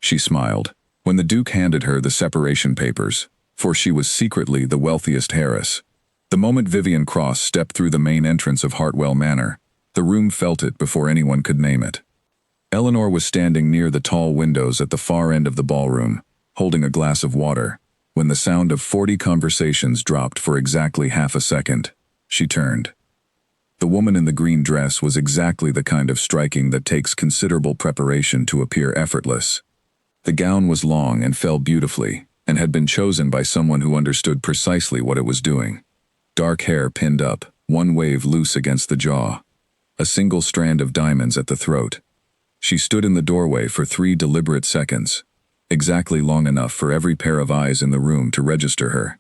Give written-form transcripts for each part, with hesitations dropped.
She smiled. When the Duke handed her the separation papers, for she was secretly the wealthiest heiress, the moment Vivian Cross stepped through the main entrance of Hartwell Manor, the room felt it before anyone could name it. Eleanor was standing near the tall windows at the far end of the ballroom, holding a glass of water, when the sound of 40 conversations dropped for exactly half a second. She turned. The woman in the green dress was exactly the kind of striking that takes considerable preparation to appear effortless. The gown was long and fell beautifully, and had been chosen by someone who understood precisely what it was doing. Dark hair pinned up, one wave loose against the jaw. A single strand of diamonds at the throat. She stood in the doorway for 3 deliberate seconds, exactly long enough for every pair of eyes in the room to register her.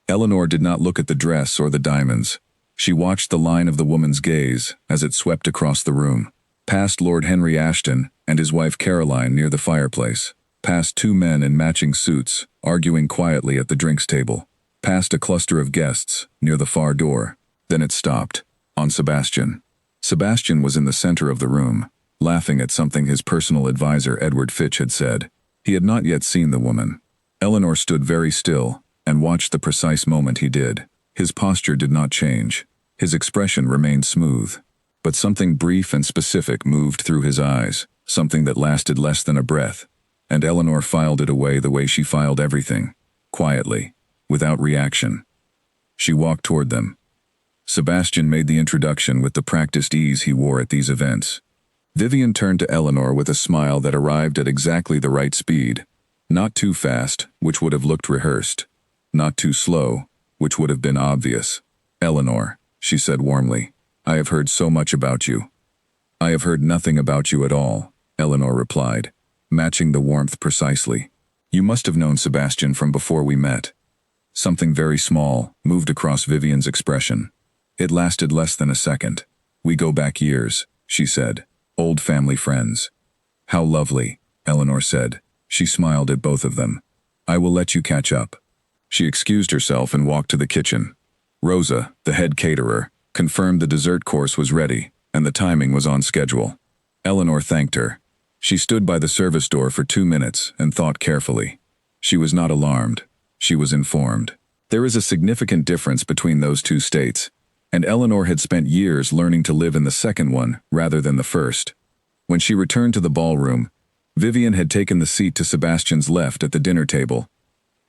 Eleanor did not look at the dress or the diamonds. She watched the line of the woman's gaze as it swept across the room, past Lord Henry Ashton and his wife Caroline near the fireplace, past 2 men in matching suits arguing quietly at the drinks table, past a cluster of guests near the far door. Then it stopped, on Sebastian. Sebastian was in the center of the room, laughing at something his personal advisor Edward Fitch had said. He had not yet seen the woman. Eleanor stood very still and watched the precise moment he did. His posture did not change. His expression remained smooth. But something brief and specific moved through his eyes, something that lasted less than a breath, and Eleanor filed it away the way she filed everything, quietly, without reaction. She walked toward them. Sebastian made the introduction with the practiced ease he wore at these events. Vivian turned to Eleanor with a smile that arrived at exactly the right speed. Not too fast, which would have looked rehearsed. Not too slow, which would have been obvious. "Eleanor," she said warmly, "I have heard so much about you." "I have heard nothing about you at all," Eleanor replied, matching the warmth precisely. "You must have known Sebastian from before we met." Something very small moved across Vivian's expression. It lasted less than a second. "We go back years," she said. "Old family friends." "How lovely," Eleanor said. She smiled at both of them. "I will let you catch up." She excused herself and walked to the kitchen. Rosa, the head caterer, confirmed the dessert course was ready, and the timing was on schedule. Eleanor thanked her. She stood by the service door for 2 minutes and thought carefully. She was not alarmed. She was informed. There is a significant difference between those 2 states, and Eleanor had spent years learning to live in the second one rather than the first. When she returned to the ballroom, Vivian had taken the seat to Sebastian's left at the dinner table.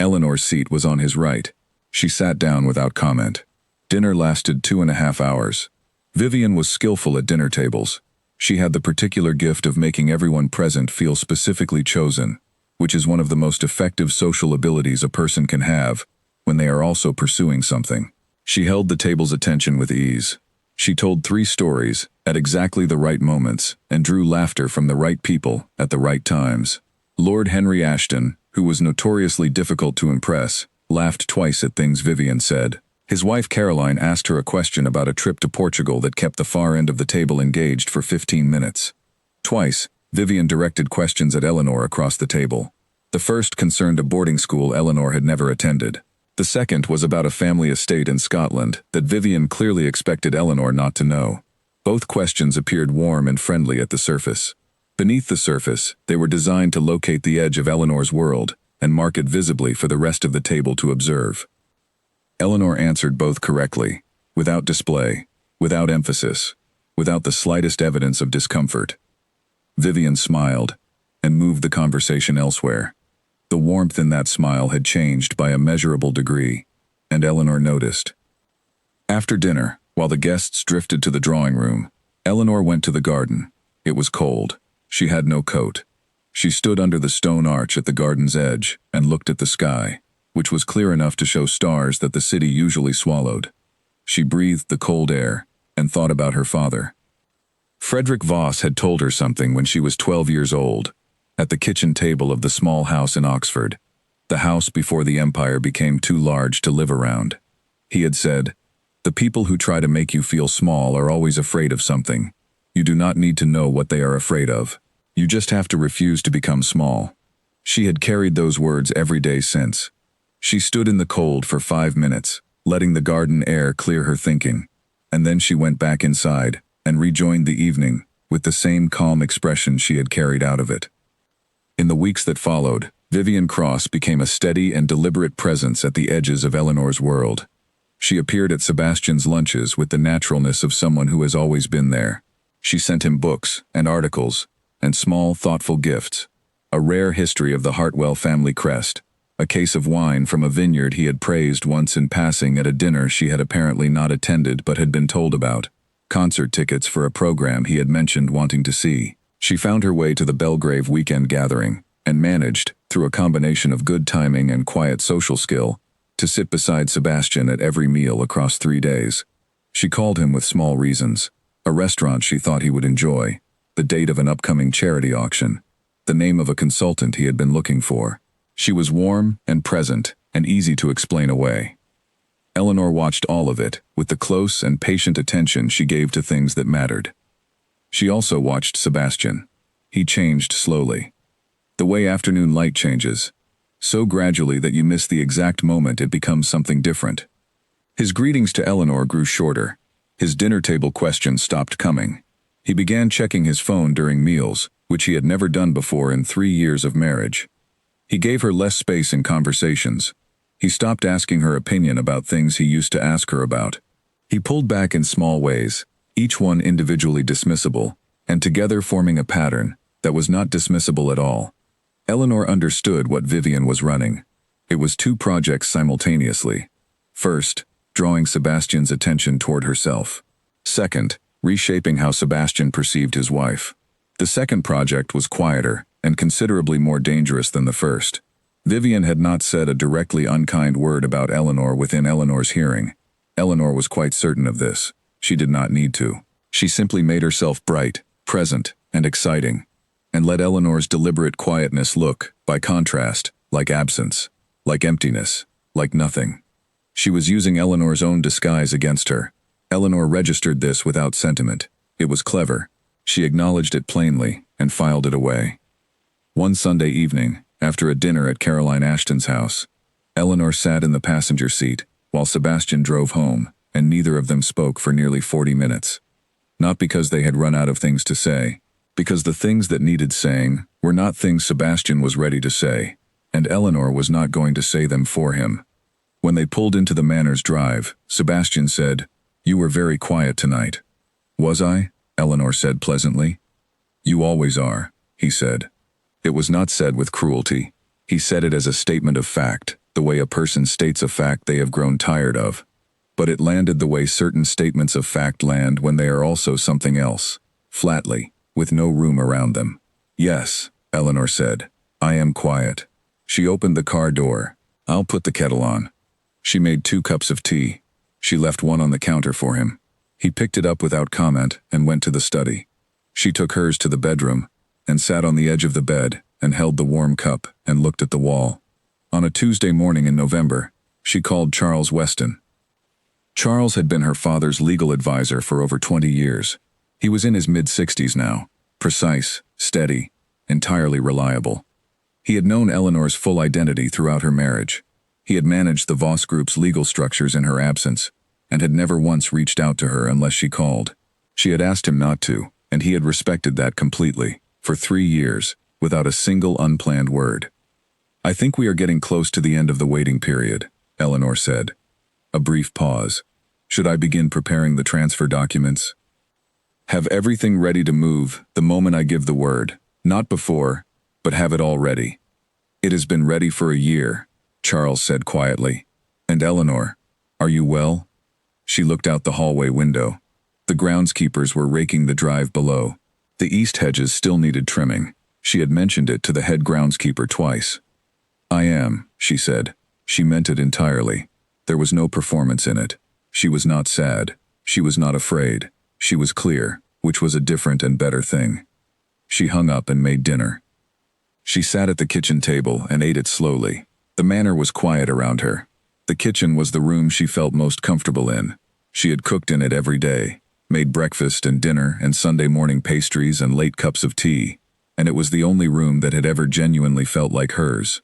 Eleanor's seat was on his right. She sat down without comment. Dinner lasted 2.5 hours. Vivian was skillful at dinner tables. She had the particular gift of making everyone present feel specifically chosen, which is one of the most effective social abilities a person can have when they are also pursuing something. She held the table's attention with ease. She told 3 stories at exactly the right moments and drew laughter from the right people at the right times. Lord Henry Ashton, who was notoriously difficult to impress, laughed twice at things Vivian said. His wife Caroline asked her a question about a trip to Portugal that kept the far end of the table engaged for 15 minutes. Twice, Vivian directed questions at Eleanor across the table. The first concerned a boarding school Eleanor had never attended. The second was about a family estate in Scotland that Vivian clearly expected Eleanor not to know. Both questions appeared warm and friendly at the surface. Beneath the surface, they were designed to locate the edge of Eleanor's world and mark it visibly for the rest of the table to observe. Eleanor answered both correctly, without display, without emphasis, without the slightest evidence of discomfort. Vivian smiled and moved the conversation elsewhere. The warmth in that smile had changed by a measurable degree, and Eleanor noticed. After dinner, while the guests drifted to the drawing room, Eleanor went to the garden. It was cold. She had no coat. She stood under the stone arch at the garden's edge and looked at the sky, which was clear enough to show stars that the city usually swallowed. She breathed the cold air and thought about her father. Frederick Voss had told her something when she was 12 years old, at the kitchen table of the small house in Oxford, the house before the empire became too large to live around. He had said, "The people who try to make you feel small are always afraid of something. You do not need to know what they are afraid of. You just have to refuse to become small." She had carried those words every day since. She stood in the cold for 5 minutes, letting the garden air clear her thinking, and then she went back inside and rejoined the evening with the same calm expression she had carried out of it. In the weeks that followed, Vivian Cross became a steady and deliberate presence at the edges of Eleanor's world. She appeared at Sebastian's lunches with the naturalness of someone who has always been there. She sent him books and articles and small, thoughtful gifts. A rare history of the Hartwell family crest. A case of wine from a vineyard he had praised once in passing at a dinner she had apparently not attended but had been told about. Concert tickets for a program he had mentioned wanting to see. She found her way to the Belgrave weekend gathering and managed, through a combination of good timing and quiet social skill, to sit beside Sebastian at every meal across 3 days. She called him with small reasons. A restaurant she thought he would enjoy, the date of an upcoming charity auction, the name of a consultant he had been looking for. She was warm and present and easy to explain away. Eleanor watched all of it with the close and patient attention she gave to things that mattered. She also watched Sebastian. He changed slowly. The way afternoon light changes, so gradually that you miss the exact moment it becomes something different. His greetings to Eleanor grew shorter. His dinner table questions stopped coming. He began checking his phone during meals, which he had never done before in 3 years of marriage. He gave her less space in conversations. He stopped asking her opinion about things he used to ask her about. He pulled back in small ways, each one individually dismissible, and together forming a pattern that was not dismissible at all. Eleanor understood what Vivian was running. It was 2 projects simultaneously. First, drawing Sebastian's attention toward herself. Second, reshaping how Sebastian perceived his wife. The second project was quieter and considerably more dangerous than the first. Vivian had not said a directly unkind word about Eleanor within Eleanor's hearing. Eleanor was quite certain of this. She did not need to. She simply made herself bright, present, and exciting, and let Eleanor's deliberate quietness look, by contrast, like absence, like emptiness, like nothing. She was using Eleanor's own disguise against her. Eleanor registered this without sentiment. It was clever. She acknowledged it plainly and filed it away. One Sunday evening, after a dinner at Caroline Ashton's house, Eleanor sat in the passenger seat while Sebastian drove home, and neither of them spoke for nearly 40 minutes. Not because they had run out of things to say, because the things that needed saying were not things Sebastian was ready to say, and Eleanor was not going to say them for him. When they pulled into the Manor's drive, Sebastian said, "You were very quiet tonight." "Was I?" Eleanor said pleasantly. "You always are," he said. It was not said with cruelty. He said it as a statement of fact, the way a person states a fact they have grown tired of. But it landed the way certain statements of fact land when they are also something else, flatly, with no room around them. "Yes," Eleanor said. "I am quiet." She opened the car door. "I'll put the kettle on." She made 2 cups of tea. She left one on the counter for him. He picked it up without comment and went to the study. She took hers to the bedroom and sat on the edge of the bed and held the warm cup and looked at the wall. On a Tuesday morning in November, she called Charles Weston. Charles had been her father's legal advisor for over 20 years. He was in his mid-60s now, precise, steady, entirely reliable. He had known Eleanor's full identity throughout her marriage. He had managed the Voss Group's legal structures in her absence, and had never once reached out to her unless she called. She had asked him not to, and he had respected that completely, for 3 years, without a single unplanned word. "I think we are getting close to the end of the waiting period," Eleanor said. A brief pause. "Should I begin preparing the transfer documents?" "Have everything ready to move the moment I give the word, not before, but have it all ready." "It has been ready for a year," Charles said quietly. "And Eleanor, are you well?" She looked out the hallway window. The groundskeepers were raking the drive below. The east hedges still needed trimming. She had mentioned it to the head groundskeeper twice. "I am," she said. She meant it entirely. There was no performance in it. She was not sad. She was not afraid. She was clear, which was a different and better thing. She hung up and made dinner. She sat at the kitchen table and ate it slowly. The manor was quiet around her. The kitchen was the room she felt most comfortable in. She had cooked in it every day, made breakfast and dinner and Sunday morning pastries and late cups of tea, and it was the only room that had ever genuinely felt like hers.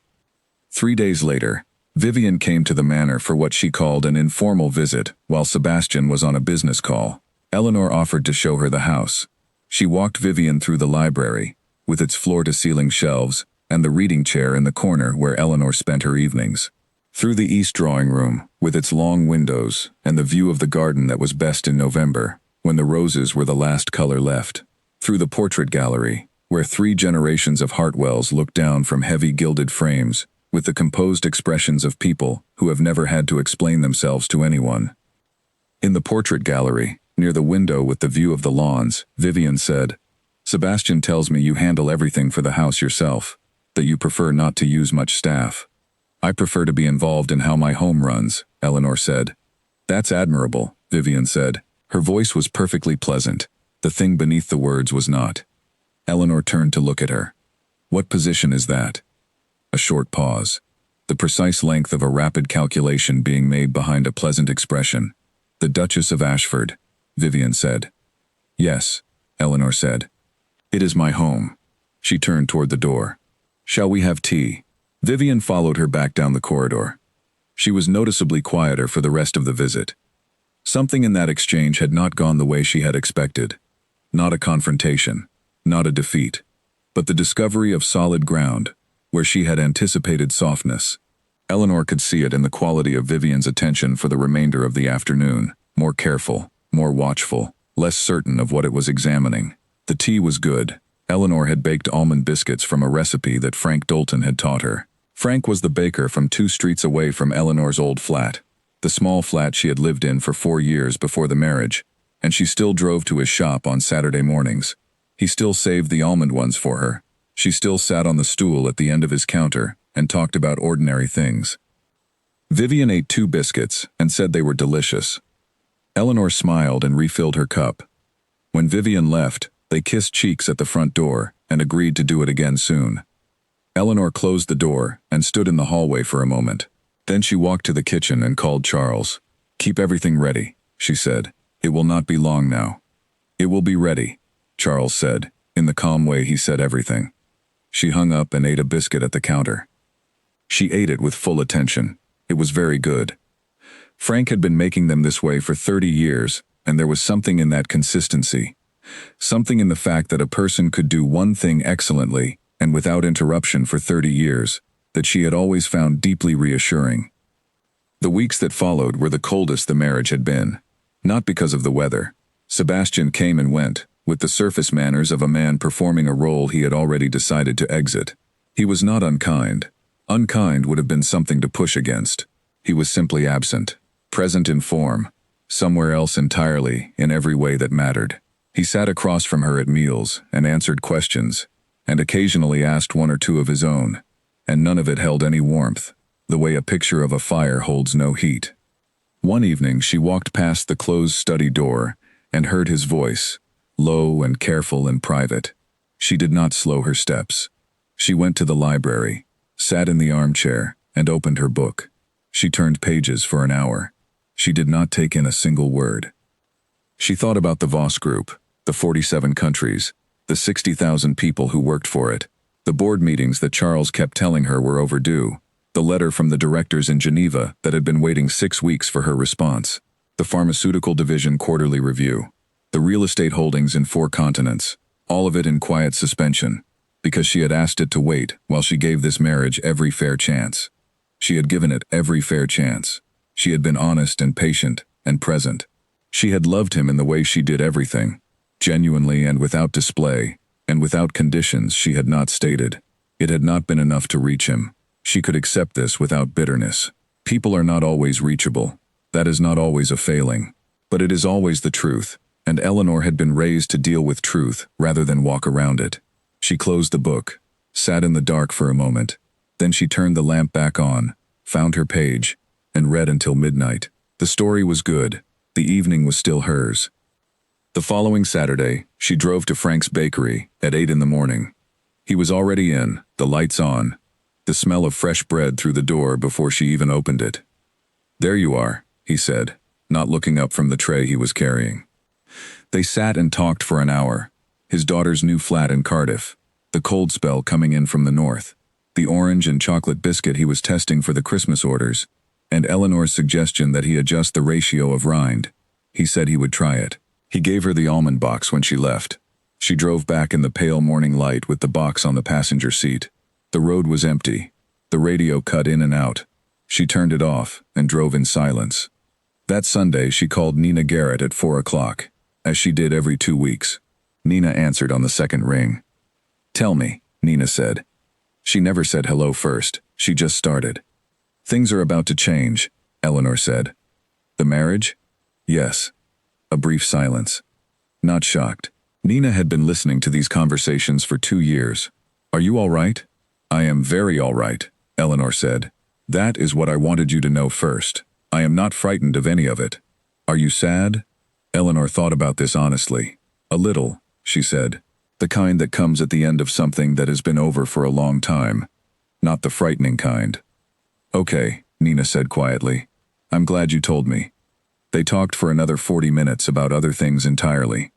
3 days later, Vivian came to the manor for what she called an informal visit while Sebastian was on a business call. Eleanor offered to show her the house. She walked Vivian through the library, with its floor-to-ceiling shelves, and the reading chair in the corner where Eleanor spent her evenings. Through the east drawing room, with its long windows and the view of the garden that was best in November, when the roses were the last color left. Through the portrait gallery, where 3 generations of Hartwells looked down from heavy gilded frames, with the composed expressions of people who have never had to explain themselves to anyone. In the portrait gallery, near the window with the view of the lawns, Vivian said, "Sebastian tells me you handle everything for the house yourself, that you prefer not to use much staff." "I prefer to be involved in how my home runs," Eleanor said. "That's admirable," Vivian said. Her voice was perfectly pleasant. The thing beneath the words was not. Eleanor turned to look at her. "What position is that?" A short pause. The precise length of a rapid calculation being made behind a pleasant expression. "The Duchess of Ashford," Vivian said. "Yes," Eleanor said. "It is my home." She turned toward the door. "Shall we have tea?" Vivian followed her back down the corridor. She was noticeably quieter for the rest of the visit. Something in that exchange had not gone the way she had expected. Not a confrontation, not a defeat, but the discovery of solid ground, where she had anticipated softness. Eleanor could see it in the quality of Vivian's attention for the remainder of the afternoon, more careful, more watchful, less certain of what it was examining. The tea was good. Eleanor had baked almond biscuits from a recipe that Frank Dolton had taught her. Frank was the baker from 2 streets away from Eleanor's old flat, the small flat she had lived in for 4 years before the marriage, and she still drove to his shop on Saturday mornings. He still saved the almond ones for her. She still sat on the stool at the end of his counter and talked about ordinary things. Vivian ate 2 biscuits and said they were delicious. Eleanor smiled and refilled her cup. When Vivian left, they kissed cheeks at the front door and agreed to do it again soon. Eleanor closed the door and stood in the hallway for a moment. Then she walked to the kitchen and called Charles. "Keep everything ready," she said. "It will not be long now." "It will be ready," Charles said, in the calm way he said everything. She hung up and ate a biscuit at the counter. She ate it with full attention. It was very good. Frank had been making them this way for 30 years, and there was something in that consistency. Something in the fact that a person could do one thing excellently and without interruption for 30 years, that she had always found deeply reassuring. The weeks that followed were the coldest the marriage had been. Not because of the weather. Sebastian came and went, with the surface manners of a man performing a role he had already decided to exit. He was not unkind. Unkind would have been something to push against. He was simply absent, present in form, somewhere else entirely, in every way that mattered. He sat across from her at meals and answered questions, and occasionally asked 1 or 2 of his own, and none of it held any warmth, the way a picture of a fire holds no heat. One evening she walked past the closed study door and heard his voice, low and careful and private. She did not slow her steps. She went to the library, sat in the armchair, and opened her book. She turned pages for an hour. She did not take in a single word. She thought about the Voss Group, the 47 countries, the 60,000 people who worked for it, the board meetings that Charles kept telling her were overdue, the letter from the directors in Geneva that had been waiting 6 weeks for her response, the pharmaceutical division quarterly review, the real estate holdings in 4 continents, all of it in quiet suspension, because she had asked it to wait while she gave this marriage every fair chance. She had given it every fair chance. She had been honest and patient and present. She had loved him in the way she did everything, genuinely and without display, and without conditions she had not stated. It had not been enough to reach him. She could accept this without bitterness. People are not always reachable. That is not always a failing. But it is always the truth, and Eleanor had been raised to deal with truth rather than walk around it. She closed the book, sat in the dark for a moment. Then she turned the lamp back on, found her page, and read until midnight. The story was good. The evening was still hers. The following Saturday, she drove to Frank's bakery at 8 in the morning. He was already in, the lights on, the smell of fresh bread through the door before she even opened it. "There you are," he said, not looking up from the tray he was carrying. They sat and talked for an hour. His daughter's new flat in Cardiff, the cold spell coming in from the north, the orange and chocolate biscuit he was testing for the Christmas orders, and Eleanor's suggestion that he adjust the ratio of rind. He said he would try it. He gave her the almond box when she left. She drove back in the pale morning light with the box on the passenger seat. The road was empty. The radio cut in and out. She turned it off and drove in silence. That Sunday, she called Nina Garrett at 4 o'clock, as she did every 2 weeks. Nina answered on the second ring. "Tell me," Nina said. She never said hello first. She just started. "Things are about to change," Eleanor said. "The marriage?" "Yes." A brief silence. Not shocked. Nina had been listening to these conversations for 2 years. "Are you all right?" "I am very all right," Eleanor said. "That is what I wanted you to know first. I am not frightened of any of it." "Are you sad?" Eleanor thought about this honestly. "A little," she said. "The kind that comes at the end of something that has been over for a long time. Not the frightening kind." "Okay," Nina said quietly. "I'm glad you told me." They talked for another 40 minutes about other things entirely.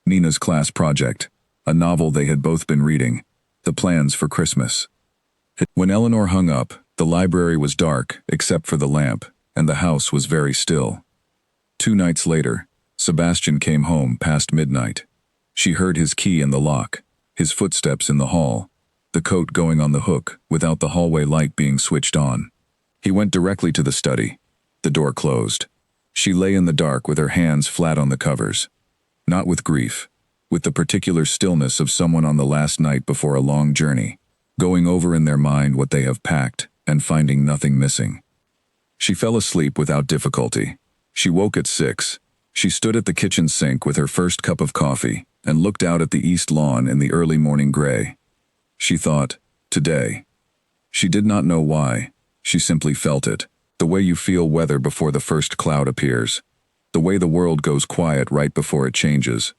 Nina's class project, a novel they had both been reading, the plans for Christmas. When Eleanor hung up, the library was dark except for the lamp, and the house was very still. 2 nights later, Sebastian came home past midnight. She heard his key in the lock, his footsteps in the hall, the coat going on the hook without the hallway light being switched on. He went directly to the study. The door closed. She lay in the dark with her hands flat on the covers. Not with grief, with the particular stillness of someone on the last night before a long journey, going over in their mind what they have packed and finding nothing missing. She fell asleep without difficulty. She woke at 6. She stood at the kitchen sink with her first cup of coffee and looked out at the east lawn in the early morning gray. She thought, today. She did not know why. She simply felt it, the way you feel weather before the first cloud appears, the way the world goes quiet right before it changes.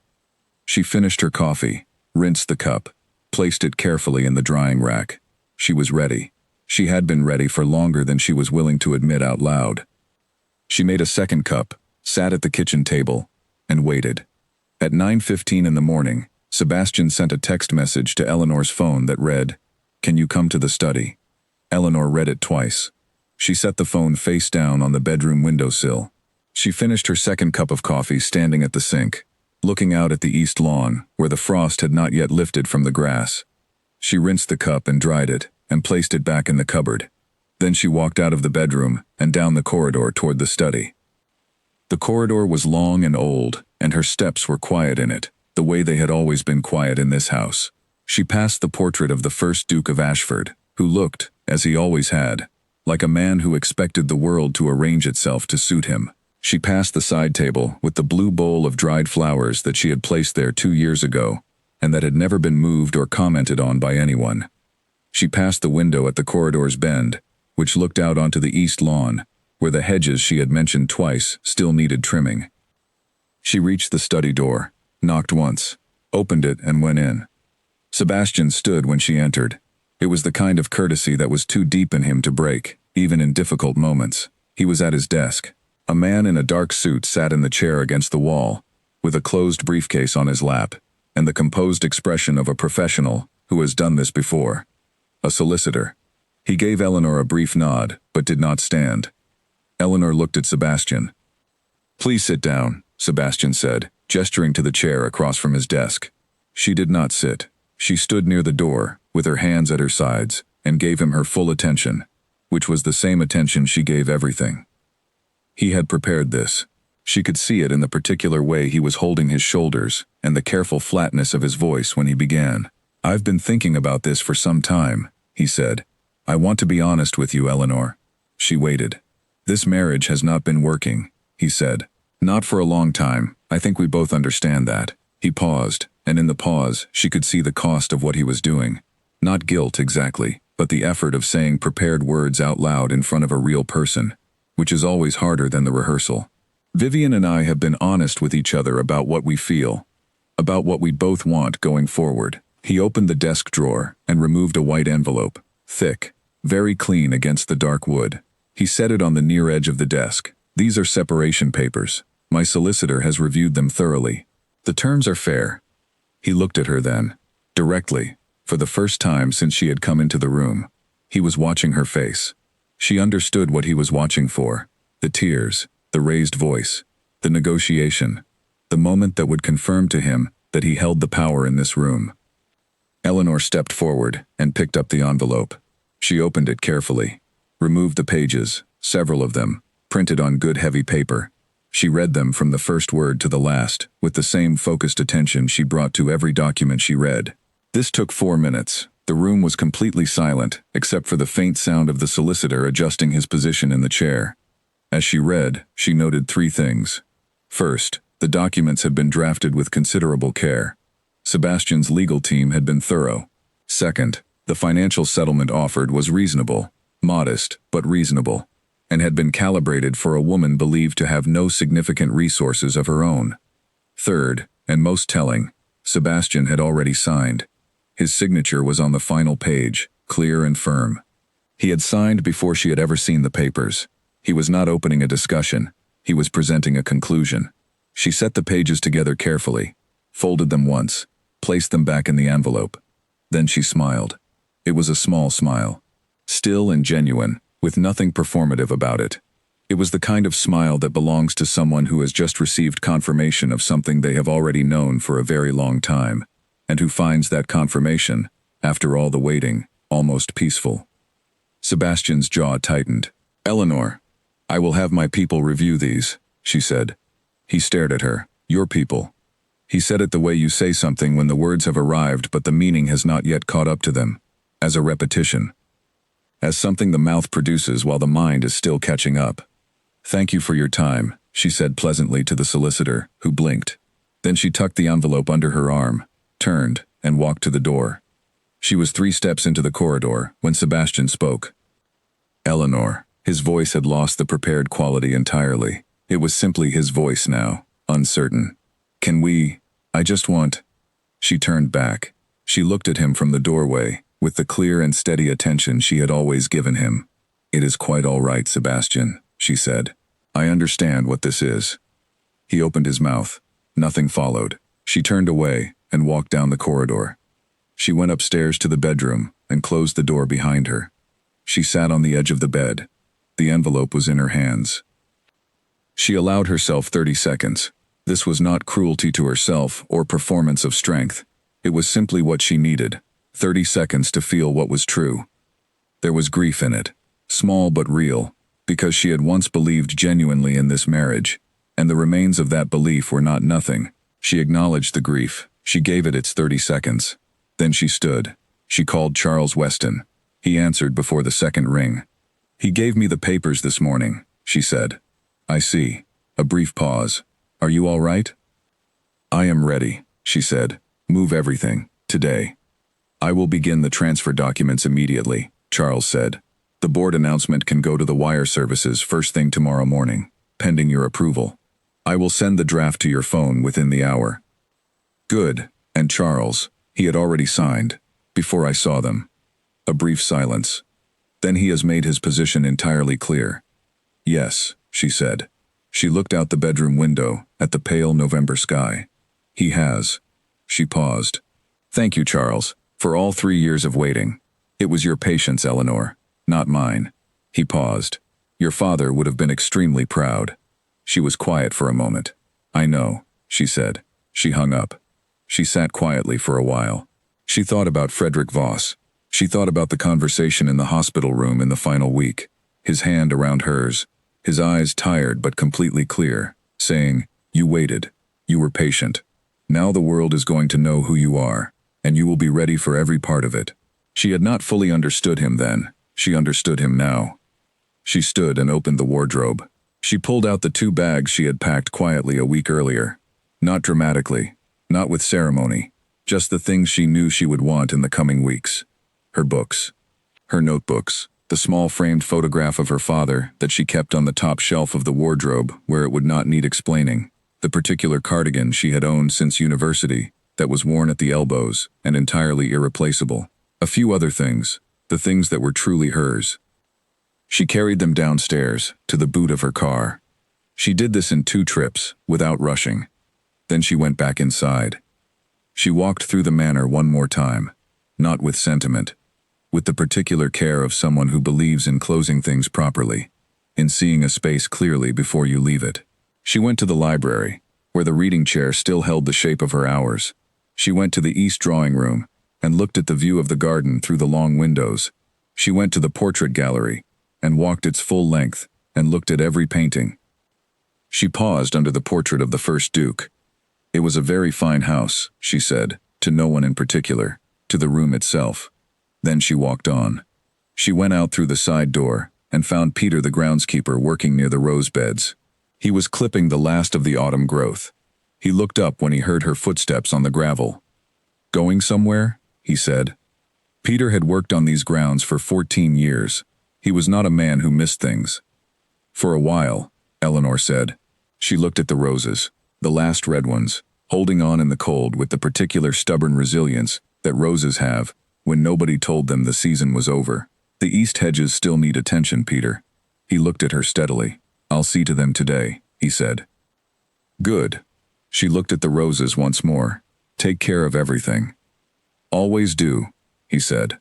She finished her coffee, rinsed the cup, placed it carefully in the drying rack. She was ready. She had been ready for longer than she was willing to admit out loud. She made a second cup, sat at the kitchen table, and waited. At 9:15 in the morning, Sebastian sent a text message to Eleanor's phone that read, "Can you come to the study?" Eleanor read it twice. She set the phone face down on the bedroom windowsill. She finished her second cup of coffee standing at the sink, looking out at the east lawn, where the frost had not yet lifted from the grass. She rinsed the cup and dried it, and placed it back in the cupboard. Then she walked out of the bedroom and down the corridor toward the study. The corridor was long and old, and her steps were quiet in it, the way they had always been quiet in this house. She passed the portrait of the first Duke of Ashford, who looked, as he always had, like a man who expected the world to arrange itself to suit him. She passed the side table with the blue bowl of dried flowers that she had placed there 2 years ago, and that had never been moved or commented on by anyone. She passed the window at the corridor's bend, which looked out onto the east lawn, where the hedges she had mentioned twice still needed trimming. She reached the study door, knocked once, opened it and went in. Sebastian stood when she entered. It was the kind of courtesy that was too deep in him to break, even in difficult moments. He was at his desk. A man in a dark suit sat in the chair against the wall, with a closed briefcase on his lap, and the composed expression of a professional who has done this before. A solicitor. He gave Eleanor a brief nod, but did not stand. Eleanor looked at Sebastian. "Please sit down," Sebastian said, gesturing to the chair across from his desk. She did not sit. She stood near the door, with her hands at her sides, and gave him her full attention, which was the same attention she gave everything. He had prepared this. She could see it in the particular way he was holding his shoulders and the careful flatness of his voice when he began. "I've been thinking about this for some time," he said. "I want to be honest with you, Eleanor." She waited. "This marriage has not been working," he said. "Not for a long time. I think we both understand that." He paused, and in the pause she could see the cost of what he was doing. Not guilt exactly, but the effort of saying prepared words out loud in front of a real person, which is always harder than the rehearsal. "Vivian and I have been honest with each other about what we feel, about what we both want going forward." He opened the desk drawer and removed a white envelope, thick, very clean against the dark wood. He set it on the near edge of the desk. "These are separation papers. My solicitor has reviewed them thoroughly. The terms are fair." He looked at her then, directly, for the first time since she had come into the room. He was watching her face. She understood what he was watching for: the tears, the raised voice, the negotiation, the moment that would confirm to him that he held the power in this room. Eleanor stepped forward and picked up the envelope. She opened it carefully, removed the pages, several of them, printed on good heavy paper. She read them from the first word to the last, with the same focused attention she brought to every document she read. This took 4 minutes. The room was completely silent, except for the faint sound of the solicitor adjusting his position in the chair. As she read, she noted 3 things. First, the documents had been drafted with considerable care. Sebastian's legal team had been thorough. Second, the financial settlement offered was reasonable, modest, but reasonable, and had been calibrated for a woman believed to have no significant resources of her own. Third, and most telling, Sebastian had already signed. His signature was on the final page, clear and firm. He had signed before she had ever seen the papers. He was not opening a discussion. He was presenting a conclusion. She set the pages together carefully, folded them once, placed them back in the envelope. Then she smiled. It was a small smile, still and genuine, with nothing performative about it. It was the kind of smile that belongs to someone who has just received confirmation of something they have already known for a very long time, and who finds that confirmation, after all the waiting, almost peaceful. Sebastian's jaw tightened. "Eleanor, I will have my people review these," she said. He stared at her. "Your people." He said it the way you say something when the words have arrived but the meaning has not yet caught up to them, as a repetition, as something the mouth produces while the mind is still catching up. "Thank you for your time," she said pleasantly to the solicitor, who blinked. Then she tucked the envelope under her arm, turned, and walked to the door. She was 3 steps into the corridor when Sebastian spoke. "Eleanor." His voice had lost the prepared quality entirely. It was simply his voice now, uncertain. I just want—" She turned back. She looked at him from the doorway, with the clear and steady attention she had always given him. "It is quite all right, Sebastian," she said. "I understand what this is." He opened his mouth. Nothing followed. She turned away and walked down the corridor. She went upstairs to the bedroom and closed the door behind her. She sat on the edge of the bed. The envelope was in her hands. She allowed herself 30 seconds. This was not cruelty to herself or performance of strength. It was simply what she needed. 30 seconds to feel what was true. There was grief in it, small but real, because she had once believed genuinely in this marriage, and the remains of that belief were not nothing. She acknowledged the grief. She gave it its 30 seconds. Then she stood. She called Charles Weston. He answered before the second ring. "He gave me the papers this morning," she said. "I see." A brief pause. "Are you all right?" "I am ready," she said. "Move everything, today." "I will begin the transfer documents immediately," Charles said. "The board announcement can go to the wire services first thing tomorrow morning, pending your approval. I will send the draft to your phone within the hour." "Good." And Charles, he had already signed, before I saw them. A brief silence. "Then he has made his position entirely clear." "Yes," she said. She looked out the bedroom window, at the pale November sky. "He has." She paused. "Thank you, Charles, for all 3 years of waiting. It was your patience, Eleanor, not mine." He paused. "Your father would have been extremely proud." She was quiet for a moment. "I know," she said. She hung up. She sat quietly for a while. She thought about Frederick Voss. She thought about the conversation in the hospital room in the final week, his hand around hers, his eyes tired but completely clear, saying, "You waited. You were patient. Now the world is going to know who you are, and you will be ready for every part of it." She had not fully understood him then. She understood him now. She stood and opened the wardrobe. She pulled out the 2 bags she had packed quietly a week earlier. Not dramatically, not with ceremony, just the things she knew she would want in the coming weeks. Her books, her notebooks, the small framed photograph of her father that she kept on the top shelf of the wardrobe where it would not need explaining, the particular cardigan she had owned since university that was worn at the elbows and entirely irreplaceable, a few other things, the things that were truly hers. She carried them downstairs, to the boot of her car. She did this in 2 trips, without rushing. Then she went back inside. She walked through the manor one more time, not with sentiment, with the particular care of someone who believes in closing things properly, in seeing a space clearly before you leave it. She went to the library, where the reading chair still held the shape of her hours. She went to the east drawing room, and looked at the view of the garden through the long windows. She went to the portrait gallery and walked its full length and looked at every painting. She paused under the portrait of the first Duke. It was a very fine house, she said, to no one in particular, to the room itself. Then she walked on. She went out through the side door and found Peter the groundskeeper working near the rose beds. He was clipping the last of the autumn growth. He looked up when he heard her footsteps on the gravel. "Going somewhere?" he said. Peter had worked on these grounds for 14 years. He was not a man who missed things. "For a while," Eleanor said. She looked at the roses, the last red ones, holding on in the cold with the particular stubborn resilience that roses have when nobody told them the season was over. "The east hedges still need attention, Peter." He looked at her steadily. "I'll see to them today," he said. "Good." She looked at the roses once more. "Take care of everything." "Always do," he said.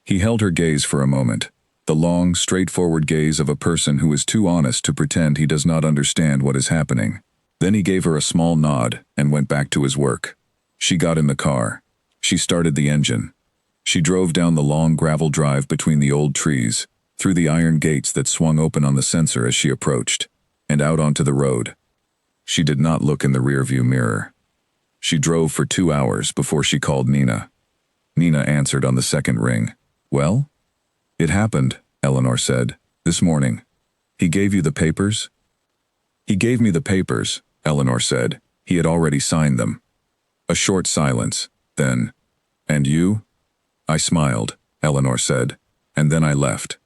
He held her gaze for a moment, the long, straightforward gaze of a person who is too honest to pretend he does not understand what is happening. Then he gave her a small nod and went back to his work. She got in the car. She started the engine. She drove down the long gravel drive between the old trees, through the iron gates that swung open on the sensor as she approached, and out onto the road. She did not look in the rearview mirror. She drove for 2 hours before she called Nina. Nina answered on the second ring. "Well?" "It happened," Eleanor said, "this morning." "He gave you the papers?" "He gave me the papers," Eleanor said. "He had already signed them." A short silence. Then, "And you?" "I smiled," Eleanor said, "and then I left."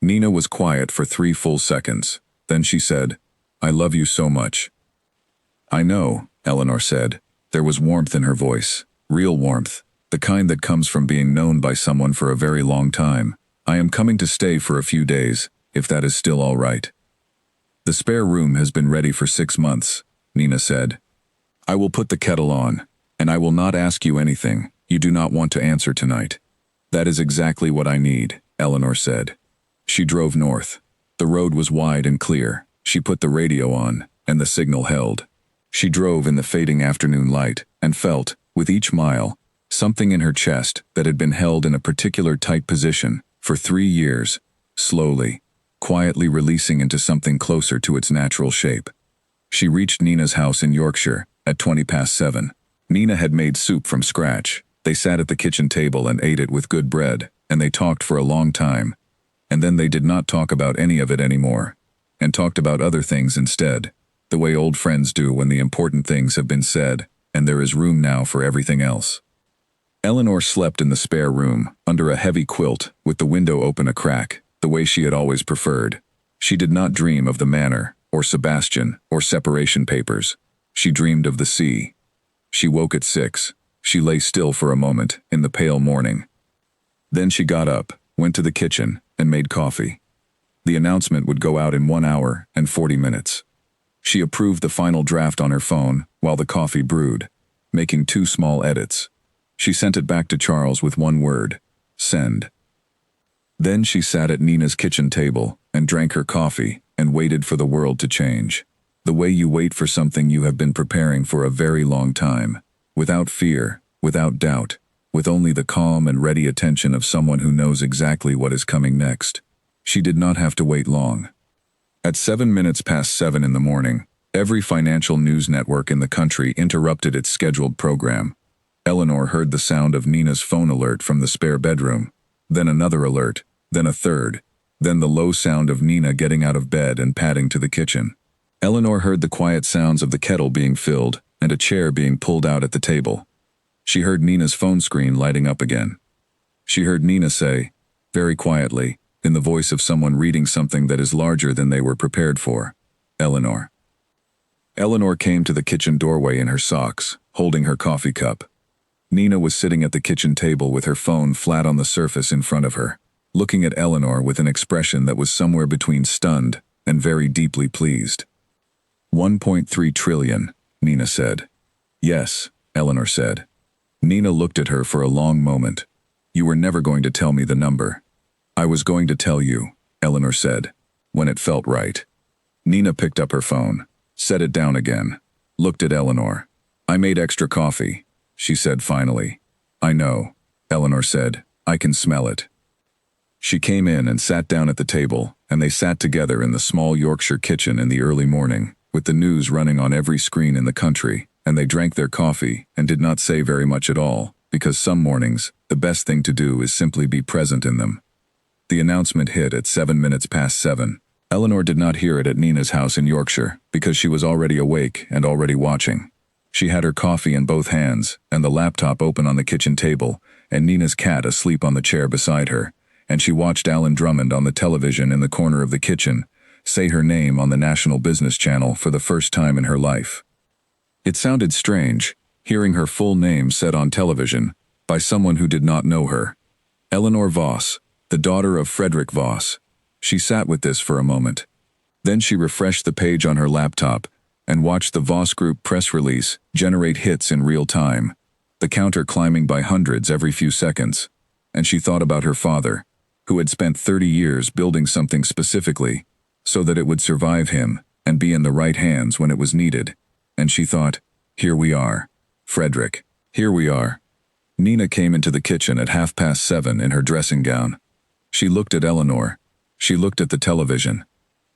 Nina was quiet for 3 full seconds. Then she said, "I love you so much." "I know," Eleanor said. There was warmth in her voice, real warmth, the kind that comes from being known by someone for a very long time. "I am coming to stay for a few days, if that is still all right." "The spare room has been ready for 6 months," Nina said. "I will put the kettle on, and I will not ask you anything you do not want to answer tonight." "That is exactly what I need," Eleanor said. She drove north. The road was wide and clear. She put the radio on, and the signal held. She drove in the fading afternoon light, and felt, with each mile, something in her chest that had been held in a particular tight position for 3 years, slowly, quietly releasing into something closer to its natural shape. She reached Nina's house in Yorkshire at 7:20. Nina had made soup from scratch. They sat at the kitchen table and ate it with good bread, and they talked for a long time. And then they did not talk about any of it anymore, and talked about other things instead, the way old friends do when the important things have been said, and there is room now for everything else. Eleanor slept in the spare room, under a heavy quilt, with the window open a crack, the way she had always preferred. She did not dream of the manor, or Sebastian, or separation papers. She dreamed of the sea. She woke at 6. She lay still for a moment, in the pale morning. Then she got up, went to the kitchen, and made coffee. The announcement would go out in 1 hour and 40 minutes. She approved the final draft on her phone while the coffee brewed, making 2 small edits. She sent it back to Charles with 1 word: send. Then she sat at Nina's kitchen table and drank her coffee and waited for the world to change. The way you wait for something you have been preparing for a very long time, without fear, without doubt, with only the calm and ready attention of someone who knows exactly what is coming next. She did not have to wait long. At 7:07 in the morning, every financial news network in the country interrupted its scheduled program. Eleanor heard the sound of Nina's phone alert from the spare bedroom, then another alert, then a third, then the low sound of Nina getting out of bed and padding to the kitchen. Eleanor heard the quiet sounds of the kettle being filled and a chair being pulled out at the table. She heard Nina's phone screen lighting up again. She heard Nina say, very quietly, in the voice of someone reading something that is larger than they were prepared for, "Eleanor." Eleanor came to the kitchen doorway in her socks, holding her coffee cup. Nina was sitting at the kitchen table with her phone flat on the surface in front of her, looking at Eleanor with an expression that was somewhere between stunned and very deeply pleased. 1.3 trillion, Nina said. Yes, Eleanor said. Nina looked at her for a long moment. You were never going to tell me the number. I was going to tell you, Eleanor said, when it felt right. Nina picked up her phone, set it down again, looked at Eleanor. I made extra coffee, she said finally. I know, Eleanor said. "I can smell it." She came in and sat down at the table, and they sat together in the small Yorkshire kitchen in the early morning, with the news running on every screen in the country, and they drank their coffee and did not say very much at all, because some mornings, the best thing to do is simply be present in them. The announcement hit at 7 minutes past 7. Eleanor did not hear it at Nina's house in Yorkshire, because she was already awake and already watching. She had her coffee in both hands, and the laptop open on the kitchen table, and Nina's cat asleep on the chair beside her, and she watched Alan Drummond on the television in the corner of the kitchen say her name on the national business channel for the first time in her life. It sounded strange, hearing her full name said on television, by someone who did not know her. Eleanor Voss, the daughter of Frederick Voss. She sat with this for a moment. Then she refreshed the page on her laptop and watched the Voss Group press release generate hits in real time, the counter climbing by hundreds every few seconds. And she thought about her father, who had spent 30 years building something specifically so that it would survive him and be in the right hands when it was needed. And she thought, here we are. Frederick, here we are. Nina came into the kitchen at 7:30 in her dressing gown. She looked at Eleanor. She looked at the television.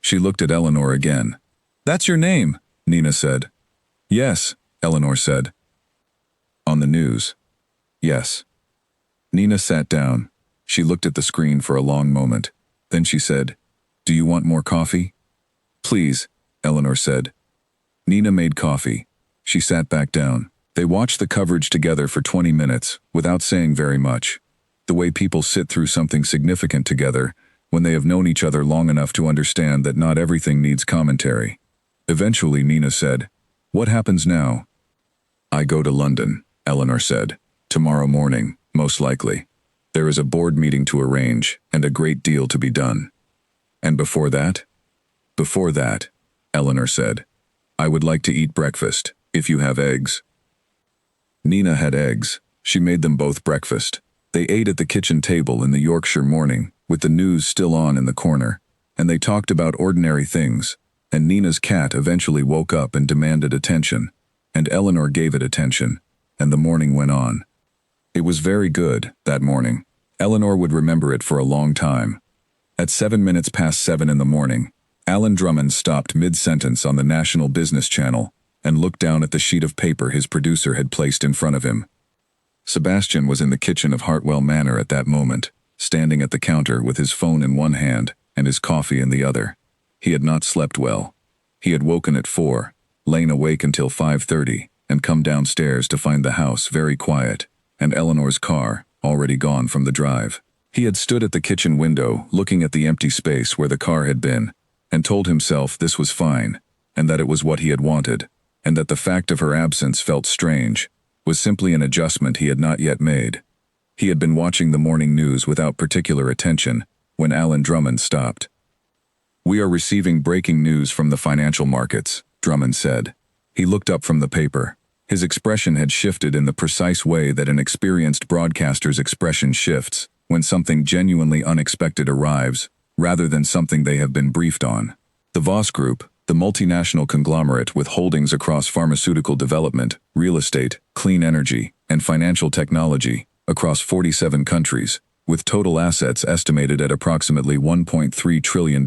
She looked at Eleanor again. "That's your name," Nina said. "Yes," Eleanor said. "On the news." "Yes." Nina sat down. She looked at the screen for a long moment. Then she said, "Do you want more coffee?" "Please," Eleanor said. Nina made coffee. She sat back down. They watched the coverage together for 20 minutes, without saying very much. The way people sit through something significant together, when they have known each other long enough to understand that not everything needs commentary. Eventually Nina said, "What happens now?" "I go to London," Eleanor said. "Tomorrow morning, most likely. There is a board meeting to arrange, and a great deal to be done." "And before that?" "Before that," Eleanor said, "I would like to eat breakfast, if you have eggs." Nina had eggs. She made them both breakfast. They ate at the kitchen table in the Yorkshire morning, with the news still on in the corner, and they talked about ordinary things, and Nina's cat eventually woke up and demanded attention, and Eleanor gave it attention, and the morning went on. It was very good, that morning. Eleanor would remember it for a long time. At 7 minutes past 7 in the morning, Alan Drummond stopped mid-sentence on the national business channel and looked down at the sheet of paper his producer had placed in front of him. Sebastian was in the kitchen of Hartwell Manor at that moment, standing at the counter with his phone in one hand and his coffee in the other. He had not slept well. He had woken at 4, lain awake until 5:30, and come downstairs to find the house very quiet, and Eleanor's car already gone from the drive. He had stood at the kitchen window looking at the empty space where the car had been, and told himself this was fine, and that it was what he had wanted, and that the fact of her absence felt strange, was simply an adjustment he had not yet made. He had been watching the morning news without particular attention when Alan Drummond stopped. "We are receiving breaking news from the financial markets," Drummond said. He looked up from the paper. His expression had shifted in the precise way that an experienced broadcaster's expression shifts when something genuinely unexpected arrives, rather than something they have been briefed on. The Voss Group, the multinational conglomerate with holdings across pharmaceutical development, real estate, clean energy, and financial technology, across 47 countries, with total assets estimated at approximately $1.3 trillion,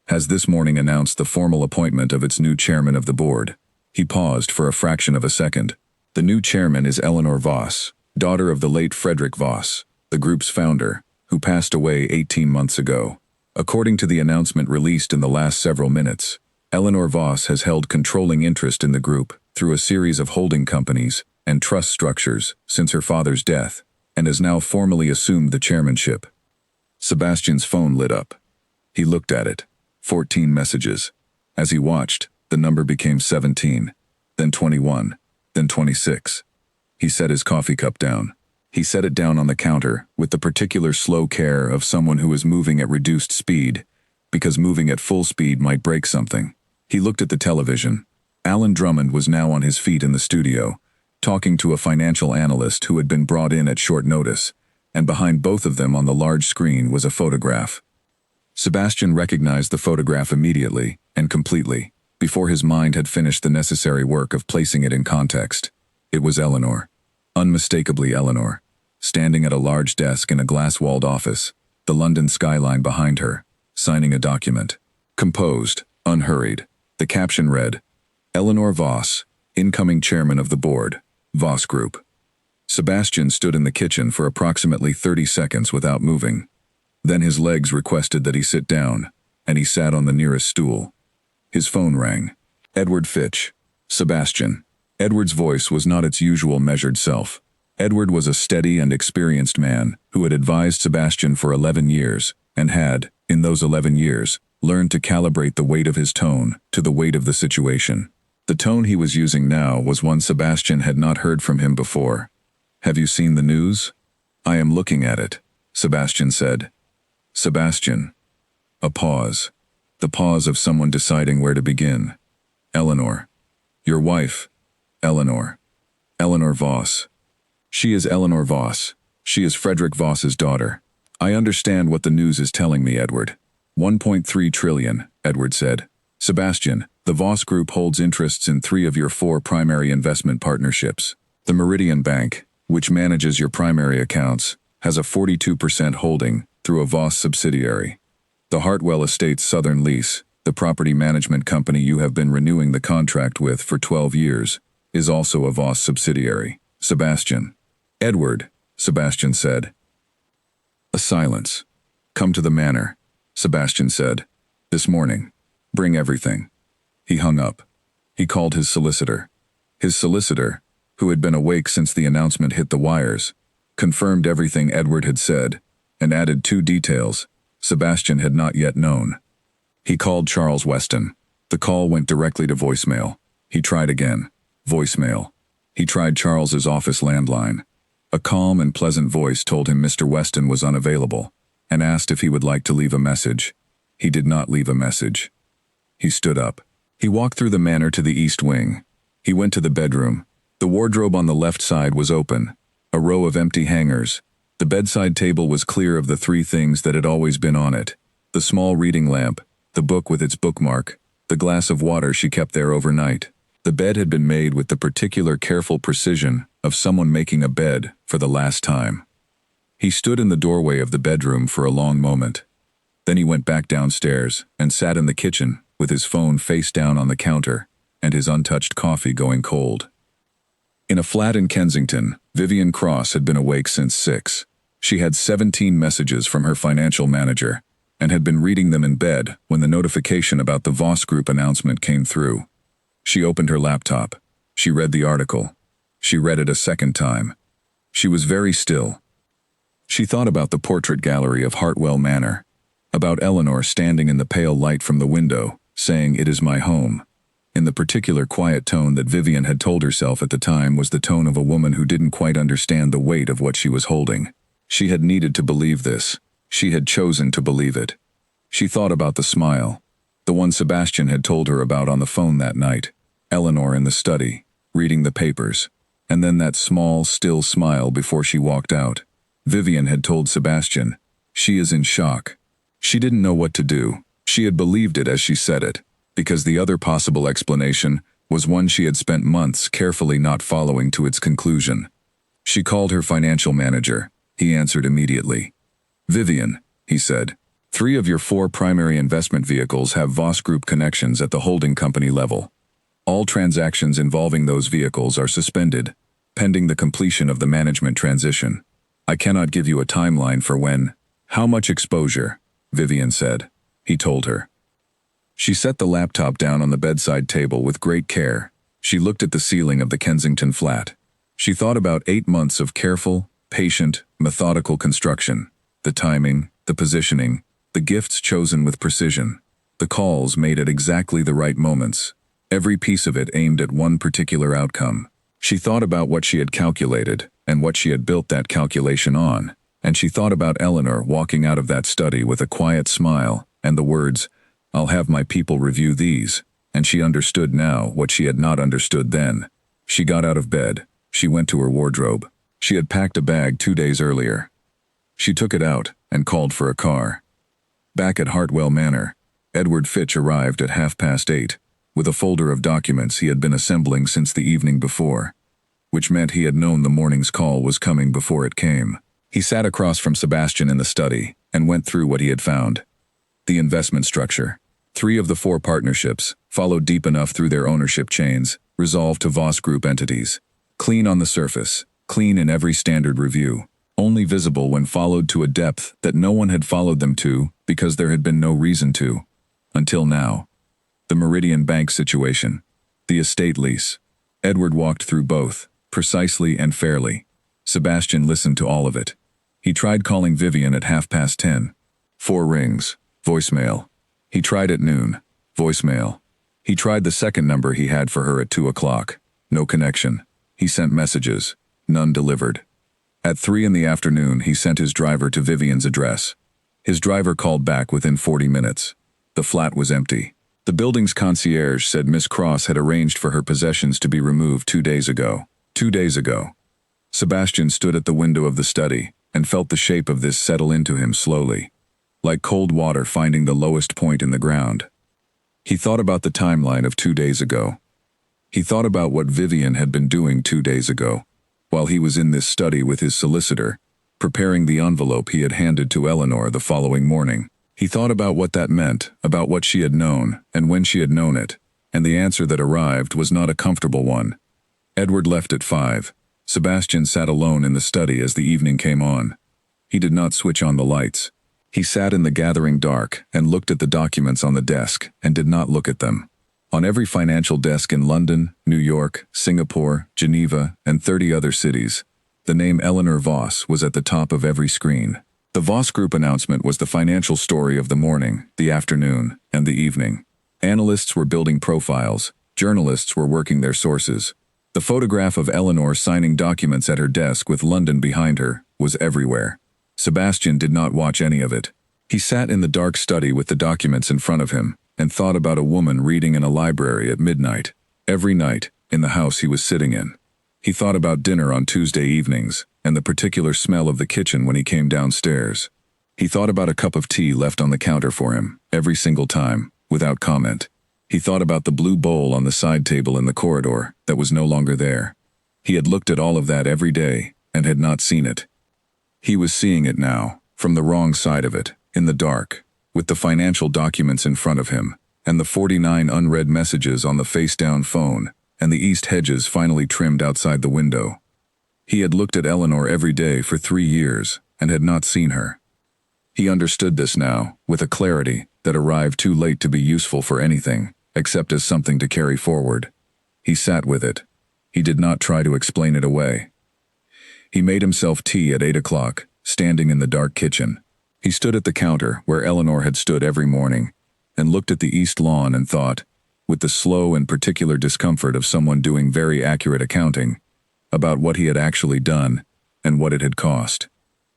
has this morning announced the formal appointment of its new chairman of the board. He paused for a fraction of a second. The new chairman is Eleanor Voss, daughter of the late Frederick Voss, the group's founder, who passed away 18 months ago. According to the announcement released in the last several minutes, Eleanor Voss has held controlling interest in the group through a series of holding companies and trust structures since her father's death, and has now formally assumed the chairmanship. Sebastian's phone lit up. He looked at it. 14 messages. As he watched, the number became 17, then 21, then 26. He set his coffee cup down. He set it down on the counter with the particular slow care of someone who is moving at reduced speed, because moving at full speed might break something. He looked at the television. Alan Drummond was now on his feet in the studio, talking to a financial analyst who had been brought in at short notice, and behind both of them on the large screen was a photograph. Sebastian recognized the photograph immediately and completely, before his mind had finished the necessary work of placing it in context. It was Eleanor. Unmistakably Eleanor. standing at a large desk in a glass-walled office, the London skyline behind her, signing a document. Composed, unhurried. The caption read, Eleanor Voss, incoming chairman of the board, Voss Group. Sebastian stood in the kitchen for approximately 30 seconds without moving. Then his legs requested that he sit down, and he sat on the nearest stool. His phone rang. Edward Fitch. Sebastian. Edward's voice was not its usual measured self. Edward was a steady and experienced man who had advised Sebastian for 11 years and had, in those 11 years, learned to calibrate the weight of his tone to the weight of the situation. The tone he was using now was one Sebastian had not heard from him before. Have you seen the news? I am looking at it, Sebastian said. Sebastian. A pause. The pause of someone deciding where to begin. Eleanor. Your wife. Eleanor. Eleanor Voss. She is Eleanor Voss. She is Frederick Voss's daughter. I understand what the news is telling me, Edward. 1.3 trillion, Edward said. Sebastian, the Voss Group holds interests in 3 of your 4 primary investment partnerships. The Meridian Bank, which manages your primary accounts, has a 42% holding through a Voss subsidiary. The Hartwell Estates Southern Lease, the property management company you have been renewing the contract with for 12 years, is also a Voss subsidiary. Sebastian. Edward, Sebastian said. A silence. Come to the manor, Sebastian said. This morning. Bring everything. He hung up. He called his solicitor. His solicitor, who had been awake since the announcement hit the wires, confirmed everything Edward had said, and added 2 details Sebastian had not yet known. He called Charles Weston. The call went directly to voicemail. He tried again. Voicemail. He tried Charles's office landline. A calm and pleasant voice told him Mr. Weston was unavailable, and asked if he would like to leave a message. He did not leave a message. He stood up. He walked through the manor to the east wing. He went to the bedroom. The wardrobe on the left side was open, a row of empty hangers. The bedside table was clear of the 3 things that had always been on it: the small reading lamp, the book with its bookmark, the glass of water she kept there overnight. The bed had been made with the particular careful precision of someone making a bed for the last time. He stood in the doorway of the bedroom for a long moment. Then he went back downstairs and sat in the kitchen with his phone face down on the counter and his untouched coffee going cold. In a flat in Kensington, Vivian Cross had been awake since 6. She had 17 messages from her financial manager and had been reading them in bed when the notification about the Voss Group announcement came through. She opened her laptop. She read the article. She read it a second time. She was very still. She thought about the portrait gallery of Hartwell Manor, about Eleanor standing in the pale light from the window, saying, "It is my home," in the particular quiet tone that Vivian had told herself at the time was the tone of a woman who didn't quite understand the weight of what she was holding. She had needed to believe this. She had chosen to believe it. She thought about the smile, the one Sebastian had told her about on the phone that night, Eleanor in the study, reading the papers, and then that small, still smile before she walked out. Vivian had told Sebastian, "She is in shock." She didn't know what to do. She had believed it as she said it, because the other possible explanation was one she had spent months carefully not following to its conclusion. She called her financial manager. He answered immediately. "Vivian," he said, "3 of your 4 primary investment vehicles have Voss Group connections at the holding company level. All transactions involving those vehicles are suspended, pending the completion of the management transition. I cannot give you a timeline for when." "How much exposure?" Vivian said. He told her. She set the laptop down on the bedside table with great care. She looked at the ceiling of the Kensington flat. She thought about 8 months of careful, patient, methodical construction. The timing, the positioning, the gifts chosen with precision, the calls made at exactly the right moments. Every piece of it aimed at one particular outcome. She thought about what she had calculated and what she had built that calculation on, and she thought about Eleanor walking out of that study with a quiet smile and the words, "I'll have my people review these," and she understood now what she had not understood then. She got out of bed. She went to her wardrobe. She had packed a bag 2 days earlier. She took it out and called for a car. Back at Hartwell Manor, Edward Fitch arrived at 8:30, with a folder of documents he had been assembling since the evening before. which meant he had known the morning's call was coming before it came. He sat across from Sebastian in the study and went through what he had found. The investment structure. 3 of the 4 partnerships, followed deep enough through their ownership chains, resolved to Voss Group entities. Clean on the surface, clean in every standard review, only visible when followed to a depth that no one had followed them to because there had been no reason to. Until now. The Meridian Bank situation. The estate lease. Edward walked through both, precisely and fairly. Sebastian listened to all of it. He tried calling Vivian at 10:30. 4 rings. Voicemail. He tried at noon. Voicemail. He tried the second number he had for her at 2 o'clock. No connection. He sent messages. None delivered. At 3 in the afternoon, he sent his driver to Vivian's address. His driver called back within 40 minutes. The flat was empty. The building's concierge said Miss Cross had arranged for her possessions to be removed 2 days ago. 2 days ago. Sebastian stood at the window of the study and felt the shape of this settle into him slowly, like cold water finding the lowest point in the ground. He thought about the timeline of 2 days ago. He thought about what Vivian had been doing 2 days ago, while he was in this study with his solicitor, preparing the envelope he had handed to Eleanor the following morning. He thought about what that meant, about what she had known, and when she had known it, and the answer that arrived was not a comfortable one. Edward left at 5. Sebastian sat alone in the study as the evening came on. He did not switch on the lights. He sat in the gathering dark and looked at the documents on the desk and did not look at them. On every financial desk in London, New York, Singapore, Geneva, and 30 other cities, the name Eleanor Voss was at the top of every screen. The Voss Group announcement was the financial story of the morning, the afternoon, and the evening. Analysts were building profiles. Journalists were working their sources. The photograph of Eleanor signing documents at her desk with London behind her was everywhere. Sebastian did not watch any of it. He sat in the dark study with the documents in front of him and thought about a woman reading in a library at midnight, every night, in the house he was sitting in. He thought about dinner on Tuesday evenings and the particular smell of the kitchen when he came downstairs. He thought about a cup of tea left on the counter for him, every single time, without comment. He thought about the blue bowl on the side table in the corridor that was no longer there. He had looked at all of that every day and had not seen it. He was seeing it now, from the wrong side of it, in the dark, with the financial documents in front of him, and the 49 unread messages on the face-down phone, and the east hedges finally trimmed outside the window. He had looked at Eleanor every day for 3 years and had not seen her. He understood this now, with a clarity that arrived too late to be useful for anything, except as something to carry forward. He sat with it. He did not try to explain it away. He made himself tea at 8 o'clock, standing in the dark kitchen. He stood at the counter where Eleanor had stood every morning, and looked at the east lawn and thought, with the slow and particular discomfort of someone doing very accurate accounting, about what he had actually done and what it had cost.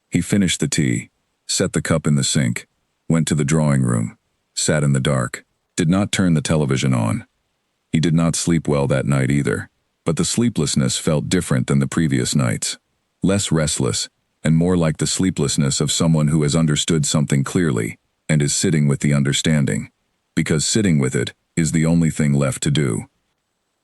He finished the tea, set the cup in the sink, went to the drawing room, sat in the dark, did not turn the television on. He did not sleep well that night either, but the sleeplessness felt different than the previous nights, less restless, and more like the sleeplessness of someone who has understood something clearly and is sitting with the understanding, because sitting with it is the only thing left to do.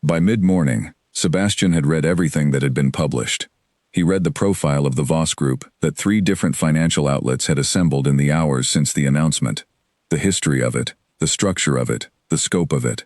By mid-morning, Sebastian had read everything that had been published. He read the profile of the Voss Group that 3 different financial outlets had assembled in the hours since the announcement, the history of it, the structure of it, the scope of it.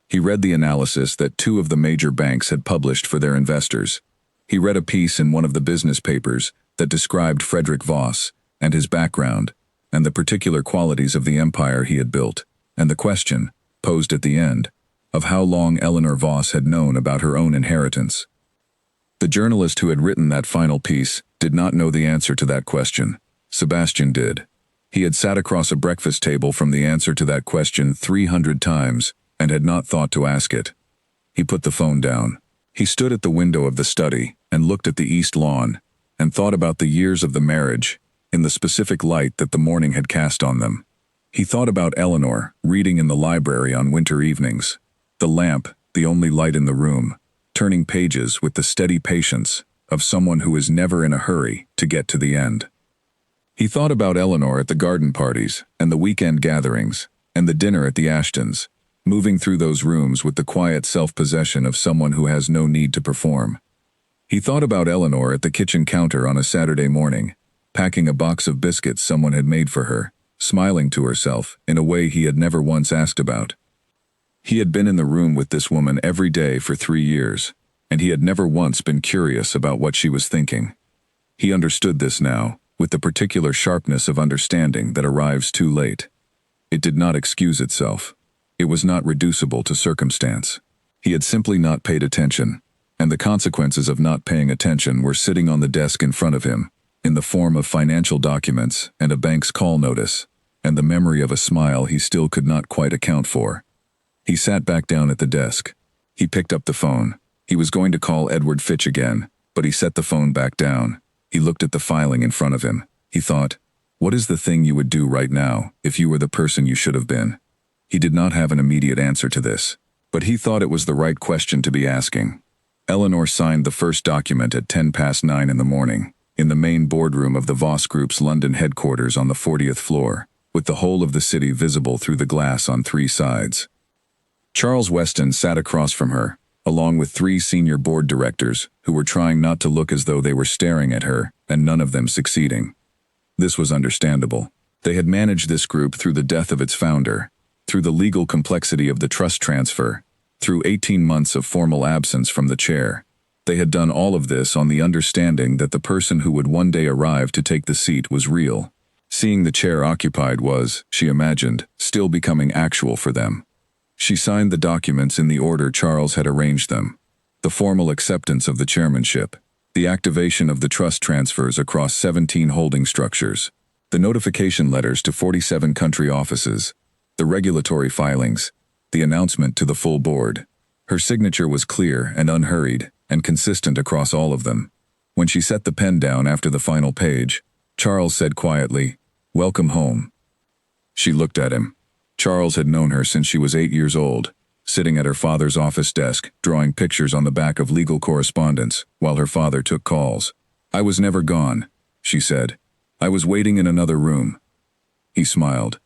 He read the analysis that 2 of the major banks had published for their investors. He read a piece in one of the business papers that described Frederick Voss and his background and the particular qualities of the empire he had built, and the question, posed at the end, of how long Eleanor Voss had known about her own inheritance. The journalist who had written that final piece did not know the answer to that question. Sebastian did. He had sat across a breakfast table from the answer to that question 300 times and had not thought to ask it. He put the phone down. He stood at the window of the study and looked at the east lawn and thought about the years of the marriage in the specific light that the morning had cast on them. He thought about Eleanor reading in the library on winter evenings, the lamp, the only light in the room, turning pages with the steady patience of someone who is never in a hurry to get to the end. He thought about Eleanor at the garden parties and the weekend gatherings and the dinner at the Ashtons, moving through those rooms with the quiet self-possession of someone who has no need to perform. He thought about Eleanor at the kitchen counter on a Saturday morning, packing a box of biscuits someone had made for her, smiling to herself in a way he had never once asked about. He had been in the room with this woman every day for 3 years, and he had never once been curious about what she was thinking. He understood this now, with the particular sharpness of understanding that arrives too late. It did not excuse itself. It was not reducible to circumstance. He had simply not paid attention, and the consequences of not paying attention were sitting on the desk in front of him, in the form of financial documents and a bank's call notice, and the memory of a smile he still could not quite account for. He sat back down at the desk. He picked up the phone. He was going to call Edward Fitch again, but he set the phone back down. He looked at the filing in front of him. He thought, what is the thing you would do right now if you were the person you should have been? He did not have an immediate answer to this, but he thought it was the right question to be asking. Eleanor signed the first document at 9:10 in the morning, in the main boardroom of the Voss Group's London headquarters on the 40th floor, with the whole of the city visible through the glass on 3 sides. Charles Weston sat across from her, along with 3 senior board directors who were trying not to look as though they were staring at her, and none of them succeeding. This was understandable. They had managed this group through the death of its founder, through the legal complexity of the trust transfer, through 18 months of formal absence from the chair. They had done all of this on the understanding that the person who would one day arrive to take the seat was real. Seeing the chair occupied was, she imagined, still becoming actual for them. She signed the documents in the order Charles had arranged them. The formal acceptance of the chairmanship, the activation of the trust transfers across 17 holding structures, the notification letters to 47 country offices, the regulatory filings, the announcement to the full board. Her signature was clear and unhurried, and consistent across all of them. When she set the pen down after the final page, Charles said quietly, "Welcome home." She looked at him. Charles had known her since she was 8 years old, sitting at her father's office desk, drawing pictures on the back of legal correspondence, while her father took calls. "I was never gone," she said. "I was waiting in another room." He smiled.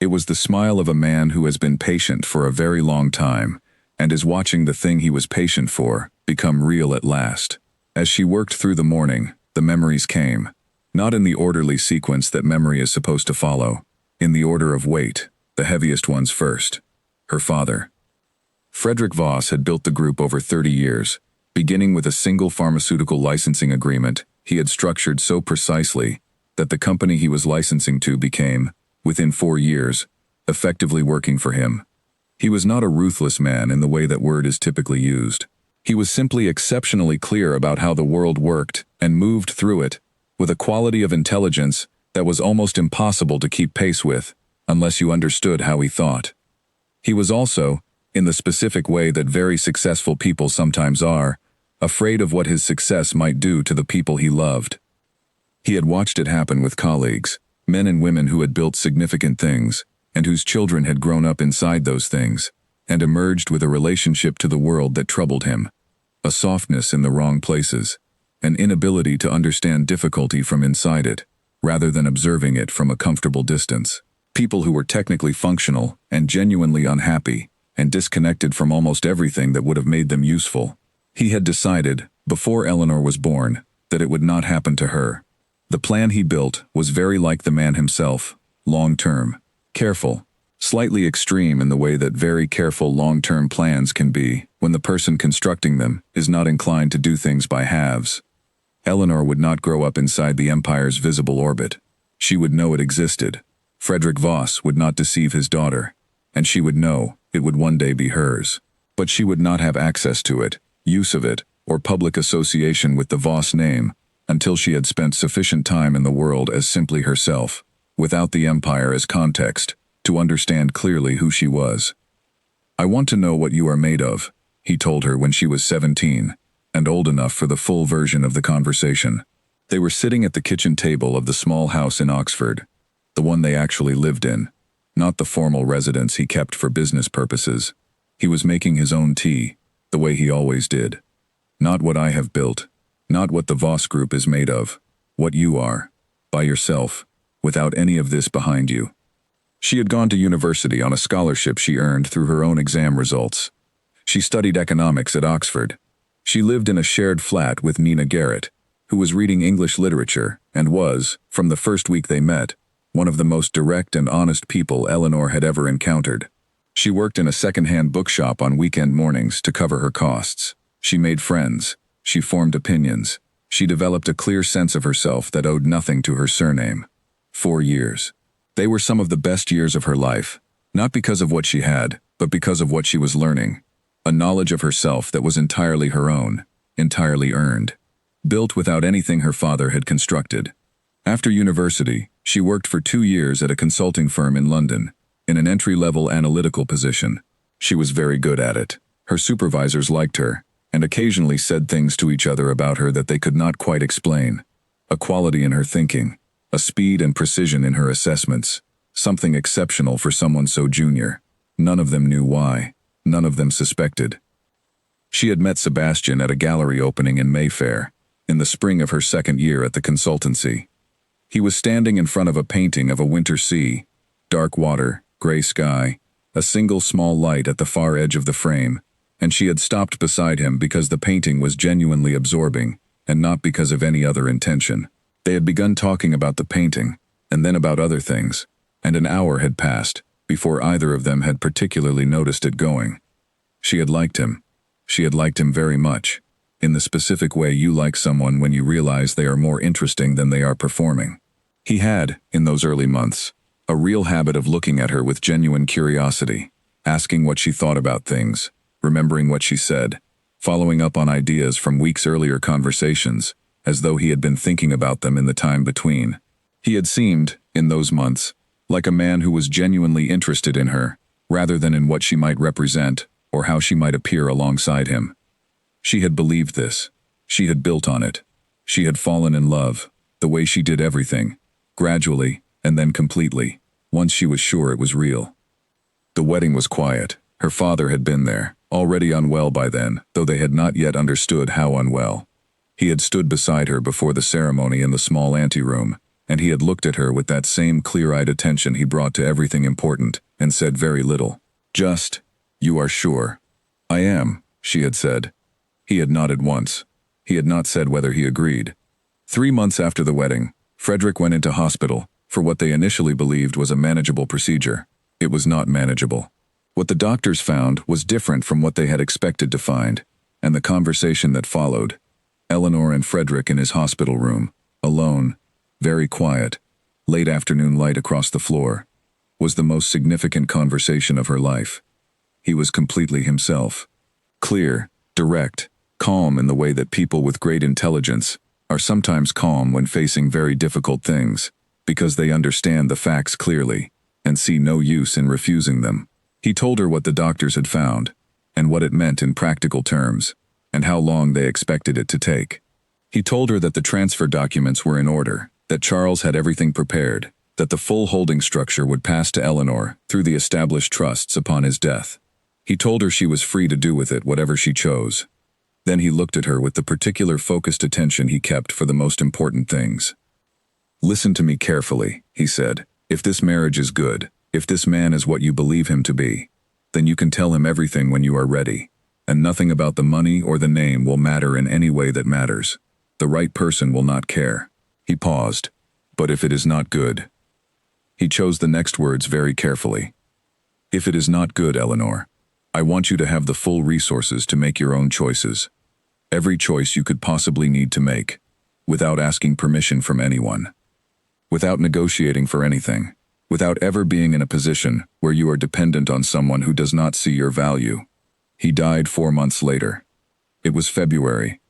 It was the smile of a man who has been patient for a very long time, and is watching the thing he was patient for become real at last. As she worked through the morning, the memories came, not in the orderly sequence that memory is supposed to follow, in the order of weight, the heaviest ones first. Her father. Frederick Voss had built the group over 30 years, beginning with a single pharmaceutical licensing agreement he had structured so precisely that the company he was licensing to became, within 4 years, effectively working for him. He was not a ruthless man in the way that word is typically used. He was simply exceptionally clear about how the world worked and moved through it, with a quality of intelligence that was almost impossible to keep pace with, unless you understood how he thought. He was also, in the specific way that very successful people sometimes are, afraid of what his success might do to the people he loved. He had watched it happen with colleagues, men and women who had built significant things, and whose children had grown up inside those things, and emerged with a relationship to the world that troubled him, a softness in the wrong places, an inability to understand difficulty from inside it, rather than observing it from a comfortable distance. People who were technically functional and genuinely unhappy, and disconnected from almost everything that would have made them useful. He had decided, before Eleanor was born, that it would not happen to her. The plan he built was very like the man himself, long-term, careful, slightly extreme in the way that very careful long-term plans can be when the person constructing them is not inclined to do things by halves. Eleanor would not grow up inside the empire's visible orbit. She would know it existed. Frederick Voss would not deceive his daughter, and she would know it would one day be hers. But she would not have access to it, use of it, or public association with the Voss name until she had spent sufficient time in the world as simply herself, without the empire as context, to understand clearly who she was. "I want to know what you are made of," he told her when she was 17, and old enough for the full version of the conversation. They were sitting at the kitchen table of the small house in Oxford, the one they actually lived in, not the formal residence he kept for business purposes. He was making his own tea, the way he always did. "Not what I have built, not what the Voss Group is made of, what you are, by yourself, without any of this behind you." She had gone to university on a scholarship she earned through her own exam results. She studied economics at Oxford. She lived in a shared flat with Nina Garrett, who was reading English literature and was, from the first week they met, one of the most direct and honest people Eleanor had ever encountered. She worked in a second-hand bookshop on weekend mornings to cover her costs. She made friends. She formed opinions. She developed a clear sense of herself that owed nothing to her surname. 4 years. They were some of the best years of her life, not because of what she had, but because of what she was learning. A knowledge of herself that was entirely her own, entirely earned, built without anything her father had constructed. After university, she worked for 2 years at a consulting firm in London, in an entry-level analytical position. She was very good at it. Her supervisors liked her, and occasionally said things to each other about her that they could not quite explain. A quality in her thinking, a speed and precision in her assessments, something exceptional for someone so junior. None of them knew why. None of them suspected. She had met Sebastian at a gallery opening in Mayfair, in the spring of her second year at the consultancy. He was standing in front of a painting of a winter sea, dark water, gray sky, a single small light at the far edge of the frame, and she had stopped beside him because the painting was genuinely absorbing, and not because of any other intention. They had begun talking about the painting, and then about other things, and an hour had passed before either of them had particularly noticed it going. She had liked him. She had liked him very much, in the specific way you like someone when you realize they are more interesting than they are performing. He had, in those early months, a real habit of looking at her with genuine curiosity, asking what she thought about things, remembering what she said, following up on ideas from weeks' earlier conversations, as though he had been thinking about them in the time between. He had seemed, in those months, like a man who was genuinely interested in her, rather than in what she might represent or how she might appear alongside him. She had believed this. She had built on it. She had fallen in love, the way she did everything, gradually and then completely, once she was sure it was real. The wedding was quiet. Her father had been there, already unwell by then, though they had not yet understood how unwell. He had stood beside her before the ceremony in the small anteroom, and he had looked at her with that same clear-eyed attention he brought to everything important, and said very little. Just, "You are sure?" "I am," she had said. He had nodded once. He had not said whether he agreed. 3 months after the wedding, Frederick went into hospital for what they initially believed was a manageable procedure. It was not manageable. What the doctors found was different from what they had expected to find, and the conversation that followed, Eleanor and Frederick in his hospital room, alone, very quiet, late afternoon light across the floor, was the most significant conversation of her life. He was completely himself. Clear, direct, calm in the way that people with great intelligence are sometimes calm when facing very difficult things, because they understand the facts clearly and see no use in refusing them. He told her what the doctors had found, and what it meant in practical terms, and how long they expected it to take. He told her that the transfer documents were in order, that Charles had everything prepared, that the full holding structure would pass to Eleanor through the established trusts upon his death. He told her she was free to do with it whatever she chose. Then he looked at her with the particular focused attention he kept for the most important things. "Listen to me carefully," he said. "If this marriage is good, if this man is what you believe him to be, then you can tell him everything when you are ready, and nothing about the money or the name will matter in any way that matters. The right person will not care." He paused. "But if it is not good?" He chose the next words very carefully. "If it is not good, Eleanor, I want you to have the full resources to make your own choices. Every choice you could possibly need to make, without asking permission from anyone. Without negotiating for anything. Without ever being in a position where you are dependent on someone who does not see your value." He died 4 months later. It was February,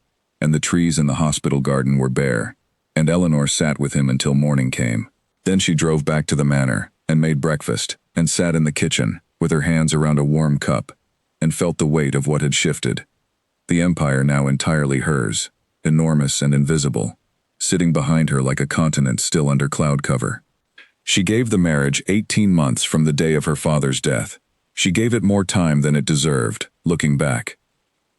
and the trees in the hospital garden were bare, and Eleanor sat with him until morning came. Then she drove back to the manor, and made breakfast, and sat in the kitchen, with her hands around a warm cup, and felt the weight of what had shifted. The empire now entirely hers, enormous and invisible, sitting behind her like a continent still under cloud cover. She gave the marriage 18 months from the day of her father's death. She gave it more time than it deserved, looking back.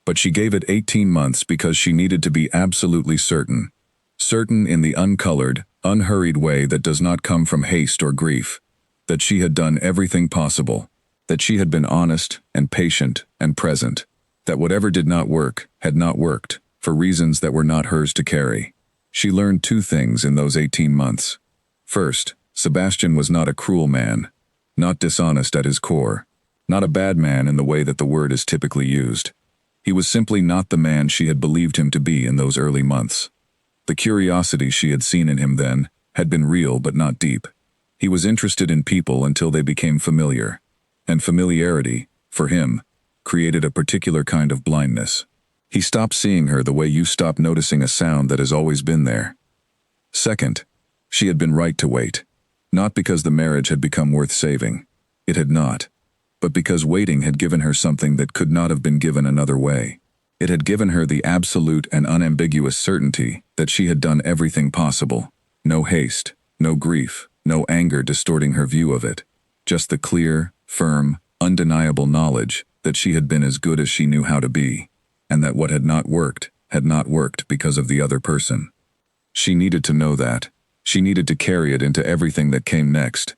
But she gave it 18 months because she needed to be absolutely certain. Certain in the uncolored, unhurried way that does not come from haste or grief. That she had done everything possible. That she had been honest and patient and present. That whatever did not work had not worked, for reasons that were not hers to carry. She learned two things in those 18 months. First, Sebastian was not a cruel man, not dishonest at his core, not a bad man in the way that the word is typically used. He was simply not the man she had believed him to be in those early months. The curiosity she had seen in him then had been real but not deep. He was interested in people until they became familiar. And familiarity, for him, created a particular kind of blindness. He stopped seeing her the way you stop noticing a sound that has always been there. Second, she had been right to wait. Not because the marriage had become worth saving. It had not. But because waiting had given her something that could not have been given another way. It had given her the absolute and unambiguous certainty that she had done everything possible. No haste, no grief, no anger distorting her view of it. Just the clear, firm, undeniable knowledge that she had been as good as she knew how to be, and that what had not worked because of the other person. She needed to know that. She needed to carry it into everything that came next.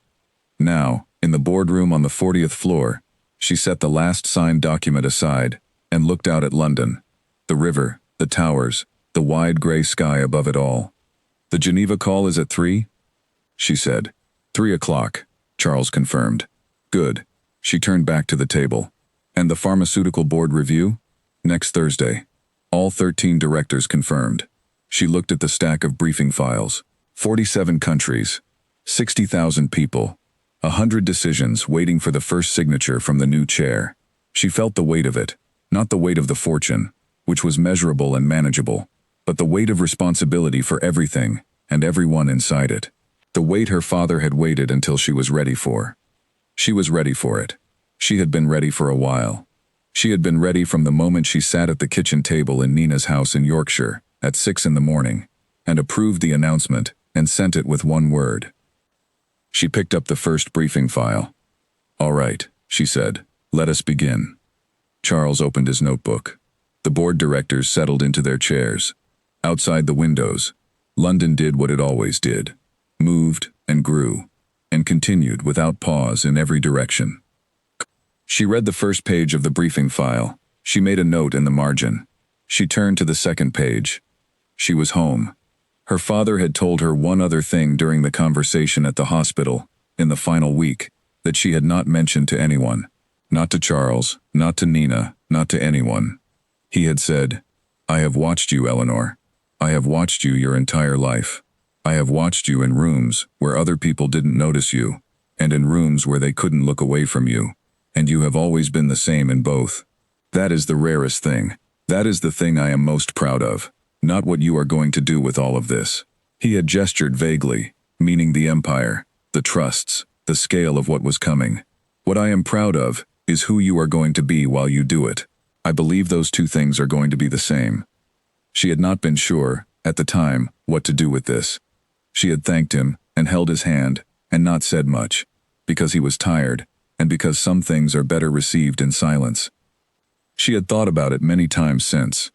Now, in the boardroom on the 40th floor, she set the last signed document aside and looked out at London, the river, the towers, the wide gray sky above it all. "The Geneva call is at 3?" she said. 3 o'clock, Charles confirmed. "Good." She turned back to the table. "And the pharmaceutical board review?" "Next Thursday." All 13 directors confirmed. She looked at the stack of briefing files. 47 countries, 60,000 people, 100 decisions waiting for the first signature from the new chair. She felt the weight of it, not the weight of the fortune, which was measurable and manageable, but the weight of responsibility for everything and everyone inside it. The weight her father had waited until she was ready for. She was ready for it. She had been ready for a while. She had been ready from the moment she sat at the kitchen table in Nina's house in Yorkshire at 6 in the morning and approved the announcement and sent it with one word. She picked up the first briefing file. "All right," she said, "let us begin." Charles opened his notebook. The board directors settled into their chairs. Outside the windows, London did what it always did, moved and grew, and continued without pause in every direction. She read the first page of the briefing file. She made a note in the margin. She turned to the second page. She was home. Her father had told her one other thing during the conversation at the hospital, in the final week, that she had not mentioned to anyone. Not to Charles, not to Nina, not to anyone. He had said, "I have watched you, Eleanor. I have watched you your entire life. I have watched you in rooms where other people didn't notice you, and in rooms where they couldn't look away from you, and you have always been the same in both. That is the rarest thing. That is the thing I am most proud of. Not what you are going to do with all of this." He had gestured vaguely, meaning the empire, the trusts, the scale of what was coming. "What I am proud of is who you are going to be while you do it. I believe those two things are going to be the same." She had not been sure, at the time, what to do with this. She had thanked him and held his hand and not said much, because he was tired and because some things are better received in silence. She had thought about it many times since.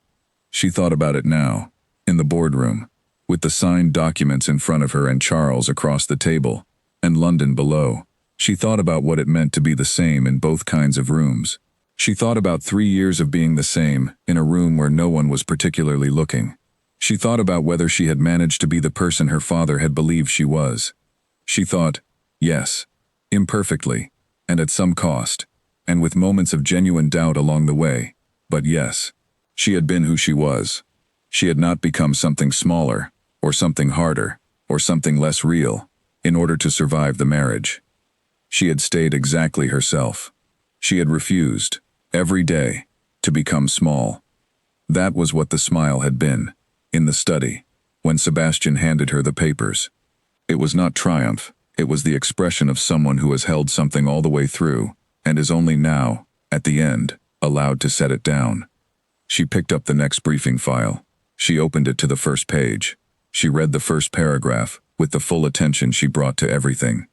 She thought about it now, in the boardroom, with the signed documents in front of her and Charles across the table, and London below. She thought about what it meant to be the same in both kinds of rooms. She thought about 3 years of being the same in a room where no one was particularly looking. She thought about whether she had managed to be the person her father had believed she was. She thought, yes, imperfectly, and at some cost, and with moments of genuine doubt along the way, but yes. She had been who she was. She had not become something smaller, or something harder, or something less real, in order to survive the marriage. She had stayed exactly herself. She had refused, every day, to become small. That was what the smile had been, in the study, when Sebastian handed her the papers. It was not triumph, it was the expression of someone who has held something all the way through, and is only now, at the end, allowed to set it down. She picked up the next briefing file. She opened it to the first page. She read the first paragraph, with the full attention she brought to everything.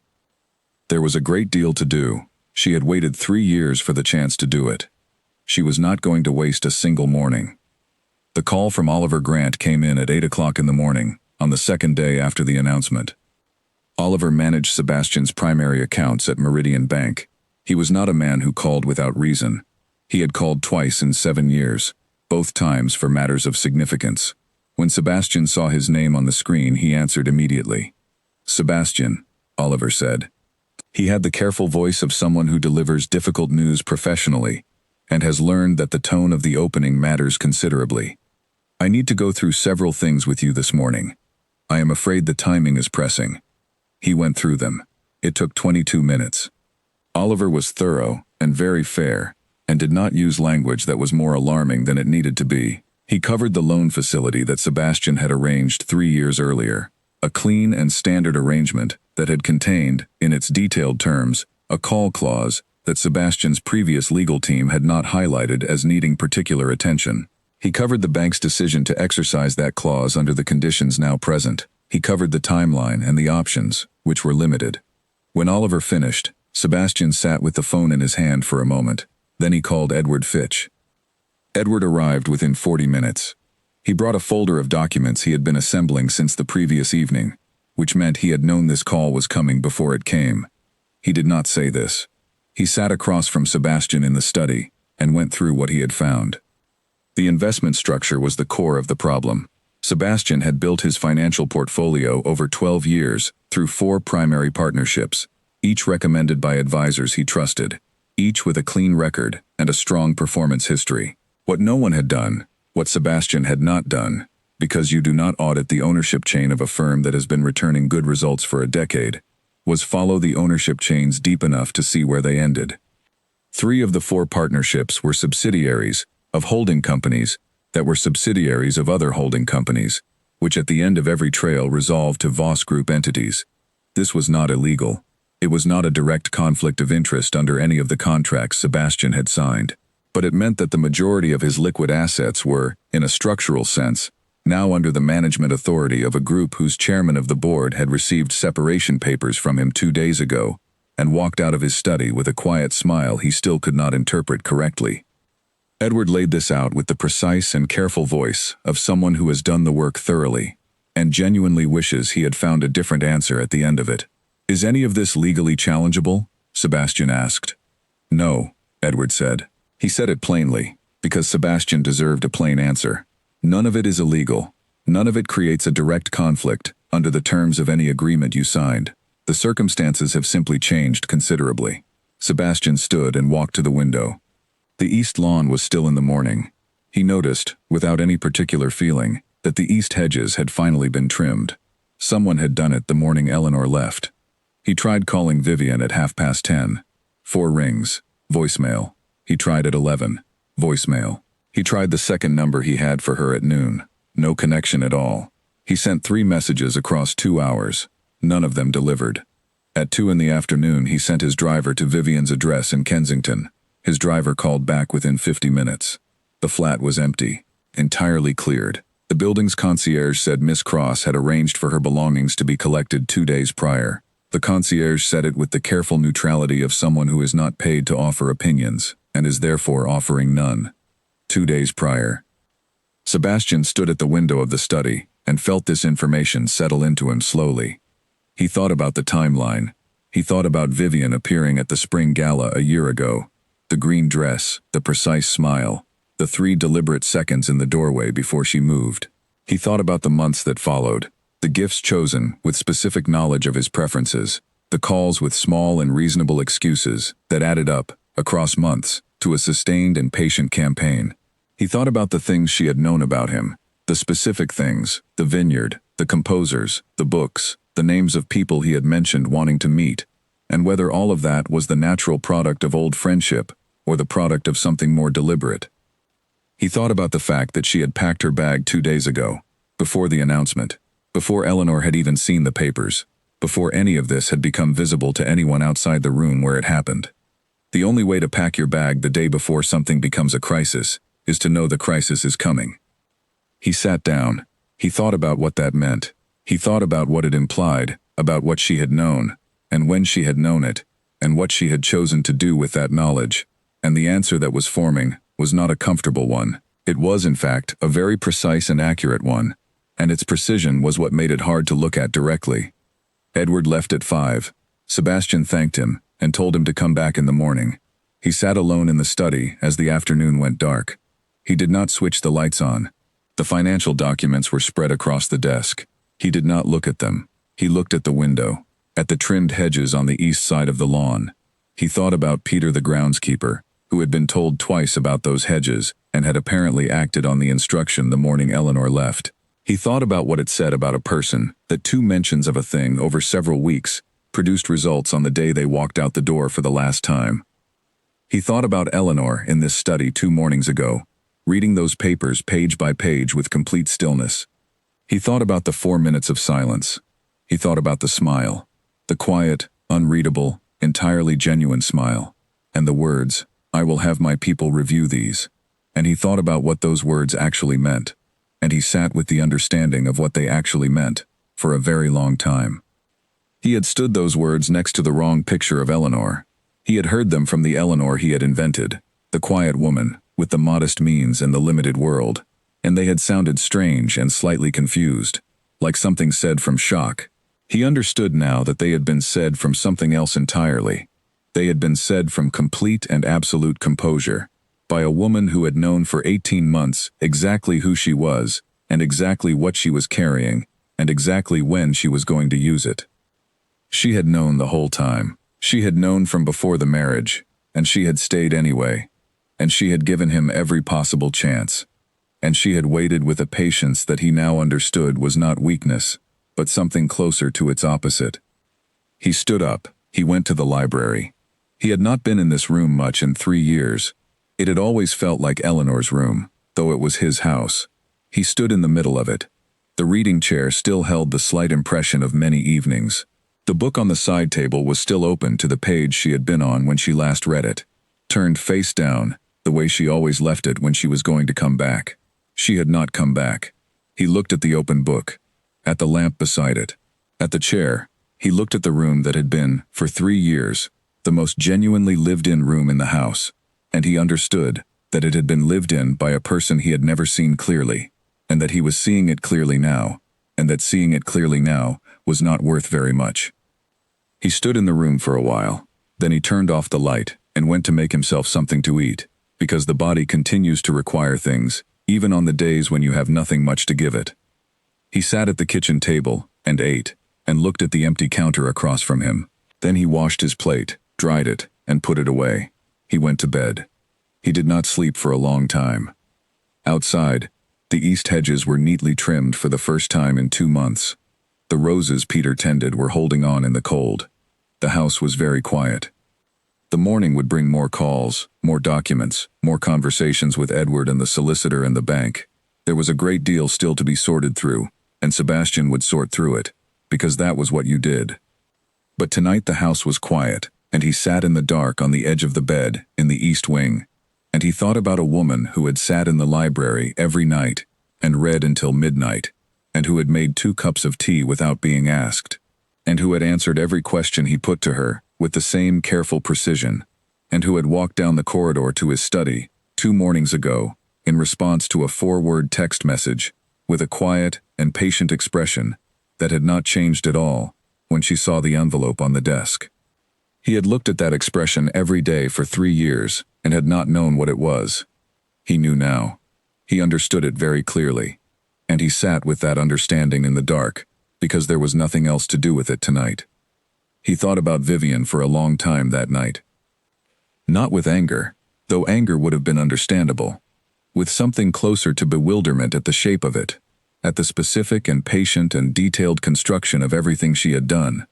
There was a great deal to do. She had waited 3 years for the chance to do it. She was not going to waste a single morning. The call from Oliver Grant came in at 8 o'clock in the morning, on the second day after the announcement. Oliver managed Sebastian's primary accounts at Meridian Bank. He was not a man who called without reason. He had called twice in 7 years, both times for matters of significance. When Sebastian saw his name on the screen, he answered immediately. "Sebastian," Oliver said. He had the careful voice of someone who delivers difficult news professionally, and has learned that the tone of the opening matters considerably. "I need to go through several things with you this morning. I am afraid the timing is pressing." He went through them. It took 22 minutes. Oliver was thorough and very fair, and did not use language that was more alarming than it needed to be. He covered the loan facility that Sebastian had arranged 3 years earlier, a clean and standard arrangement that had contained, in its detailed terms, a call clause that Sebastian's previous legal team had not highlighted as needing particular attention. He covered the bank's decision to exercise that clause under the conditions now present. He covered the timeline and the options, which were limited. When Oliver finished, Sebastian sat with the phone in his hand for a moment. Then he called Edward Fitch. Edward arrived within 40 minutes. He brought a folder of documents he had been assembling since the previous evening, which meant he had known this call was coming before it came. He did not say this. He sat across from Sebastian in the study and went through what he had found. The investment structure was the core of the problem. Sebastian had built his financial portfolio over 12 years through 4 primary partnerships, each recommended by advisors he trusted, each with a clean record and a strong performance history. What no one had done, what Sebastian had not done, because you do not audit the ownership chain of a firm that has been returning good results for a decade, was follow the ownership chains deep enough to see where they ended. 3 of the 4 partnerships were subsidiaries of holding companies that were subsidiaries of other holding companies, which at the end of every trail resolved to Voss Group entities. This was not illegal. It was not a direct conflict of interest under any of the contracts Sebastian had signed, but it meant that the majority of his liquid assets were, in a structural sense, now under the management authority of a group whose chairman of the board had received separation papers from him 2 days ago and walked out of his study with a quiet smile he still could not interpret correctly. Edward laid this out with the precise and careful voice of someone who has done the work thoroughly and genuinely wishes he had found a different answer at the end of it. "Is any of this legally challengeable?" Sebastian asked. "No," Edward said. He said it plainly, because Sebastian deserved a plain answer. None of it is illegal. None of it creates a direct conflict under the terms of any agreement you signed. The circumstances have simply changed considerably. Sebastian stood and walked to the window. The east lawn was still in the morning. He noticed, without any particular feeling, that the east hedges had finally been trimmed. Someone had done it the morning Eleanor left. He tried calling Vivian at 10:30. 4 rings. Voicemail. He tried at 11. Voicemail. He tried the second number he had for her at noon. No connection at all. He sent 3 messages across 2 hours. None of them delivered. At 2 in the afternoon, he sent his driver to Vivian's address in Kensington. His driver called back within 50 minutes. The flat was empty, entirely cleared. The building's concierge said Miss Cross had arranged for her belongings to be collected 2 days prior. The concierge said it with the careful neutrality of someone who is not paid to offer opinions, and is therefore offering none. 2 days prior. Sebastian stood at the window of the study and felt this information settle into him slowly. He thought about the timeline. He thought about Vivian appearing at the spring gala a year ago. The green dress, the precise smile, the 3 deliberate seconds in the doorway before she moved. He thought about the months that followed, the gifts chosen with specific knowledge of his preferences, the calls with small and reasonable excuses that added up, across months, to a sustained and patient campaign. He thought about the things she had known about him, the specific things, the vineyard, the composers, the books, the names of people he had mentioned wanting to meet, and whether all of that was the natural product of old friendship or the product of something more deliberate. He thought about the fact that she had packed her bag 2 days ago, before the announcement, before Eleanor had even seen the papers, before any of this had become visible to anyone outside the room where it happened. The only way to pack your bag the day before something becomes a crisis is to know the crisis is coming. He sat down. He thought about what that meant. He thought about what it implied, about what she had known, and when she had known it, and what she had chosen to do with that knowledge. And the answer that was forming was not a comfortable one. It was, in fact, a very precise and accurate one, and its precision was what made it hard to look at directly. Edward left at 5. Sebastian thanked him and told him to come back in the morning. He sat alone in the study as the afternoon went dark. He did not switch the lights on. The financial documents were spread across the desk. He did not look at them. He looked at the window, at the trimmed hedges on the east side of the lawn. He thought about Peter the groundskeeper, who had been told twice about those hedges and had apparently acted on the instruction the morning Eleanor left. He thought about what it said about a person, that 2 mentions of a thing over several weeks produced results on the day they walked out the door for the last time. He thought about Eleanor in this study 2 mornings ago, reading those papers page by page with complete stillness. He thought about the 4 minutes of silence. He thought about the smile, the quiet, unreadable, entirely genuine smile, and the words, "I will have my people review these." And he thought about what those words actually meant, and he sat with the understanding of what they actually meant for a very long time. He had stood those words next to the wrong picture of Eleanor. He had heard them from the Eleanor he had invented, the quiet woman, with the modest means and the limited world, and they had sounded strange and slightly confused, like something said from shock. He understood now that they had been said from something else entirely. They had been said from complete and absolute composure, by a woman who had known for 18 months exactly who she was, and exactly what she was carrying, and exactly when she was going to use it. She had known the whole time. She had known from before the marriage, and she had stayed anyway, and she had given him every possible chance, and she had waited with a patience that he now understood was not weakness, but something closer to its opposite. He stood up. He went to the library. He had not been in this room much in 3 years. It had always felt like Eleanor's room, though it was his house. He stood in the middle of it. The reading chair still held the slight impression of many evenings. The book on the side table was still open to the page she had been on when she last read it, turned face down, the way she always left it when she was going to come back. She had not come back. He looked at the open book, at the lamp beside it, at the chair. He looked at the room that had been, for 3 years, the most genuinely lived-in room in the house, and he understood that it had been lived in by a person he had never seen clearly, and that he was seeing it clearly now, and that seeing it clearly now was not worth very much. He stood in the room for a while. Then he turned off the light and went to make himself something to eat, because the body continues to require things, even on the days when you have nothing much to give it. He sat at the kitchen table and ate, and looked at the empty counter across from him. Then he washed his plate, dried it, and put it away. He went to bed. He did not sleep for a long time. Outside, the east hedges were neatly trimmed for the first time in 2 months. The roses Peter tended were holding on in the cold. The house was very quiet. The morning would bring more calls, more documents, more conversations with Edward and the solicitor and the bank. There was a great deal still to be sorted through, and Sebastian would sort through it, because that was what you did. But tonight the house was quiet, and he sat in the dark on the edge of the bed in the east wing, and he thought about a woman who had sat in the library every night and read until midnight, and who had made 2 cups of tea without being asked, and who had answered every question he put to her with the same careful precision, and who had walked down the corridor to his study 2 mornings ago in response to a 4-word text message with a quiet and patient expression that had not changed at all when she saw the envelope on the desk. He had looked at that expression every day for 3 years and had not known what it was. He knew now. He understood it very clearly, and he sat with that understanding in the dark because there was nothing else to do with it tonight. He thought about Vivian for a long time that night. Not with anger, though anger would have been understandable, with something closer to bewilderment at the shape of it, at the specific and patient and detailed construction of everything she had done.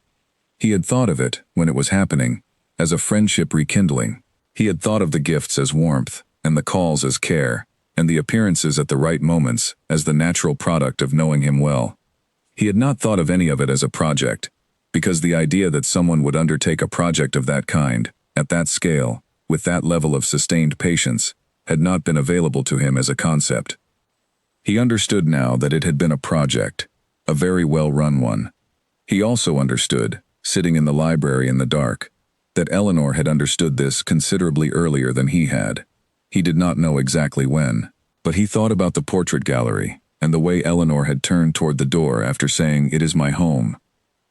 He had thought of it, when it was happening, as a friendship rekindling. He had thought of the gifts as warmth, and the calls as care, and the appearances at the right moments as the natural product of knowing him well. He had not thought of any of it as a project, because the idea that someone would undertake a project of that kind, at that scale, with that level of sustained patience, had not been available to him as a concept. He understood now that it had been a project, a very well-run one. He also understood, sitting in the library in the dark, that Eleanor had understood this considerably earlier than he had. He did not know exactly when, but he thought about the portrait gallery and the way Eleanor had turned toward the door after saying, "It is my home,"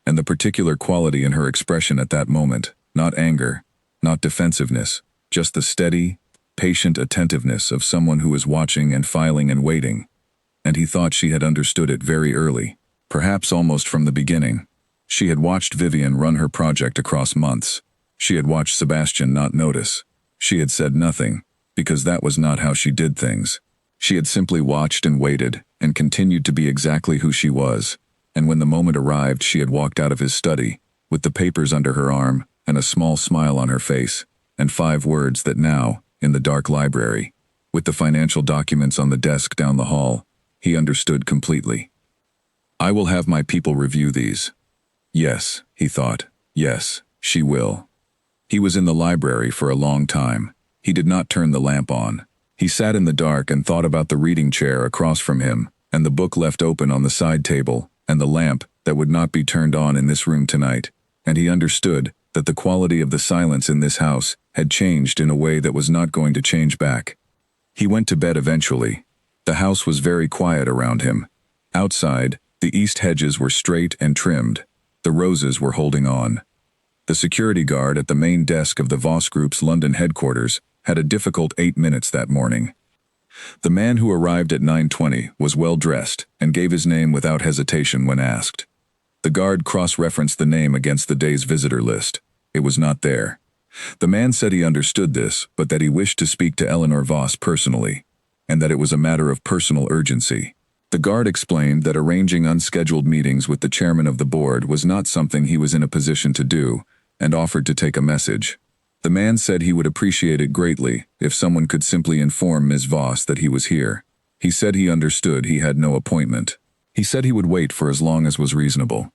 and the particular quality in her expression at that moment, not anger, not defensiveness, just the steady, patient attentiveness of someone who is watching and filing and waiting. And he thought she had understood it very early, perhaps almost from the beginning. She had watched Vivian run her project across months. She had watched Sebastian not notice. She had said nothing, because that was not how she did things. She had simply watched and waited, and continued to be exactly who she was. And when the moment arrived, she had walked out of his study, with the papers under her arm, and a small smile on her face, and 5 words that now, in the dark library, with the financial documents on the desk down the hall, he understood completely. I will have my people review these. Yes, he thought. Yes, she will. He was in the library for a long time. He did not turn the lamp on. He sat in the dark and thought about the reading chair across from him, and the book left open on the side table, and the lamp that would not be turned on in this room tonight. And he understood that the quality of the silence in this house had changed in a way that was not going to change back. He went to bed eventually. The house was very quiet around him. Outside, the east hedges were straight and trimmed. The roses were holding on. The security guard at the main desk of the Voss Group's London headquarters had a difficult 8 minutes that morning. The man who arrived at 9:20 was well dressed and gave his name without hesitation when asked. The guard cross-referenced the name against the day's visitor list. It was not there. The man said he understood this, but that he wished to speak to Eleanor Voss personally, and that it was a matter of personal urgency. The guard explained that arranging unscheduled meetings with the chairman of the board was not something he was in a position to do, and offered to take a message. The man said he would appreciate it greatly if someone could simply inform Ms. Voss that he was here. He said he understood he had no appointment. He said he would wait for as long as was reasonable.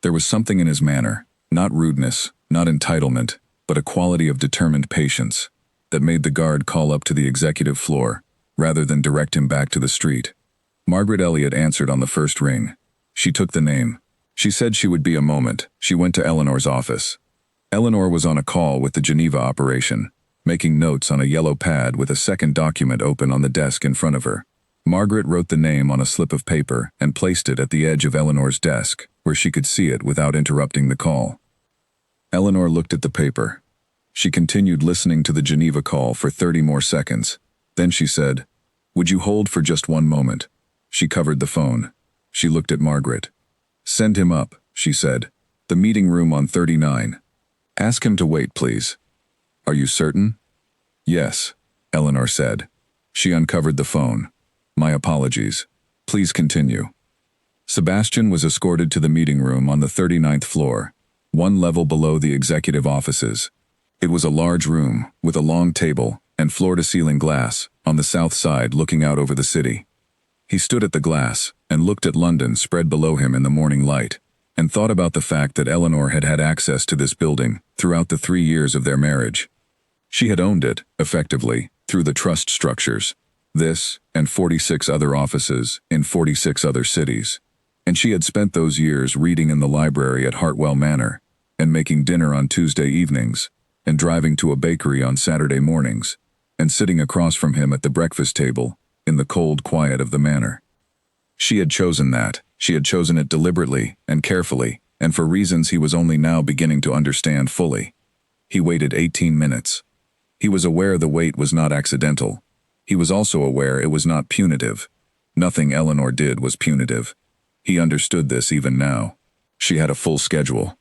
There was something in his manner, not rudeness, not entitlement, but a quality of determined patience, that made the guard call up to the executive floor, rather than direct him back to the street. Margaret Elliott answered on the first ring. She took the name. She said she would be a moment. She went to Eleanor's office. Eleanor was on a call with the Geneva operation, making notes on a yellow pad with a second document open on the desk in front of her. Margaret wrote the name on a slip of paper and placed it at the edge of Eleanor's desk, where she could see it without interrupting the call. Eleanor looked at the paper. She continued listening to the Geneva call for 30 more seconds. Then she said, "Would you hold for just one moment?" She covered the phone. She looked at Margaret. "Send him up," she said. "The meeting room on 39. Ask him to wait, please." "Are you certain?" "Yes," Eleanor said. She uncovered the phone. "My apologies. Please continue." Sebastian was escorted to the meeting room on the 39th floor, one level below the executive offices. It was a large room, with a long table and floor-to-ceiling glass, on the south side looking out over the city. He stood at the glass and looked at London spread below him in the morning light, and thought about the fact that Eleanor had had access to this building throughout the 3 years of their marriage. She had owned it, effectively, through the trust structures, this and 46 other offices in 46 other cities. And she had spent those years reading in the library at Hartwell Manor, and making dinner on Tuesday evenings, and driving to a bakery on Saturday mornings, and sitting across from him at the breakfast table, in the cold quiet of the manor. She had chosen that. She had chosen it deliberately and carefully, and for reasons he was only now beginning to understand fully. He waited 18 minutes. He was aware the wait was not accidental. He was also aware it was not punitive. Nothing Eleanor did was punitive. He understood this even now. She had a full schedule.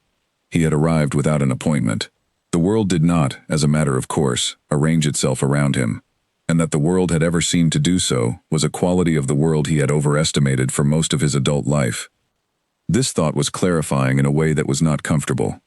He had arrived without an appointment. The world did not, as a matter of course, arrange itself around him, and that the world had ever seemed to do so was a quality of the world he had overestimated for most of his adult life. This thought was clarifying in a way that was not comfortable.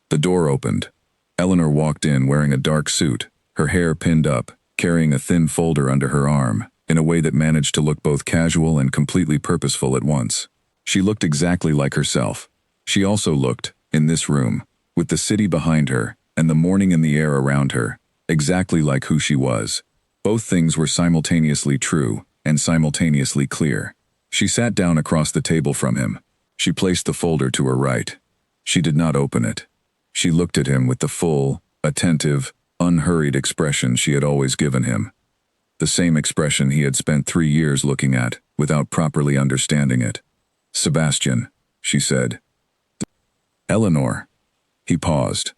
The door opened. Eleanor walked in wearing a dark suit, her hair pinned up, carrying a thin folder under her arm, in a way that managed to look both casual and completely purposeful at once. She looked exactly like herself. She also looked, in this room, with the city behind her and the morning in the air around her, exactly like who she was. Both things were simultaneously true and simultaneously clear. She sat down across the table from him. She placed the folder to her right. She did not open it. She looked at him with the full, attentive, unhurried expression she had always given him. The same expression he had spent 3 years looking at, without properly understanding it. "Sebastian," she said. "Eleanor." He paused.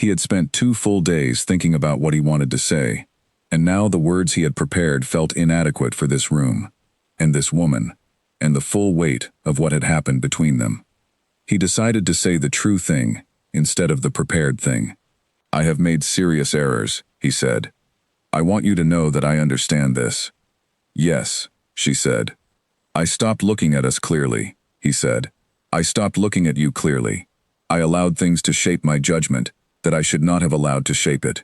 He had spent 2 full days thinking about what he wanted to say, and now the words he had prepared felt inadequate for this room, and this woman, and the full weight of what had happened between them. He decided to say the true thing instead of the prepared thing. "I have made serious errors," he said. "I want you to know that I understand this." "Yes," she said. "I stopped looking at us clearly," he said. "I stopped looking at you clearly. I allowed things to shape my judgment that I should not have allowed to shape it."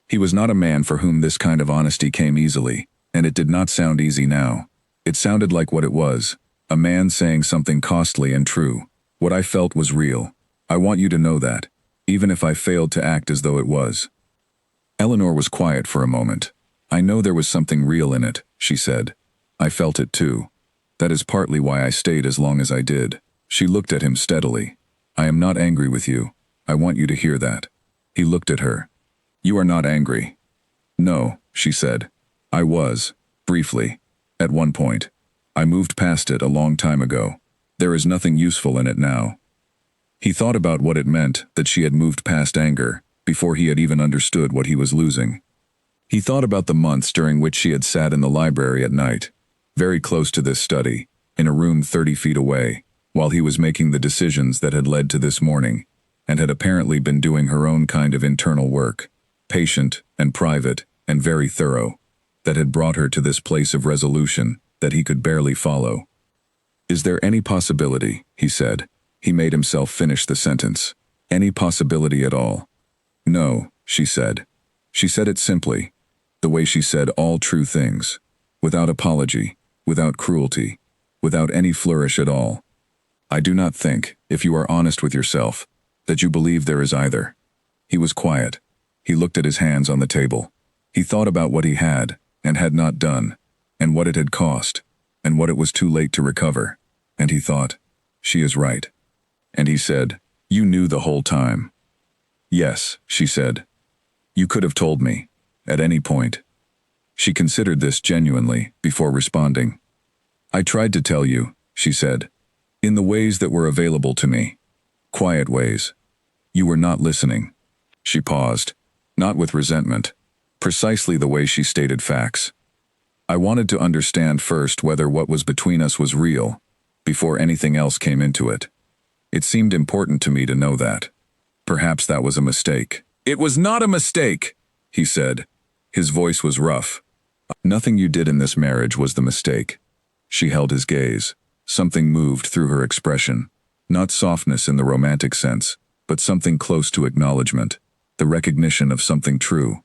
He was not a man for whom this kind of honesty came easily, and it did not sound easy now. It sounded like what it was, a man saying something costly and true. "What I felt was real. I want you to know that, even if I failed to act as though it was." Eleanor was quiet for a moment. "I know there was something real in it," she said. "I felt it too. That is partly why I stayed as long as I did." She looked at him steadily. "I am not angry with you. I want you to hear that." He looked at her. "You are not angry." "No," she said. "I was, briefly, at one point. I moved past it a long time ago. There is nothing useful in it now." He thought about what it meant that she had moved past anger before he had even understood what he was losing. He thought about the months during which she had sat in the library at night, very close to this study, in a room 30 feet away, while he was making the decisions that had led to this morning, and had apparently been doing her own kind of internal work, patient and private and very thorough, that had brought her to this place of resolution that he could barely follow. "Is there any possibility," he said. He made himself finish the sentence. "Any possibility at all?" "No," she said. She said it simply, the way she said all true things, without apology, without cruelty, without any flourish at all. "I do not think, if you are honest with yourself, that you believe there is either." He was quiet. He looked at his hands on the table. He thought about what he had and had not done, and what it had cost, and what it was too late to recover. And he thought, "She is right." And he said, "You knew the whole time." "Yes," she said. "You could have told me, at any point." She considered this genuinely before responding. "I tried to tell you," she said, "in the ways that were available to me. Quiet ways. You were not listening." She paused, not with resentment, precisely the way she stated facts. "I wanted to understand first whether what was between us was real, before anything else came into it. It seemed important to me to know that. Perhaps that was a mistake." "It was not a mistake," he said. His voice was rough. "Nothing you did in this marriage was the mistake." She held his gaze. Something moved through her expression. Not softness in the romantic sense, but something close to acknowledgement, the recognition of something true.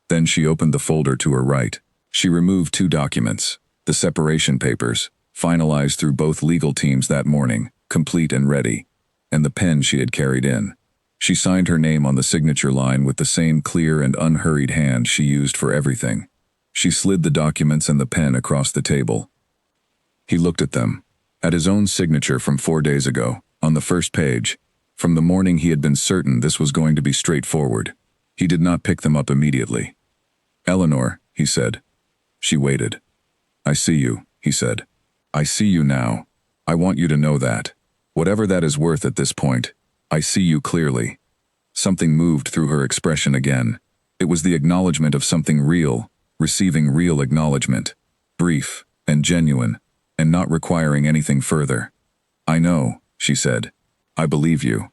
Then she opened the folder to her right. She removed 2 documents, the separation papers, finalized through both legal teams that morning, complete and ready, and the pen she had carried in. She signed her name on the signature line with the same clear and unhurried hand she used for everything. She slid the documents and the pen across the table. He looked at them, at his own signature from 4 days ago, on the first page. From the morning he had been certain this was going to be straightforward. He did not pick them up immediately. "Eleanor," he said. She waited. "I see you," he said. "I see you now. I want you to know that. Whatever that is worth at this point, I see you clearly." Something moved through her expression again. It was the acknowledgement of something real, receiving real acknowledgement, brief and genuine, and not requiring anything further. "I know," she said. "I believe you.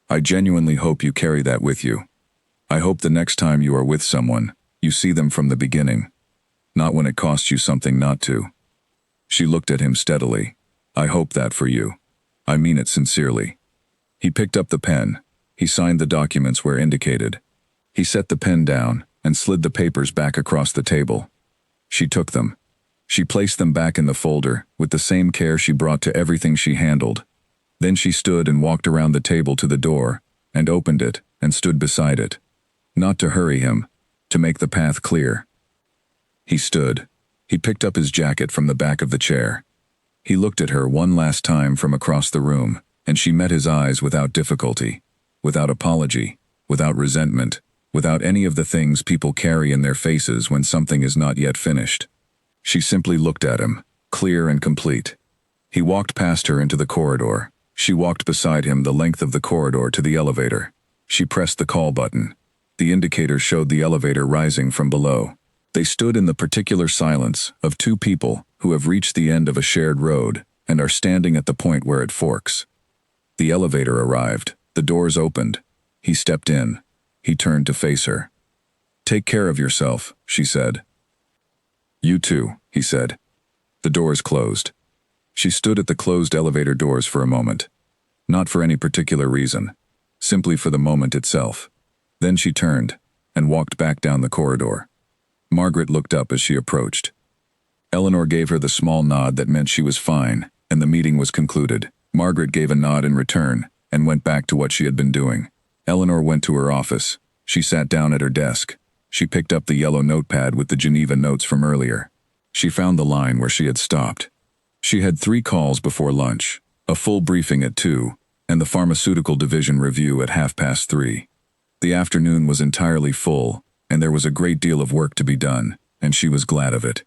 I genuinely hope you carry that with you. I hope the next time you are with someone, you see them from the beginning, not when it costs you something not to." She looked at him steadily. "I hope that for you. I mean it sincerely." He picked up the pen. He signed the documents where indicated. He set the pen down and slid the papers back across the table. She took them. She placed them back in the folder with the same care she brought to everything she handled. Then she stood and walked around the table to the door, and opened it and stood beside it. Not to hurry him, to make the path clear. He stood. He picked up his jacket from the back of the chair. He looked at her one last time from across the room, and she met his eyes without difficulty, without apology, without resentment, without any of the things people carry in their faces when something is not yet finished. She simply looked at him, clear and complete. He walked past her into the corridor. She walked beside him the length of the corridor to the elevator. She pressed the call button. The indicator showed the elevator rising from below. They stood in the particular silence of two people who have reached the end of a shared road and are standing at the point where it forks. The elevator arrived. The doors opened. He stepped in. He turned to face her. "Take care of yourself," she said. "You too," he said. The doors closed. She stood at the closed elevator doors for a moment. Not for any particular reason. Simply for the moment itself. Then she turned and walked back down the corridor. Margaret looked up as she approached. Eleanor gave her the small nod that meant she was fine, and the meeting was concluded. Margaret gave a nod in return and went back to what she had been doing. Eleanor went to her office. She sat down at her desk. She picked up the yellow notepad with the Geneva notes from earlier. She found the line where she had stopped. She had 3 calls before lunch, a full briefing at 2, and the pharmaceutical division review at 3:30. The afternoon was entirely full, and there was a great deal of work to be done, and she was glad of it.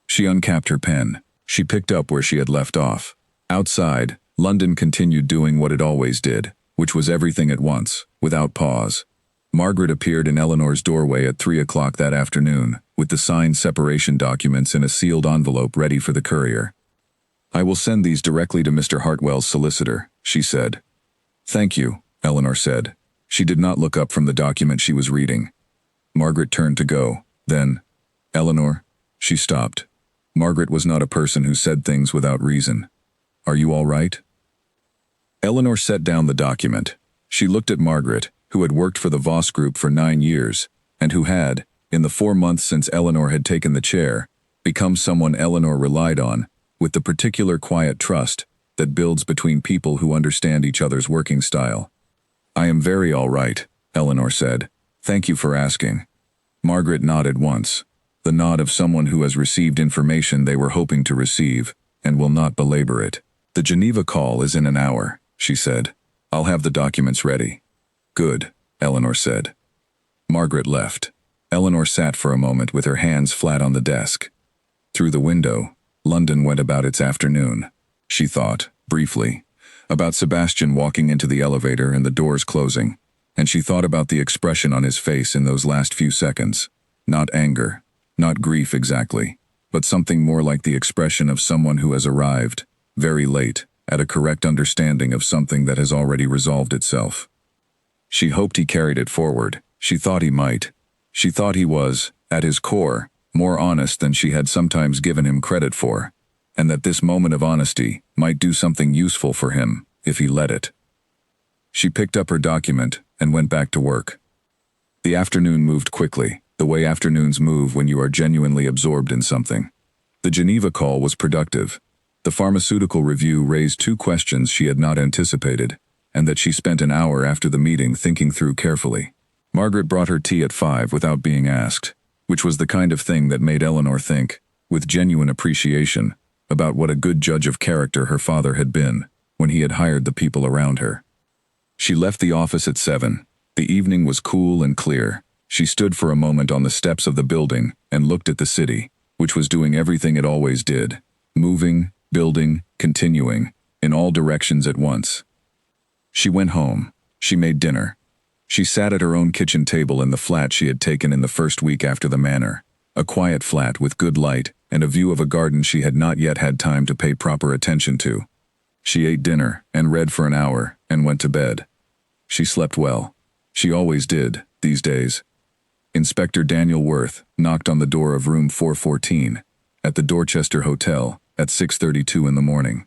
She uncapped her pen. She picked up where she had left off. Outside, London continued doing what it always did, which was everything at once, without pause. Margaret appeared in Eleanor's doorway at 3 o'clock that afternoon, with the signed separation documents in a sealed envelope ready for the courier. "I will send these directly to Mr. Hartwell's solicitor," she said. "Thank you," Eleanor said. She did not look up from the document she was reading. Margaret turned to go. Then, "Eleanor," she stopped. Margaret was not a person who said things without reason. "Are you all right?" Eleanor set down the document. She looked at Margaret, who had worked for the Voss Group for 9 years, and who had, in the 4 months since Eleanor had taken the chair, become someone Eleanor relied on, with the particular quiet trust that builds between people who understand each other's working style. "I am very all right," Eleanor said. "Thank you for asking." Margaret nodded once, the nod of someone who has received information they were hoping to receive, and will not belabor it. "The Geneva call is in an hour," she said. "I'll have the documents ready." "Good," Eleanor said. Margaret left. Eleanor sat for a moment with her hands flat on the desk. Through the window, London went about its afternoon. She thought, briefly, about Sebastian walking into the elevator and the doors closing, and she thought about the expression on his face in those last few seconds. Not anger, not grief exactly, but something more like the expression of someone who has arrived, very late, at a correct understanding of something that has already resolved itself. She hoped he carried it forward. She thought he might. She thought he was, at his core, more honest than she had sometimes given him credit for, and that this moment of honesty might do something useful for him, if he let it. She picked up her document and went back to work. The afternoon moved quickly, the way afternoons move when you are genuinely absorbed in something. The Geneva call was productive. The pharmaceutical review raised 2 questions she had not anticipated, and that she spent an hour after the meeting thinking through carefully. Margaret brought her tea at 5 without being asked, which was the kind of thing that made Eleanor think, with genuine appreciation, about what a good judge of character her father had been when he had hired the people around her. She left the office at 7. The evening was cool and clear. She stood for a moment on the steps of the building and looked at the city, which was doing everything it always did, moving, building, continuing, in all directions at once. She went home. She made dinner. She sat at her own kitchen table in the flat she had taken in the first week after the manor, a quiet flat with good light and a view of a garden she had not yet had time to pay proper attention to. She ate dinner and read for an hour and went to bed. She slept well. She always did, these days. Inspector Daniel Worth knocked on the door of room 414 at the Dorchester Hotel at 6:32 in the morning.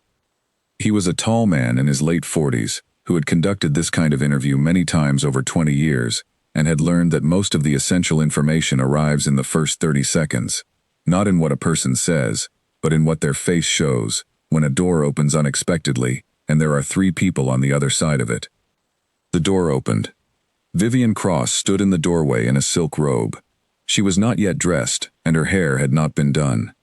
He was a tall man in his late 40s who had conducted this kind of interview many times over 20 years and had learned that most of the essential information arrives in the first 30 seconds, not in what a person says, but in what their face shows when a door opens unexpectedly and there are 3 people on the other side of it. The door opened. Vivian Cross stood in the doorway in a silk robe. She was not yet dressed, and her hair had not been done.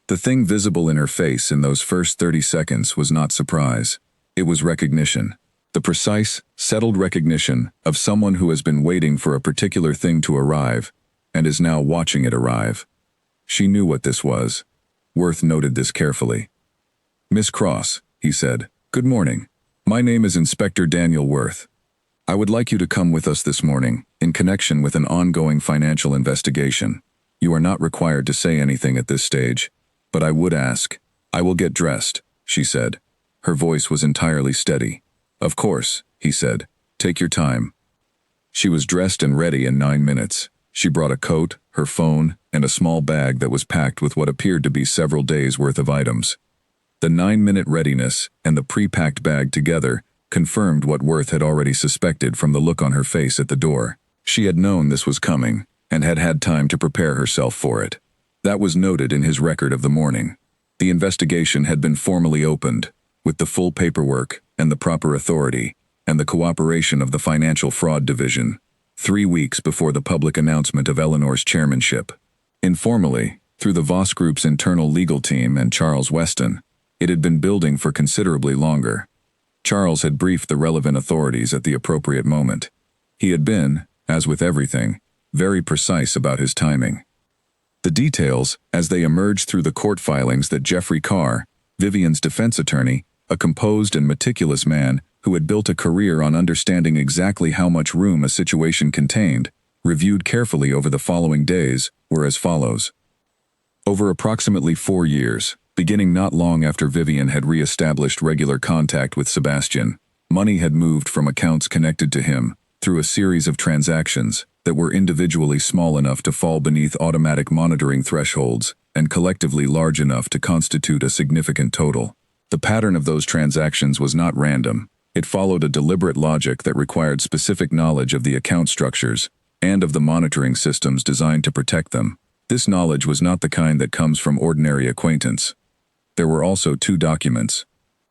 The thing visible in her face in those first 30 seconds was not surprise. It was recognition. The precise, settled recognition of someone who has been waiting for a particular thing to arrive and is now watching it arrive. She knew what this was. Worth noted this carefully. "Miss Cross," he said, "good morning. My name is Inspector Daniel Worth. I would like you to come with us this morning, in connection with an ongoing financial investigation. You are not required to say anything at this stage, but I would ask. I will get dressed, she said. Her voice was entirely steady. Of course, he said. Take your time. She was dressed and ready in 9 minutes. She brought a coat, her phone, and a small bag that was packed with what appeared to be several days' worth of items. The 9-minute readiness and the pre-packed bag together confirmed what Worth had already suspected from the look on her face at the door. She had known this was coming, and had had time to prepare herself for it. That was noted in his record of the morning. The investigation had been formally opened, with the full paperwork and the proper authority, and the cooperation of the Financial Fraud Division, 3 weeks before the public announcement of Eleanor's chairmanship. Informally, through the Voss Group's internal legal team and Charles Weston, it had been building for considerably longer. Charles had briefed the relevant authorities at the appropriate moment. He had been, as with everything, very precise about his timing. The details, as they emerged through the court filings that Jeffrey Carr, Vivian's defense attorney, a composed and meticulous man who had built a career on understanding exactly how much room a situation contained, reviewed carefully over the following days, were as follows. Over approximately 4 years, beginning not long after Vivian had re-established regular contact with Sebastian, money had moved from accounts connected to him through a series of transactions that were individually small enough to fall beneath automatic monitoring thresholds and collectively large enough to constitute a significant total. The pattern of those transactions was not random. It followed a deliberate logic that required specific knowledge of the account structures and of the monitoring systems designed to protect them. This knowledge was not the kind that comes from ordinary acquaintance. There were also 2 documents.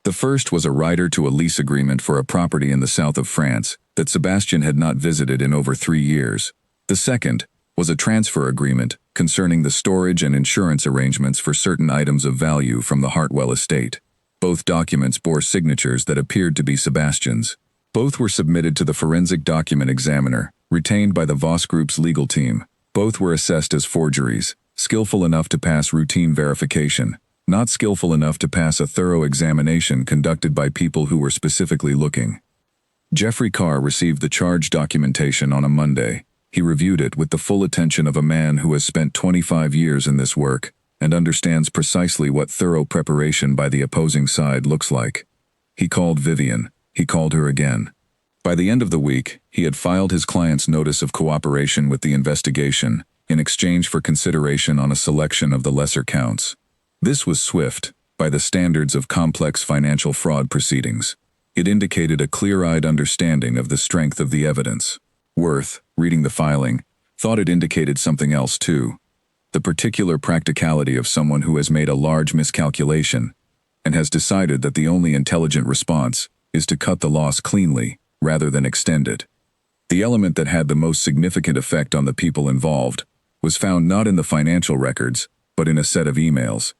The first was a rider to a lease agreement for a property in the south of France that Sebastian had not visited in over 3 years. The second was a transfer agreement concerning the storage and insurance arrangements for certain items of value from the Hartwell estate. Both documents bore signatures that appeared to be Sebastian's. Both were submitted to the forensic document examiner, retained by the Voss Group's legal team. Both were assessed as forgeries, skillful enough to pass routine verification, not skillful enough to pass a thorough examination conducted by people who were specifically looking. Jeffrey Carr received the charge documentation on a Monday. He reviewed it with the full attention of a man who has spent 25 years in this work and understands precisely what thorough preparation by the opposing side looks like. He called Vivian. He called her again. By the end of the week, he had filed his client's notice of cooperation with the investigation in exchange for consideration on a selection of the lesser counts. This was swift, by the standards of complex financial fraud proceedings. It indicated a clear-eyed understanding of the strength of the evidence. Worth, reading the filing, thought it indicated something else too. The particular practicality of someone who has made a large miscalculation and has decided that the only intelligent response is to cut the loss cleanly rather than extend it. The element that had the most significant effect on the people involved was found not in the financial records, but in a set of emails.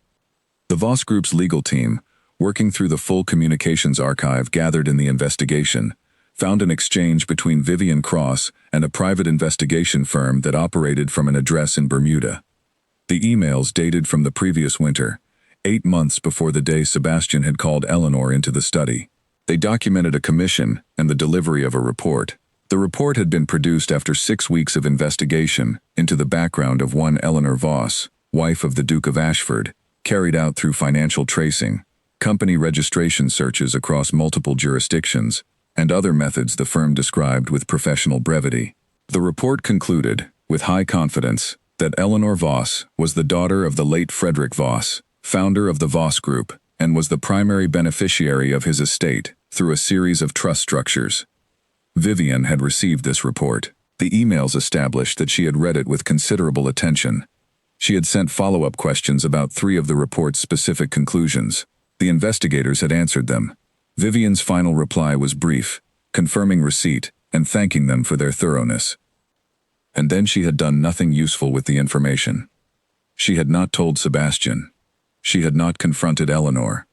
The Voss Group's legal team, working through the full communications archive gathered in the investigation, found an exchange between Vivian Cross and a private investigation firm that operated from an address in Bermuda. The emails dated from the previous winter, 8 months before the day Sebastian had called Eleanor into the study. They documented a commission and the delivery of a report. The report had been produced after 6 weeks of investigation into the background of one Eleanor Voss, wife of the Duke of Ashford, carried out through financial tracing, company registration searches across multiple jurisdictions, and other methods the firm described with professional brevity. The report concluded, with high confidence, that Eleanor Voss was the daughter of the late Frederick Voss, founder of the Voss Group, and was the primary beneficiary of his estate through a series of trust structures. Vivian had received this report. The emails established that she had read it with considerable attention. She had sent follow-up questions about 3 of the report's specific conclusions. The investigators had answered them. Vivian's final reply was brief, confirming receipt and thanking them for their thoroughness. And then she had done nothing useful with the information. She had not told Sebastian. She had not confronted Eleanor.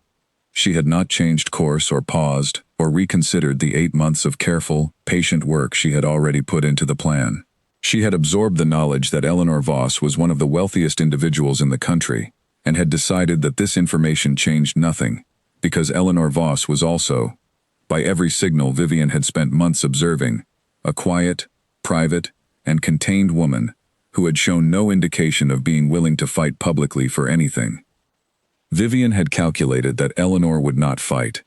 She had not changed course or paused or reconsidered the 8 months of careful, patient work she had already put into the plan. She had absorbed the knowledge that Eleanor Voss was one of the wealthiest individuals in the country and had decided that this information changed nothing, because Eleanor Voss was also, By every signal Vivian had spent months observing, a quiet, private, and contained woman who had shown no indication of being willing to fight publicly for anything. Vivian had calculated that Eleanor would not fight.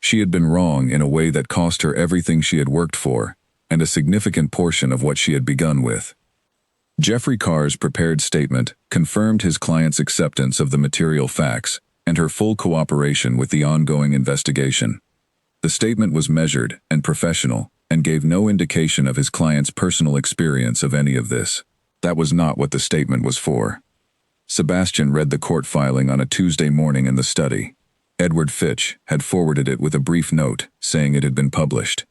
She had been wrong in a way that cost her everything she had worked for, and a significant portion of what she had begun with. Jeffrey Carr's prepared statement confirmed his client's acceptance of the material facts and her full cooperation with the ongoing investigation. The statement was measured and professional and gave no indication of his client's personal experience of any of this. That was not what the statement was for. Sebastian read the court filing on a Tuesday morning in the study. Edward Fitch had forwarded it with a brief note saying it had been published.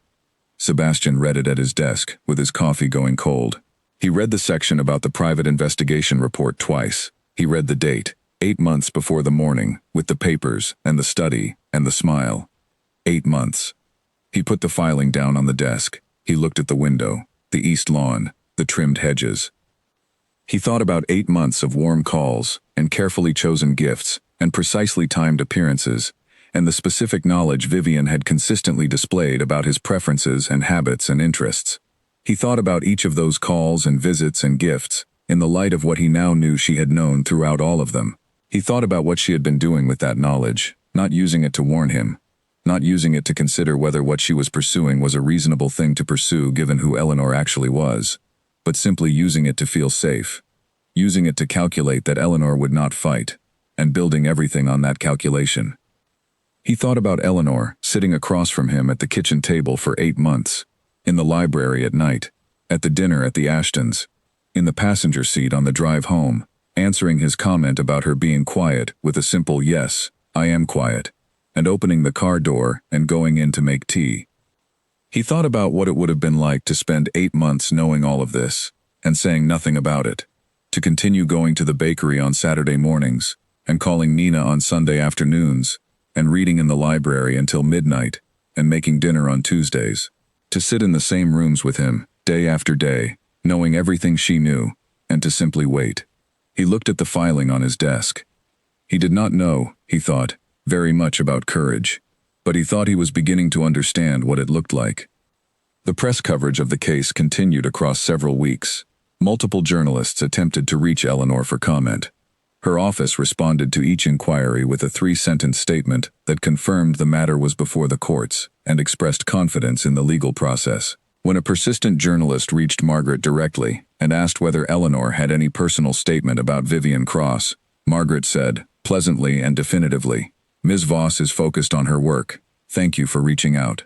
Sebastian read it at his desk, with his coffee going cold. He read the section about the private investigation report twice. He read the date, 8 months before the morning, with the papers and the study and the smile. 8 months. He put the filing down on the desk. He looked at the window, the east lawn, the trimmed hedges. He thought about 8 months of warm calls and carefully chosen gifts and precisely timed appearances, and the specific knowledge Vivian had consistently displayed about his preferences and habits and interests. He thought about each of those calls and visits and gifts in the light of what he now knew she had known throughout all of them. He thought about what she had been doing with that knowledge, not using it to warn him, not using it to consider whether what she was pursuing was a reasonable thing to pursue given who Eleanor actually was, but simply using it to feel safe, using it to calculate that Eleanor would not fight, and building everything on that calculation. He thought about Eleanor sitting across from him at the kitchen table for 8 months, in the library at night, at the dinner at the Ashtons, in the passenger seat on the drive home, answering his comment about her being quiet with a simple "yes, I am quiet," and opening the car door and going in to make tea. He thought about what it would have been like to spend 8 months knowing all of this, and saying nothing about it, to continue going to the bakery on Saturday mornings, and calling Nina on Sunday afternoons, and reading in the library until midnight, and making dinner on Tuesdays, to sit in the same rooms with him, day after day, knowing everything she knew, and to simply wait. He looked at the filing on his desk. He did not know, he thought, very much about courage, but he thought he was beginning to understand what it looked like. The press coverage of the case continued across several weeks. Multiple journalists attempted to reach Eleanor for comment. Her office responded to each inquiry with a 3-sentence statement that confirmed the matter was before the courts and expressed confidence in the legal process. When a persistent journalist reached Margaret directly and asked whether Eleanor had any personal statement about Vivian Cross, Margaret said, pleasantly and definitively, "Ms. Voss is focused on her work. Thank you for reaching out."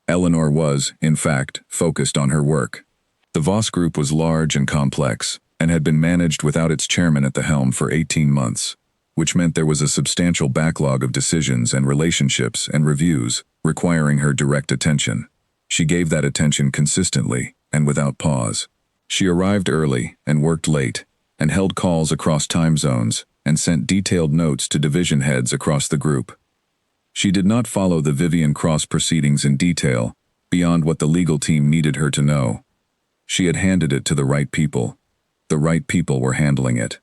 Eleanor was, in fact, focused on her work. The Voss Group was large and complex, and had been managed without its chairman at the helm for 18 months, which meant there was a substantial backlog of decisions and relationships and reviews requiring her direct attention. She gave that attention consistently and without pause. She arrived early and worked late, and held calls across time zones, and sent detailed notes to division heads across the group. She did not follow the Vivian Cross proceedings in detail, beyond what the legal team needed her to know. She had handed it to the right people. The right people were handling it.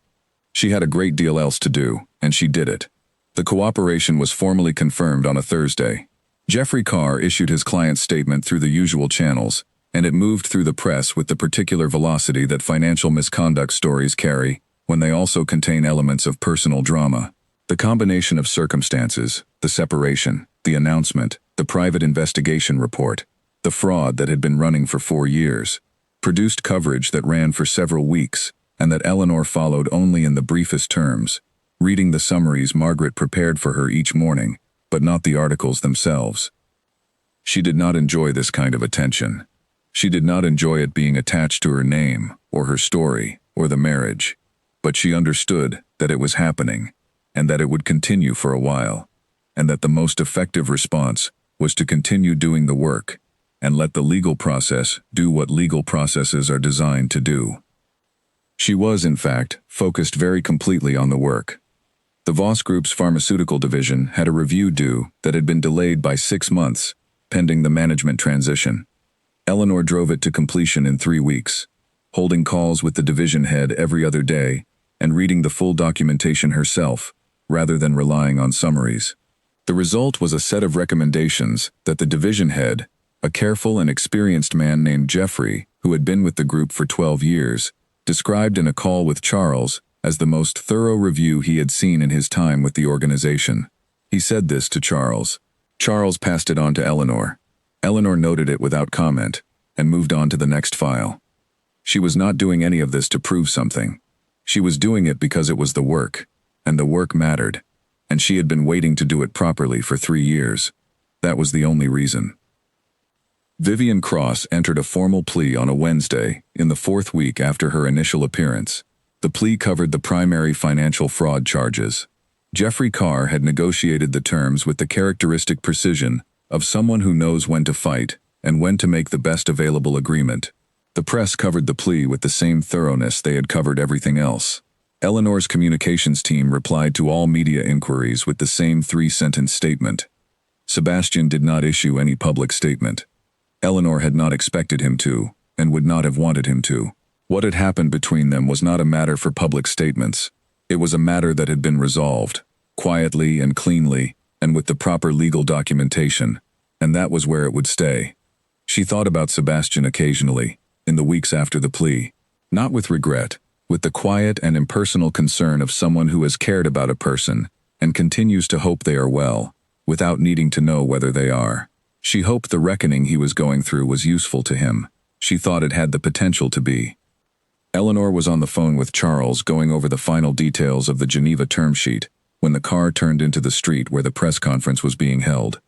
She had a great deal else to do, and she did it. The cooperation was formally confirmed on a Thursday. Jeffrey Carr issued his client's statement through the usual channels, and it moved through the press with the particular velocity that financial misconduct stories carry when they also contain elements of personal drama. The combination of circumstances, the separation, the announcement, the private investigation report, the fraud that had been running for 4 years, produced coverage that ran for several weeks, and that Eleanor followed only in the briefest terms, reading the summaries Margaret prepared for her each morning, but not the articles themselves. She did not enjoy this kind of attention. She did not enjoy it being attached to her name, or her story, or the marriage, but she understood that it was happening, and that it would continue for a while, and that the most effective response was to continue doing the work, and let the legal process do what legal processes are designed to do. She was, in fact, focused very completely on the work. The Voss Group's pharmaceutical division had a review due that had been delayed by 6 months, pending the management transition. Eleanor drove it to completion in 3 weeks, holding calls with the division head every other day and reading the full documentation herself, rather than relying on summaries. The result was a set of recommendations that the division head, a careful and experienced man named Jeffrey, who had been with the group for 12 years, described in a call with Charles as the most thorough review he had seen in his time with the organization. He said this to Charles. Charles passed it on to Eleanor. Eleanor noted it without comment and moved on to the next file. She was not doing any of this to prove something. She was doing it because it was the work, and the work mattered, and she had been waiting to do it properly for 3 years. That was the only reason. Vivian Cross entered a formal plea on a Wednesday, in the 4th week after her initial appearance. The plea covered the primary financial fraud charges. Jeffrey Carr had negotiated the terms with the characteristic precision of someone who knows when to fight and when to make the best available agreement. The press covered the plea with the same thoroughness they had covered everything else. Eleanor's communications team replied to all media inquiries with the same 3-sentence statement. Sebastian did not issue any public statement. Eleanor had not expected him to, and would not have wanted him to. What had happened between them was not a matter for public statements. It was a matter that had been resolved, quietly and cleanly, and with the proper legal documentation, and that was where it would stay. She thought about Sebastian occasionally, in the weeks after the plea, not with regret, with the quiet and impersonal concern of someone who has cared about a person and continues to hope they are well, without needing to know whether they are. She hoped the reckoning he was going through was useful to him. She thought it had the potential to be. Eleanor was on the phone with Charles going over the final details of the Geneva term sheet when the car turned into the street where the press conference was being held.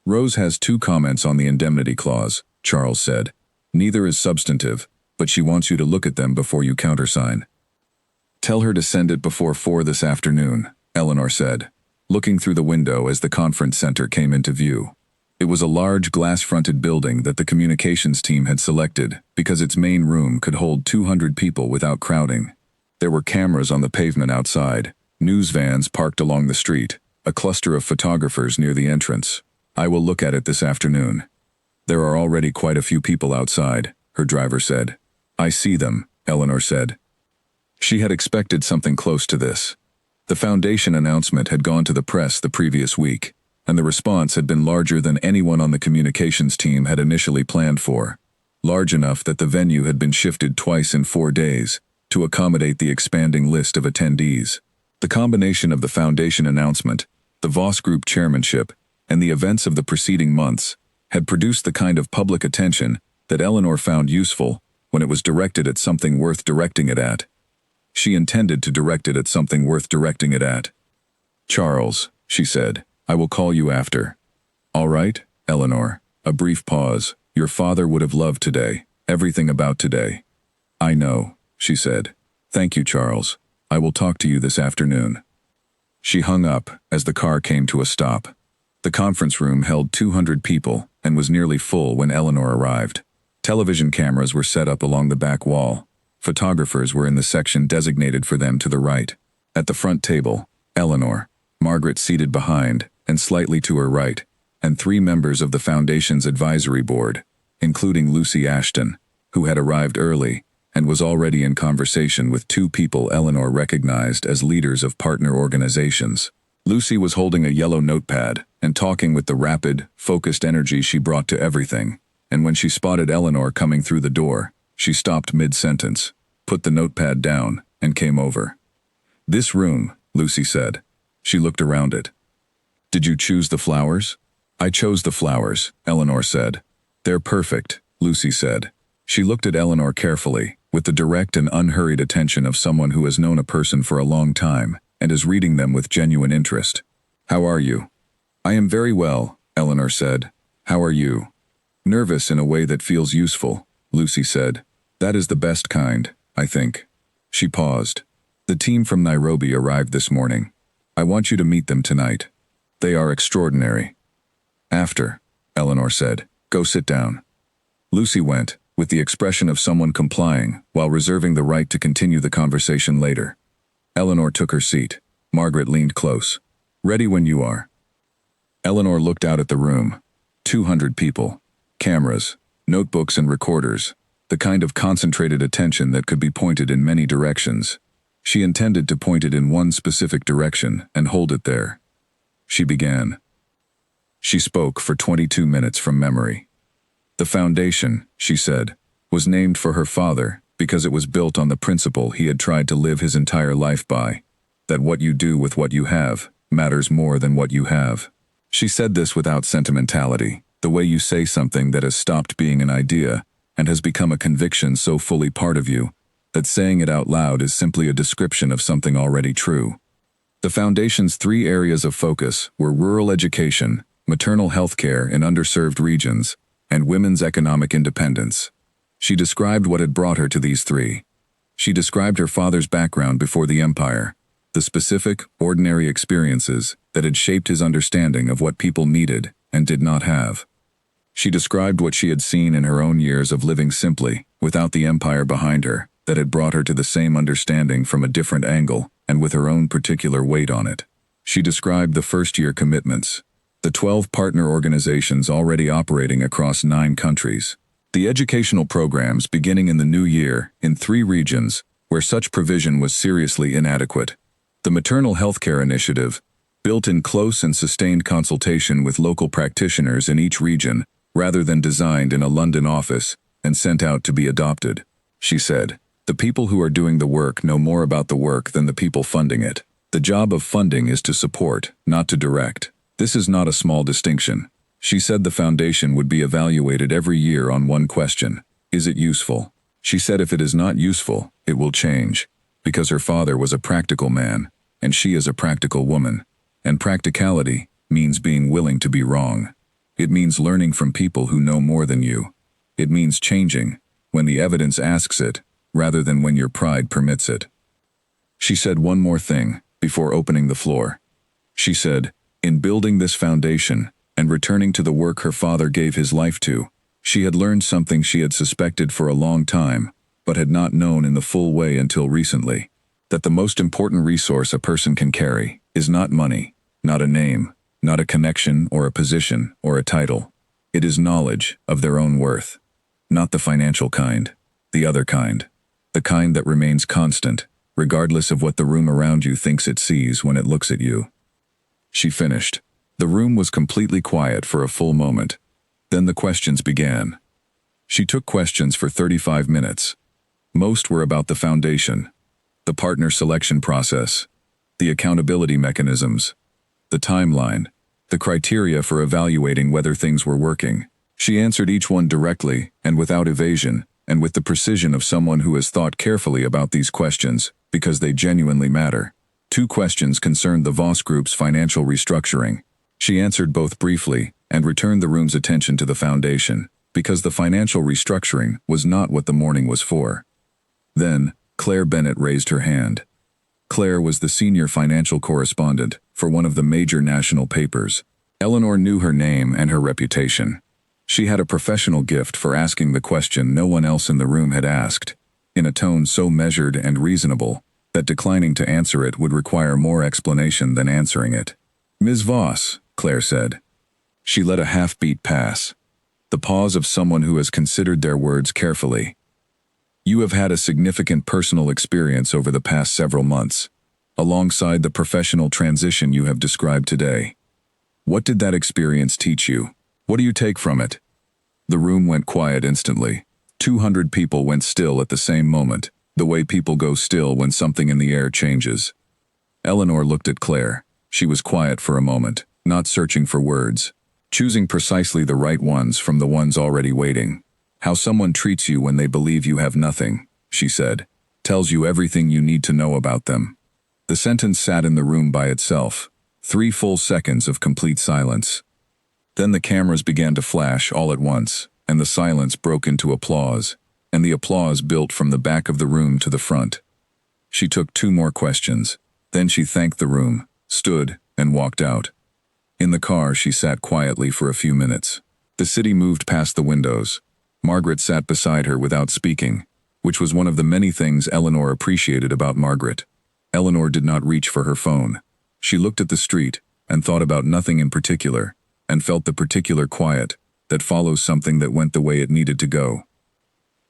Rose has 2 comments on the indemnity clause, Charles said. Neither is substantive, but she wants you to look at them before you countersign. Tell her to send it before 4 this afternoon, Eleanor said, looking through the window as the conference center came into view. It was a large glass-fronted building that the communications team had selected because its main room could hold 200 people without crowding. There were cameras on the pavement outside, news vans parked along the street, a cluster of photographers near the entrance. I will look at it this afternoon. There are already quite a few people outside, her driver said. I see them, Eleanor said. She had expected something close to this. The foundation announcement had gone to the press the previous week, and the response had been larger than anyone on the communications team had initially planned for. Large enough that the venue had been shifted twice in 4 days to accommodate the expanding list of attendees. The combination of the foundation announcement, the Voss Group chairmanship, and the events of the preceding months had produced the kind of public attention that Eleanor found useful when it was directed at something worth directing it at. She intended to direct it at something worth directing it at. Charles, she said, I will call you after. All right, Eleanor. A brief pause. Your father would have loved today, everything about today. I know, she said. Thank you, Charles. I will talk to you this afternoon. She hung up as the car came to a stop. The conference room held 200 people and was nearly full when Eleanor arrived. Television cameras were set up along the back wall. Photographers were in the section designated for them to the right. At the front table, Eleanor, Margaret seated behind and slightly to her right, and 3 members of the Foundation's advisory board, including Lucy Ashton, who had arrived early and was already in conversation with 2 people Eleanor recognized as leaders of partner organizations. Lucy was holding a yellow notepad and talking with the rapid, focused energy she brought to everything, and when she spotted Eleanor coming through the door, she stopped mid-sentence, put the notepad down, and came over. This room, Lucy said. She looked around it. Did you choose the flowers? I chose the flowers, Eleanor said. They're perfect, Lucy said. She looked at Eleanor carefully, with the direct and unhurried attention of someone who has known a person for a long time and is reading them with genuine interest. How are you? I am very well, Eleanor said. How are you? Nervous in a way that feels useful, Lucy said. That is the best kind, I think. She paused. The team from Nairobi arrived this morning. I want you to meet them tonight. They are extraordinary. After, Eleanor said, go sit down. Lucy went, with the expression of someone complying, while reserving the right to continue the conversation later. Eleanor took her seat. Margaret leaned close. Ready when you are. Eleanor looked out at the room. 200 people. Cameras, notebooks and recorders. The kind of concentrated attention that could be pointed in many directions. She intended to point it in one specific direction and hold it there. she began. She spoke for 22 minutes from memory. The foundation, she said, was named for her father because it was built on the principle he had tried to live his entire life by, that what you do with what you have matters more than what you have. She said this without sentimentality, the way you say something that has stopped being an idea and has become a conviction so fully part of you that saying it out loud is simply a description of something already true. The foundation's 3 areas of focus were rural education, maternal health care in underserved regions, and women's economic independence. She described what had brought her to these 3. She described her father's background before the empire, the specific, ordinary experiences that had shaped his understanding of what people needed and did not have. She described what she had seen in her own years of living simply, without the empire behind her, that had brought her to the same understanding from a different angle and with her own particular weight on it. She described the first-year commitments, the 12 partner organizations already operating across 9 countries, the educational programs beginning in the new year in 3 regions where such provision was seriously inadequate, the maternal health care initiative, built in close and sustained consultation with local practitioners in each region rather than designed in a London office and sent out to be adopted. She said, "The people who are doing the work know more about the work than the people funding it. The job of funding is to support, not to direct. This is not a small distinction." She said the foundation would be evaluated every year on one question: is it useful? She said if it is not useful, it will change, because her father was a practical man, and she is a practical woman. And practicality means being willing to be wrong. It means learning from people who know more than you. It means changing when the evidence asks it, rather than when your pride permits it. She said one more thing before opening the floor. She said, in building this foundation and returning to the work her father gave his life to, she had learned something she had suspected for a long time, but had not known in the full way until recently, that the most important resource a person can carry is not money, not a name, not a connection or a position or a title. It is knowledge of their own worth. Not the financial kind, the other kind. The kind that remains constant, regardless of what the room around you thinks it sees when it looks at you. She finished. The room was completely quiet for a full moment. Then the questions began. She took questions for 35 minutes. Most were about the foundation, the partner selection process, the accountability mechanisms, the timeline, the criteria for evaluating whether things were working. She answered each one directly and without evasion, and with the precision of someone who has thought carefully about these questions, because they genuinely matter. 2 questions concerned the Voss Group's financial restructuring. She answered both briefly and returned the room's attention to the foundation, because the financial restructuring was not what the morning was for. Then, Claire Bennett raised her hand. Claire was the senior financial correspondent for one of the major national papers. Eleanor knew her name and her reputation. She had a professional gift for asking the question no one else in the room had asked, in a tone so measured and reasonable that declining to answer it would require more explanation than answering it. "Ms. Voss," Claire said. She let a half-beat pass, the pause of someone who has considered their words carefully. "You have had a significant personal experience over the past several months, alongside the professional transition you have described today. What did that experience teach you? What do you take from it?" The room went quiet instantly. 200 people went still at the same moment, the way people go still when something in the air changes. Eleanor looked at Claire. She was quiet for a moment, not searching for words, choosing precisely the right ones from the ones already waiting. "How someone treats you when they believe you have nothing," she said, "tells you everything you need to know about them." The sentence sat in the room by itself. 3 full seconds of complete silence. Then the cameras began to flash all at once, and the silence broke into applause, and the applause built from the back of the room to the front. She took 2 more questions. Then she thanked the room, stood, and walked out. In the car, she sat quietly for a few minutes. The city moved past the windows. Margaret sat beside her without speaking, which was one of the many things Eleanor appreciated about Margaret. Eleanor did not reach for her phone. She looked at the street and thought about nothing in particular, and felt the particular quiet that follows something that went the way it needed to go.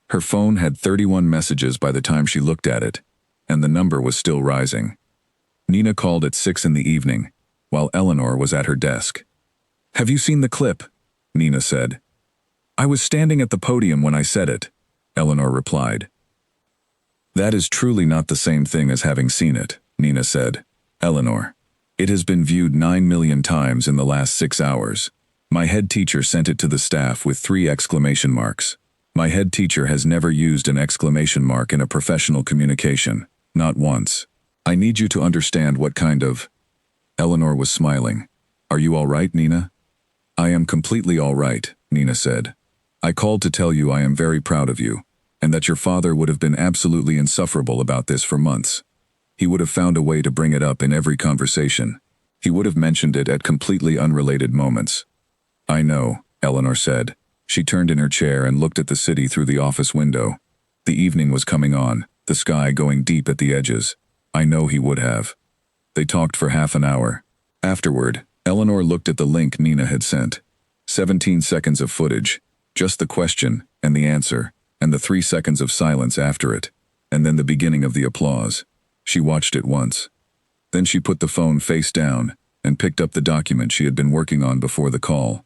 Her phone had 31 messages by the time she looked at it, and the number was still rising. Nina called at 6 in the evening. while Eleanor was at her desk. "Have you seen the clip?" Nina said. "I was standing at the podium when I said it," Eleanor replied. "That is truly not the same thing as having seen it," Nina said. "Eleanor, it has been viewed 9 million times in the last 6 hours. My head teacher sent it to the staff with 3 exclamation marks. My head teacher has never used an exclamation mark in a professional communication, not once. I need you to understand what kind of—" Eleanor was smiling. "Are you all right, Nina?" "I am completely all right," Nina said. "I called to tell you I am very proud of you, and that your father would have been absolutely insufferable about this for months. He would have found a way to bring it up in every conversation. He would have mentioned it at completely unrelated moments." "I know," Eleanor said. She turned in her chair and looked at the city through the office window. The evening was coming on, the sky going deep at the edges. "I know he would have." They talked for half an hour. Afterward, Eleanor looked at the link Nina had sent. 17 seconds of footage, just the question and the answer, and the 3 seconds of silence after it, and then the beginning of the applause. She watched it once. Then she put the phone face down and picked up the document she had been working on before the call.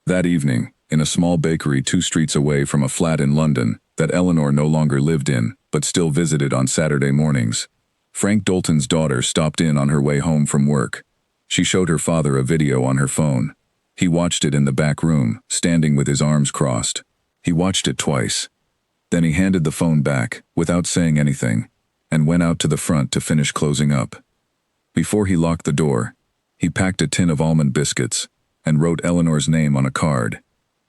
That evening, in a small bakery 2 streets away from a flat in London that Eleanor no longer lived in but still visited on Saturday mornings, Frank Dalton's daughter stopped in on her way home from work. She showed her father a video on her phone. He watched it in the back room, standing with his arms crossed. He watched it twice. Then he handed the phone back, without saying anything, and went out to the front to finish closing up. Before he locked the door, he packed a tin of almond biscuits and wrote Eleanor's name on a card,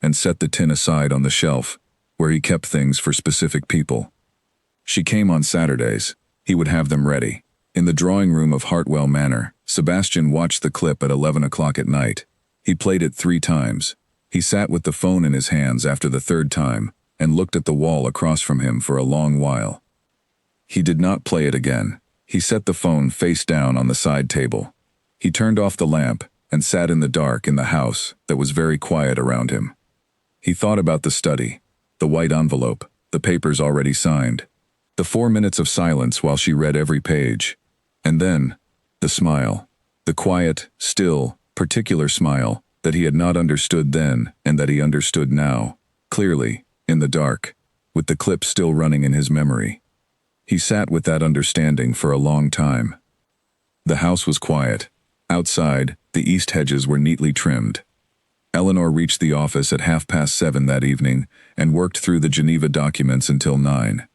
and set the tin aside on the shelf, where he kept things for specific people. She came on Saturdays. He would have them ready. In the drawing room of Hartwell Manor, Sebastian watched the clip at 11 o'clock at night. He played it 3 times. He sat with the phone in his hands after the 3rd time, and looked at the wall across from him for a long while. He did not play it again. He set the phone face down on the side table. He turned off the lamp and sat in the dark in the house that was very quiet around him. He thought about the study, the white envelope, the papers already signed, the 4 minutes of silence while she read every page, and then the smile, the quiet, still, particular smile that he had not understood then and that he understood now, clearly, in the dark, with the clip still running in his memory. He sat with that understanding for a long time. The house was quiet. Outside, the east hedges were neatly trimmed. Eleanor reached the office at 7:30 that evening and worked through the Geneva documents until 9.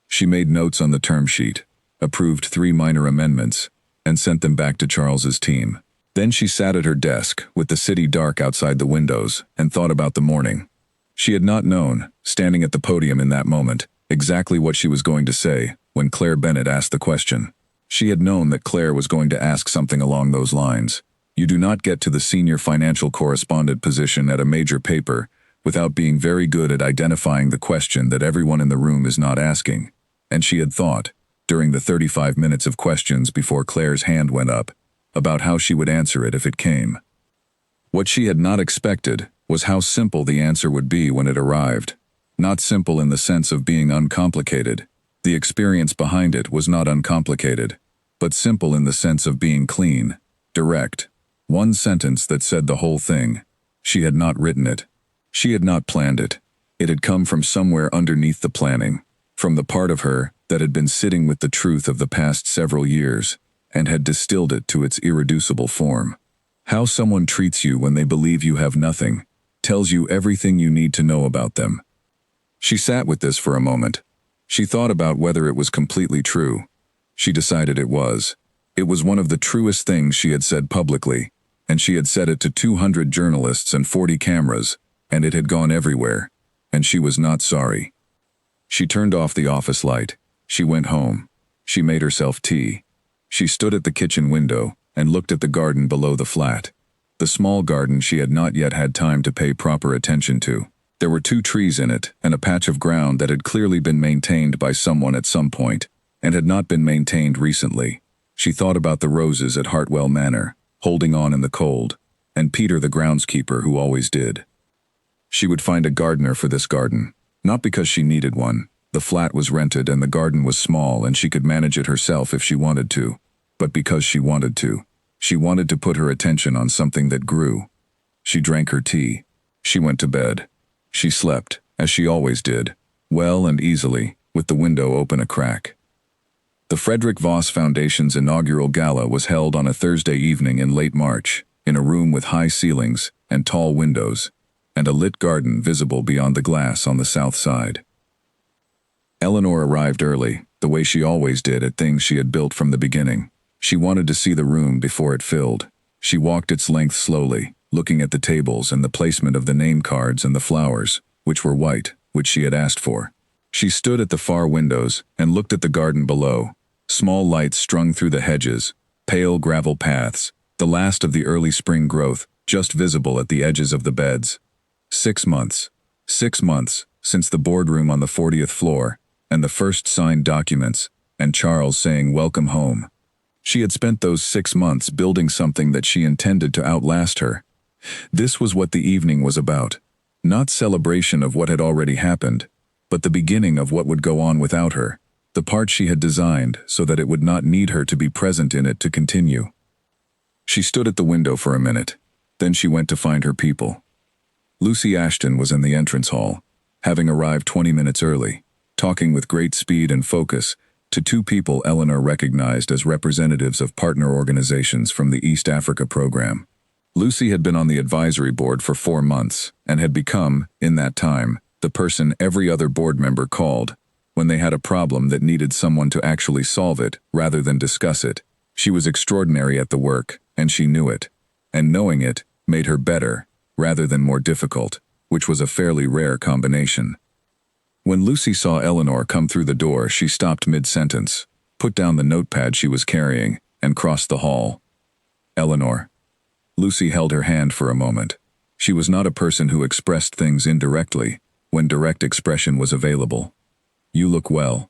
She made notes on the term sheet, approved 3 minor amendments, and sent them back to Charles's team. Then she sat at her desk, with the city dark outside the windows, and thought about the morning. She had not known, standing at the podium in that moment, exactly what she was going to say when Claire Bennett asked the question. She had known that Claire was going to ask something along those lines. You do not get to the senior financial correspondent position at a major paper without being very good at identifying the question that everyone in the room is not asking. And she had thought, during the 35 minutes of questions before Claire's hand went up, about how she would answer it if it came. What she had not expected was how simple the answer would be when it arrived. Not simple in the sense of being uncomplicated. The experience behind it was not uncomplicated, but simple in the sense of being clean, direct. One sentence that said the whole thing. She had not written it. She had not planned it. It had come from somewhere underneath the planning, from the part of her that had been sitting with the truth of the past several years, and had distilled it to its irreducible form. How someone treats you when they believe you have nothing tells you everything you need to know about them. She sat with this for a moment. She thought about whether it was completely true. She decided it was. It was one of the truest things she had said publicly, and she had said it to 200 journalists and 40 cameras, and it had gone everywhere, and she was not sorry. She turned off the office light. She went home. She made herself tea. She stood at the kitchen window and looked at the garden below the flat. The small garden she had not yet had time to pay proper attention to. There were 2 trees in it and a patch of ground that had clearly been maintained by someone at some point, and had not been maintained recently. She thought about the roses at Hartwell Manor, holding on in the cold, and Peter the groundskeeper who always did. She would find a gardener for this garden, not because she needed one. The flat was rented and the garden was small and she could manage it herself if she wanted to, but because she wanted to. She wanted to put her attention on something that grew. She drank her tea. She went to bed. She slept, as she always did, well and easily, with the window open a crack. The Frederick Voss Foundation's inaugural gala was held on a Thursday evening in late March, in a room with high ceilings and tall windows, and a lit garden visible beyond the glass on the south side. Eleanor arrived early, the way she always did at things she had built from the beginning. She wanted to see the room before it filled. She walked its length slowly, looking at the tables and the placement of the name cards and the flowers, which were white, which she had asked for. She stood at the far windows and looked at the garden below. Small lights strung through the hedges, pale gravel paths, the last of the early spring growth, just visible at the edges of the beds. 6 months. 6 months since the boardroom on the 40th floor, and the first signed documents, and Charles saying welcome home. She had spent those 6 months building something that she intended to outlast her. This was what the evening was about. Not celebration of what had already happened, but the beginning of what would go on without her, the part she had designed so that it would not need her to be present in it to continue. She stood at the window for a minute, then she went to find her people. Lucy Ashton was in the entrance hall, having arrived 20 minutes early, talking with great speed and focus to 2 people Eleanor recognized as representatives of partner organizations from the East Africa program. Lucy had been on the advisory board for 4 months and had become, in that time, the person every other board member called when they had a problem that needed someone to actually solve it rather than discuss it. She was extraordinary at the work, and she knew it. And knowing it made her better, rather than more difficult, which was a fairly rare combination. When Lucy saw Eleanor come through the door, she stopped mid-sentence, put down the notepad she was carrying, and crossed the hall. Eleanor. Lucy held her hand for a moment. She was not a person who expressed things indirectly, when direct expression was available. You look well.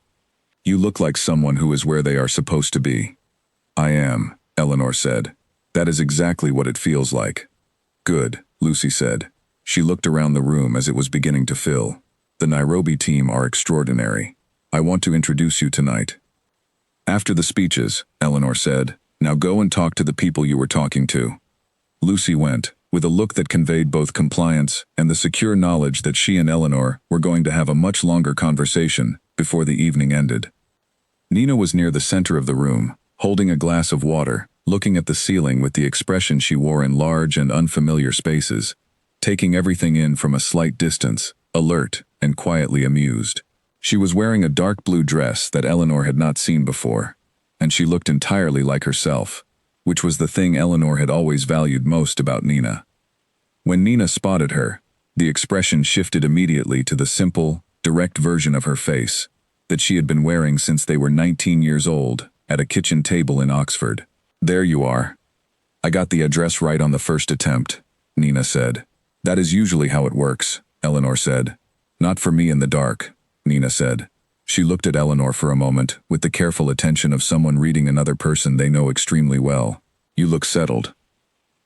You look like someone who is where they are supposed to be. I am, Eleanor said. That is exactly what it feels like. Good, Lucy said. She looked around the room as it was beginning to fill. The Nairobi team are extraordinary. I want to introduce you tonight. After the speeches, Eleanor said, now go and talk to the people you were talking to. Lucy went, with a look that conveyed both compliance and the secure knowledge that she and Eleanor were going to have a much longer conversation before the evening ended. Nina was near the center of the room, holding a glass of water, looking at the ceiling with the expression she wore in large and unfamiliar spaces, taking everything in from a slight distance, alert and quietly amused. She was wearing a dark blue dress that Eleanor had not seen before, and she looked entirely like herself, which was the thing Eleanor had always valued most about Nina. When Nina spotted her, the expression shifted immediately to the simple, direct version of her face that she had been wearing since they were 19 years old at a kitchen table in Oxford. There you are. I got the address right on the first attempt, Nina said. That is usually how it works, Eleanor said. Not for me in the dark, Nina said. She looked at Eleanor for a moment with the careful attention of someone reading another person they know extremely well. You look settled.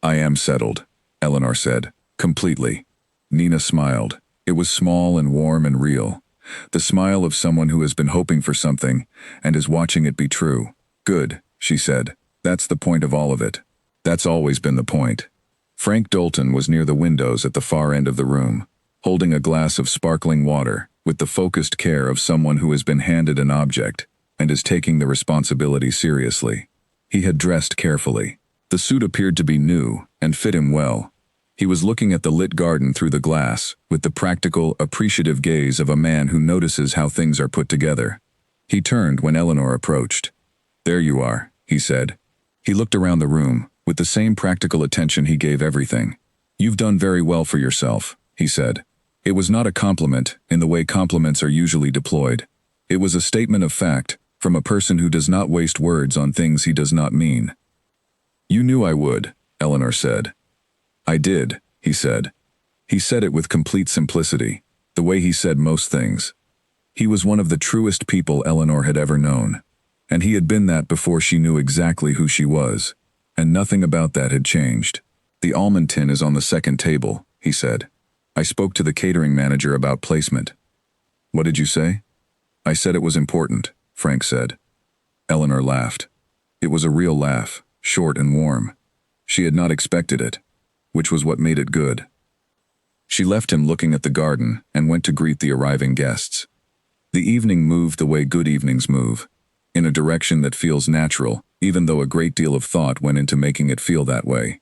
I am settled, Eleanor said, completely. Nina smiled. It was small and warm and real. The smile of someone who has been hoping for something and is watching it be true. Good, she said. That's the point of all of it. That's always been the point. Frank Dolton was near the windows at the far end of the room, holding a glass of sparkling water, with the focused care of someone who has been handed an object and is taking the responsibility seriously. He had dressed carefully. The suit appeared to be new and fit him well. He was looking at the lit garden through the glass with the practical, appreciative gaze of a man who notices how things are put together. He turned when Eleanor approached. There you are, he said. He looked around the room with the same practical attention he gave everything. You've done very well for yourself, he said. It was not a compliment in the way compliments are usually deployed. It was a statement of fact from a person who does not waste words on things he does not mean. You knew I would, Eleanor said. I did, he said. He said it with complete simplicity, the way he said most things. He was one of the truest people Eleanor had ever known, and he had been that before she knew exactly who she was, and nothing about that had changed. The almond tin is on the second table, he said. I spoke to the catering manager about placement. What did you say? I said it was important, Frank said. Eleanor laughed. It was a real laugh, short and warm, She had not expected it, which was what made it good. She left him looking at the garden and went to greet the arriving guests. The evening moved the way good evenings move, in a direction that feels natural, even though a great deal of thought went into making it feel that way.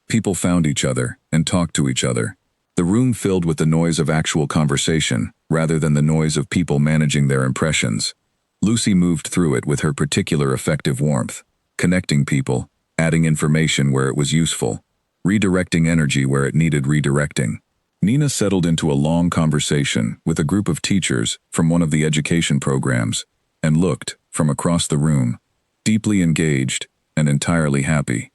People found each other and talked to each other. The room filled with the noise of actual conversation, rather than the noise of people managing their impressions. Lucy moved through it with her particular effective warmth, connecting people, adding information where it was useful, redirecting energy where it needed redirecting. Nina settled into a long conversation with a group of teachers from one of the education programs, and looked, from across the room, deeply engaged and entirely happy.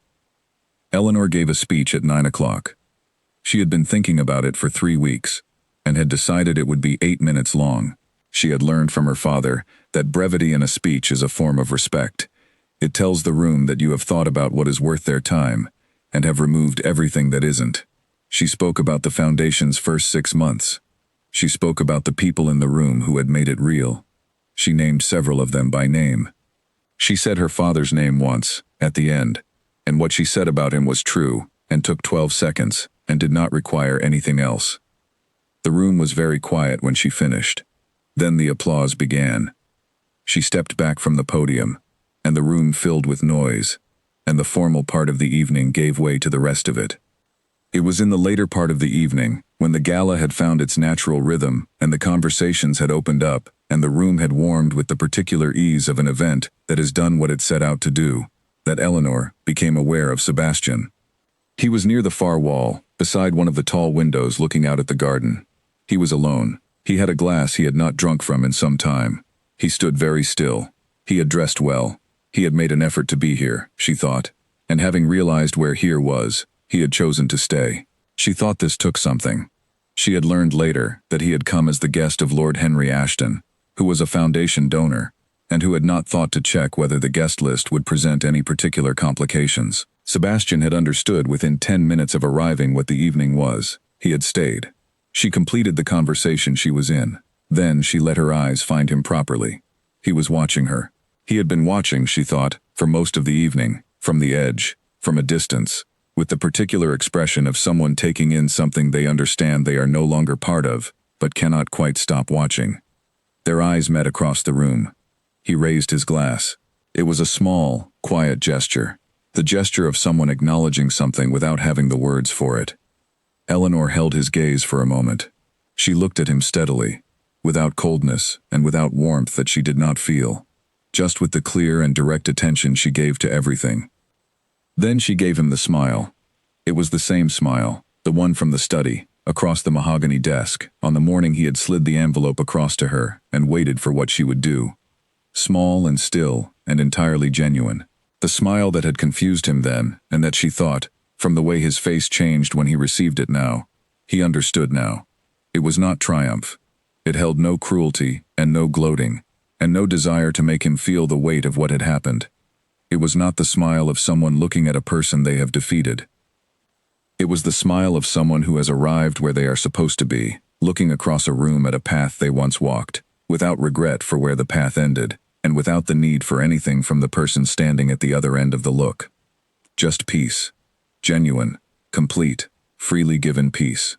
Eleanor gave a speech at 9 o'clock. She had been thinking about it for 3 weeks, and had decided it would be 8 minutes long. She had learned from her father that brevity in a speech is a form of respect. It tells the room that you have thought about what is worth their time, and have removed everything that isn't. She spoke about the foundation's first 6 months. She spoke about the people in the room who had made it real. She named several of them by name. She said her father's name once, at the end, and what she said about him was true, and took 12 seconds, and did not require anything else. The room was very quiet when she finished. Then the applause began. She stepped back from the podium, and the room filled with noise, and the formal part of the evening gave way to the rest of it. It was in the later part of the evening, when the gala had found its natural rhythm, and the conversations had opened up, and the room had warmed with the particular ease of an event that has done what it set out to do, that Eleanor became aware of Sebastian. He was near the far wall, beside one of the tall windows looking out at the garden. He was alone. He had a glass he had not drunk from in some time. He stood very still. He had dressed well. He had made an effort to be here, she thought, and having realized where here was, he had chosen to stay. She thought this took something. She had learned later that he had come as the guest of Lord Henry Ashton, who was a foundation donor, and who had not thought to check whether the guest list would present any particular complications. Sebastian had understood within 10 minutes of arriving what the evening was. He had stayed. She completed the conversation she was in. Then she let her eyes find him properly. He was watching her. He had been watching, she thought, for most of the evening, from the edge, from a distance, with the particular expression of someone taking in something they understand they are no longer part of, but cannot quite stop watching. Their eyes met across the room. He raised his glass. It was a small, quiet gesture, the gesture of someone acknowledging something without having the words for it. Eleanor held his gaze for a moment. She looked at him steadily, without coldness and without warmth that she did not feel, just with the clear and direct attention she gave to everything. Then she gave him the smile. It was the same smile, the one from the study, across the mahogany desk, on the morning he had slid the envelope across to her and waited for what she would do. Small and still and entirely genuine. The smile that had confused him then, and that she thought, from the way his face changed when he received it now, he understood now. It was not triumph. It held no cruelty and no gloating, and no desire to make him feel the weight of what had happened. It was not the smile of someone looking at a person they have defeated. It was the smile of someone who has arrived where they are supposed to be, looking across a room at a path they once walked, without regret for where the path ended, and without the need for anything from the person standing at the other end of the look. Just peace. Genuine, complete, freely given peace.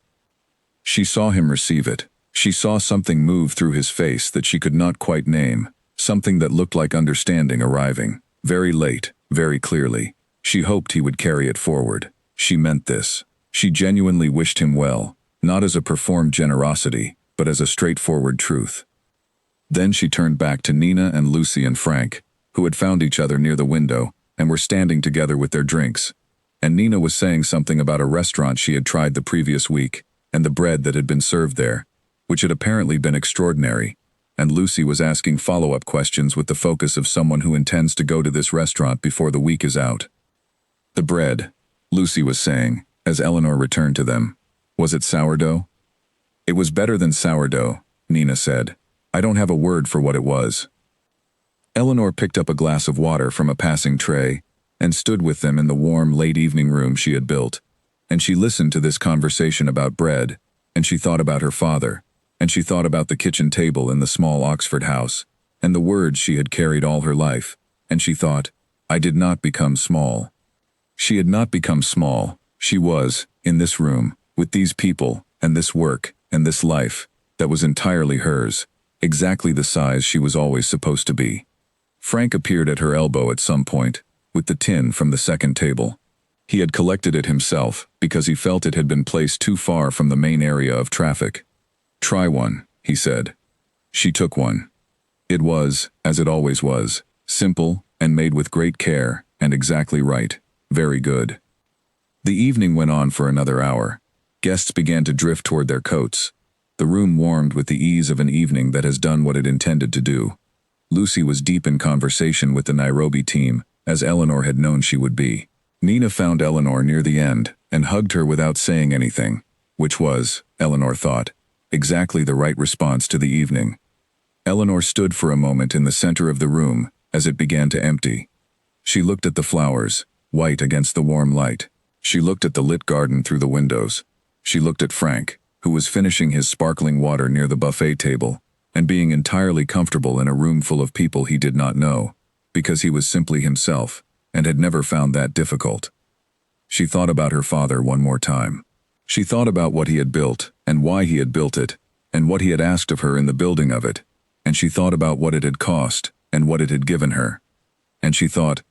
She saw him receive it. She saw something move through his face that she could not quite name, something that looked like understanding arriving, very late, very clearly. She hoped he would carry it forward. She meant this. She genuinely wished him well, not as a performed generosity, but as a straightforward truth. Then she turned back to Nina and Lucy and Frank, who had found each other near the window and were standing together with their drinks. And Nina was saying something about a restaurant she had tried the previous week, and the bread that had been served there, which had apparently been extraordinary, and Lucy was asking follow-up questions with the focus of someone who intends to go to this restaurant before the week is out. The bread, Lucy was saying, as Eleanor returned to them. Was it sourdough? It was better than sourdough, Nina said. I don't have a word for what it was. Eleanor picked up a glass of water from a passing tray and stood with them in the warm, late evening room she had built, and she listened to this conversation about bread, and she thought about her father, and she thought about the kitchen table in the small Oxford house, and the words she had carried all her life, and she thought, I did not become small. She had not become small. She was, in this room, with these people, and this work, and this life, that was entirely hers, exactly the size she was always supposed to be. Frank appeared at her elbow at some point, with the tin from the second table. He had collected it himself, because he felt it had been placed too far from the main area of traffic. "Try one," he said. She took one. It was, as it always was, simple, and made with great care, and exactly right. Very good. The evening went on for another hour. Guests began to drift toward their coats. The room warmed with the ease of an evening that has done what it intended to do. Lucy was deep in conversation with the Nairobi team, as Eleanor had known she would be. Nina found Eleanor near the end, and hugged her without saying anything, which was, Eleanor thought, exactly the right response to the evening. Eleanor stood for a moment in the center of the room, as it began to empty. She looked at the flowers, white against the warm light. She looked at the lit garden through the windows. She looked at Frank, who was finishing his sparkling water near the buffet table, and being entirely comfortable in a room full of people he did not know, because he was simply himself, and had never found that difficult. She thought about her father one more time. She thought about what he had built, and why he had built it, and what he had asked of her in the building of it, and she thought about what it had cost, and what it had given her. And she thought,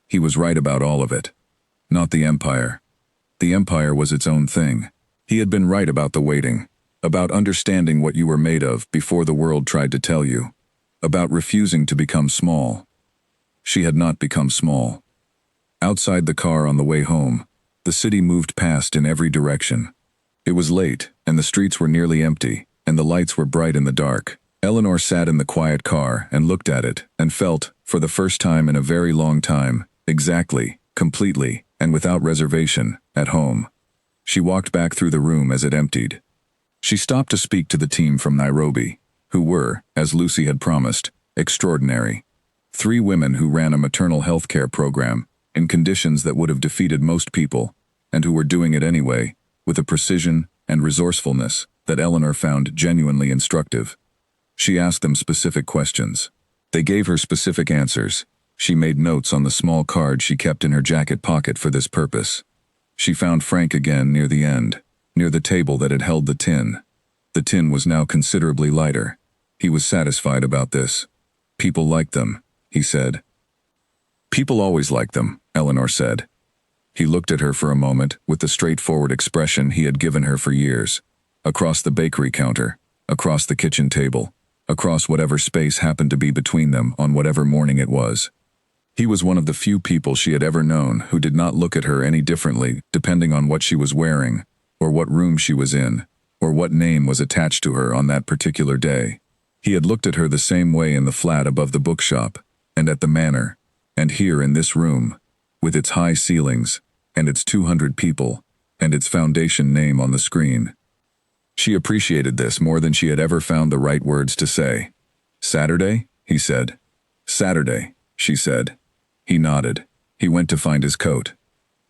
he was right about all of it. Not the empire. The empire was its own thing. He had been right about the waiting, about understanding what you were made of before the world tried to tell you, about refusing to become small. She had not become small. Outside the car on the way home, the city moved past in every direction. It was late, and the streets were nearly empty, and the lights were bright in the dark. Eleanor sat in the quiet car and looked at it, and felt, for the first time in a very long time, exactly, completely, and without reservation, at home. She walked back through the room as it emptied. She stopped to speak to the team from Nairobi, who were, as Lucy had promised, extraordinary. 3 women who ran a maternal health care program, in conditions that would have defeated most people, and who were doing it anyway, with a precision and resourcefulness that Eleanor found genuinely instructive. She asked them specific questions. They gave her specific answers. She made notes on the small card she kept in her jacket pocket for this purpose. She found Frank again near the end, near the table that had held the tin. The tin was now considerably lighter. He was satisfied about this. People liked them, he said. People always like them, Eleanor said. He looked at her for a moment with the straightforward expression he had given her for years. Across the bakery counter, across the kitchen table, across whatever space happened to be between them on whatever morning it was. He was one of the few people she had ever known who did not look at her any differently depending on what she was wearing, or what room she was in, or what name was attached to her on that particular day. He had looked at her the same way in the flat above the bookshop, and at the manor, and here in this room, with its high ceilings, and its 200 people, and its foundation name on the screen. She appreciated this more than she had ever found the right words to say. "Saturday?" he said. "Saturday," she said. He nodded. He went to find his coat.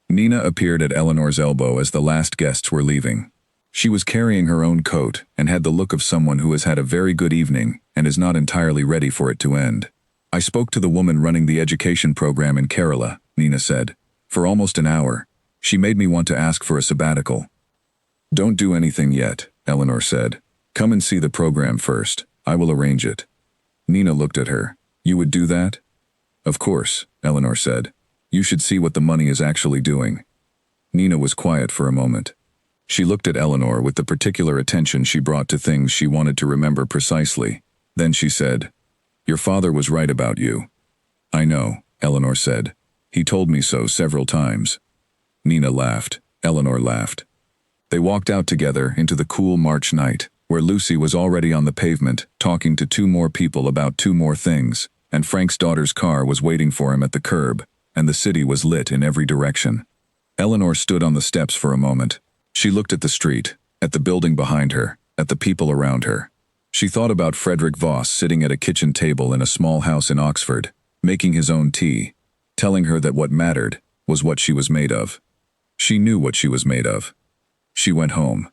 Nina appeared at Eleanor's elbow as the last guests were leaving. She was carrying her own coat and had the look of someone who has had a very good evening and is not entirely ready for it to end. "I spoke to the woman running the education program in Kerala," Nina said. "For almost an hour. She made me want to ask for a sabbatical." "Don't do anything yet," Eleanor said. "Come and see the program first. I will arrange it." Nina looked at her. "You would do that?" "Of course," Eleanor said. "You should see what the money is actually doing." Nina was quiet for a moment. She looked at Eleanor with the particular attention she brought to things she wanted to remember precisely. Then she said, "Your father was right about you." "I know," Eleanor said. "He told me so several times." Nina laughed. Eleanor laughed. They walked out together into the cool March night, where Lucy was already on the pavement, talking to 2 more people about 2 more things, and Frank's daughter's car was waiting for him at the curb, and the city was lit in every direction. Eleanor stood on the steps for a moment. She looked at the street, at the building behind her, at the people around her. She thought about Frederick Voss sitting at a kitchen table in a small house in Oxford, making his own tea, telling her that what mattered was what she was made of. She knew what she was made of. She went home.